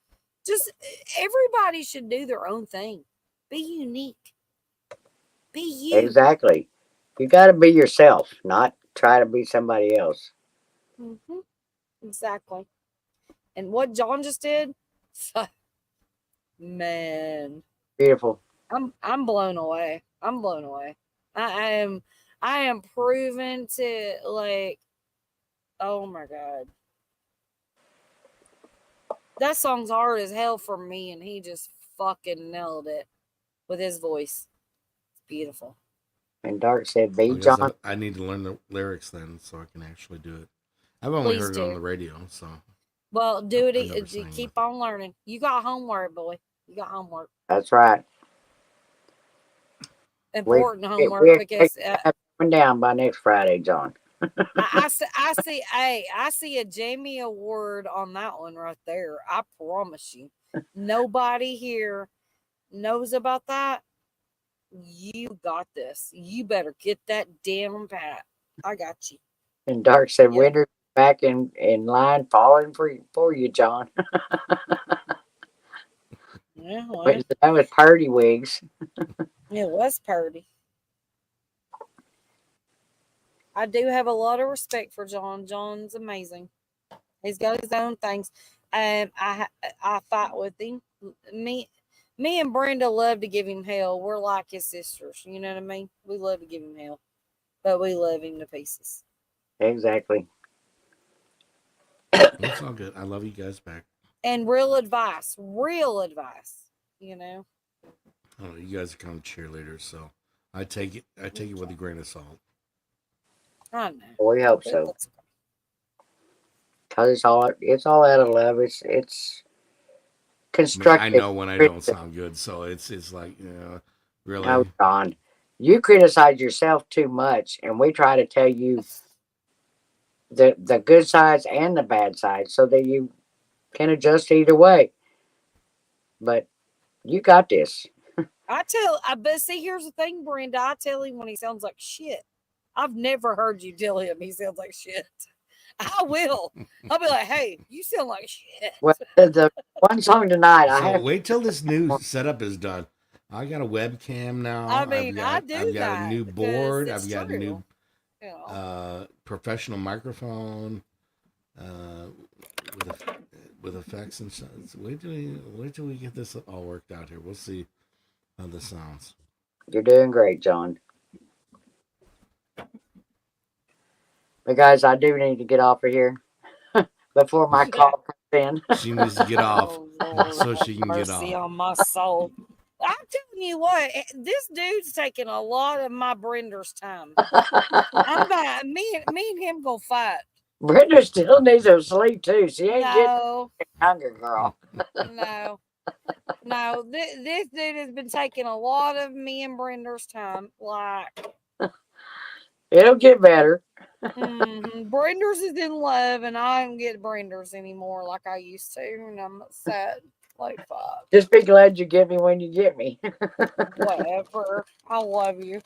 Just everybody should do their own thing. Be unique. Be you. Exactly. You got to be yourself, not try to be somebody else. Mm-hmm. Exactly. And what John just did, man, Beautiful. I'm blown away. I'm blown away. I am proven to like. Oh my god, that song's hard as hell for me, and he just fucking nailed it with his voice. It's beautiful. And Dark said, I "Be guess John." I need to learn the lyrics then, so I can actually do it. I've only Please heard it on do. the radio, so Well, do I've never it. sang Keep with it. on learning. You got homework, boy. You got homework. That's right. Important We homework expect because to have coming down by next Friday, John. I see a Jamie Award on that one right there. I promise you. Nobody here knows about that. You got this. You better get that damn pat. I got you. And Dark said, Yep. "Winter's back in line, falling for you, John." Yeah, well, But that was Purdy wigs. it was purdy. I do have a lot of respect for John. John's amazing. He's got his own things. I fight with him. Me and Brenda love to give him hell. We're like his sisters. You know what I mean? We love to give him hell, but we love him to pieces. Exactly. It's all good. I love you guys back. And real advice. You know. Oh, you guys are kind of cheerleaders, so I take it with a grain of salt. I know. We hope But so. that's okay. Cause it's all out of love. It's I mean, constructive. I know when I don't sound good, so it's like really. No, John, you criticize yourself too much, and we try to tell you the good sides and the bad sides so that you can adjust either way. But you got this. But see, here's the thing, Brenda. I tell him when he sounds like shit. I've never heard you tell him he sounds like shit. I will. I'll be like, hey, you sound like shit. Well, the one song tonight, I So have. wait till this new setup is done. I got a webcam now. I mean, I've got that a new because board. it's I've got a new You know. professional microphone with effects and stuff. Wait till we get this all worked out here. We'll see how this sounds. You're doing great, John. But guys, I do need to get off of here before my call comes in. She needs to get off Lord, so she can get mercy off. on my soul. I'm telling you what, this dude's taking a lot of my Brender's time. Me and him gonna fight. Brenda still needs some sleep too. She ain't getting No, younger, girl. no. This dude has been taking a lot of me and Brender's time. Like, It'll get better. Brender's is in love, and I don't get Brender's anymore like I used to, and I'm sad. Like, fuck. Just be glad you get me when you get me. Whatever. I love you.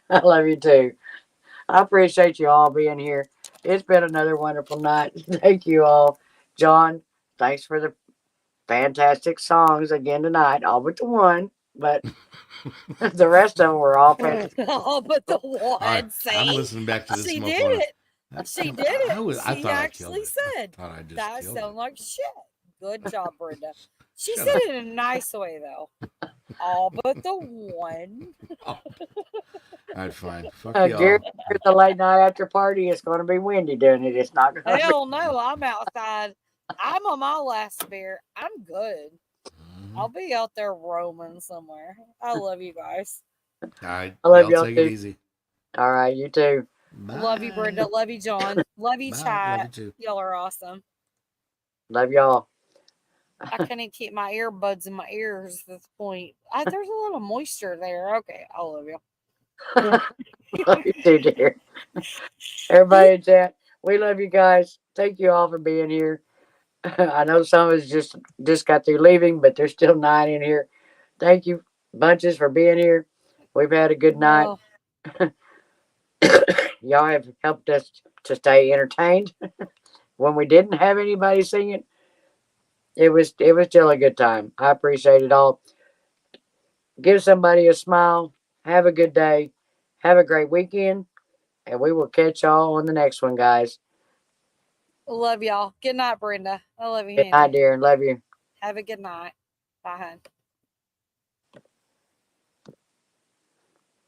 I love you too. I appreciate you all being here. It's been another wonderful night. Thank you all. John, thanks for the fantastic songs again tonight, all but the one. But the rest of them were all fantastic. Oh, but the one. I'm See, listening back to this. she motherfucker. did it. She did it. I She thought actually I killed it. said I thought I just that killed sounds it. like shit. Good job, Brenda. She Shut said up. it in a nice way, though. All but the one. All right, fine. Fuck Gary, y'all. for the late night after party, it's going to be windy doing it. It's not going to Hell no, I'm outside. I'm on my last beer. I'm good. I'll be out there roaming somewhere. I love you guys. All right. I love y'all Take too. it easy. All right, you too. Bye. Love you, Brenda. Love you, John. Love you, Bye. chat. Love you too. Y'all are awesome. Love y'all. I couldn't keep my earbuds in my ears at this point. There's a little moisture there. Okay, I love you. Love you too, dear. Everybody in chat, we love you guys. Thank you all for being here. I know some of us just got through leaving, but there's still 9 in here. Thank you, bunches, for being here. We've had a good night. Oh, Y'all have helped us to stay entertained. When we didn't have anybody singing, it was still a good time. I appreciate it all. Give somebody a smile. Have a good day. Have a great weekend, and we will catch y'all on the next one, guys. Love y'all. Good night, Brenda. I love you, Good night, honey. dear, and love you. Have a good night. Bye, hon.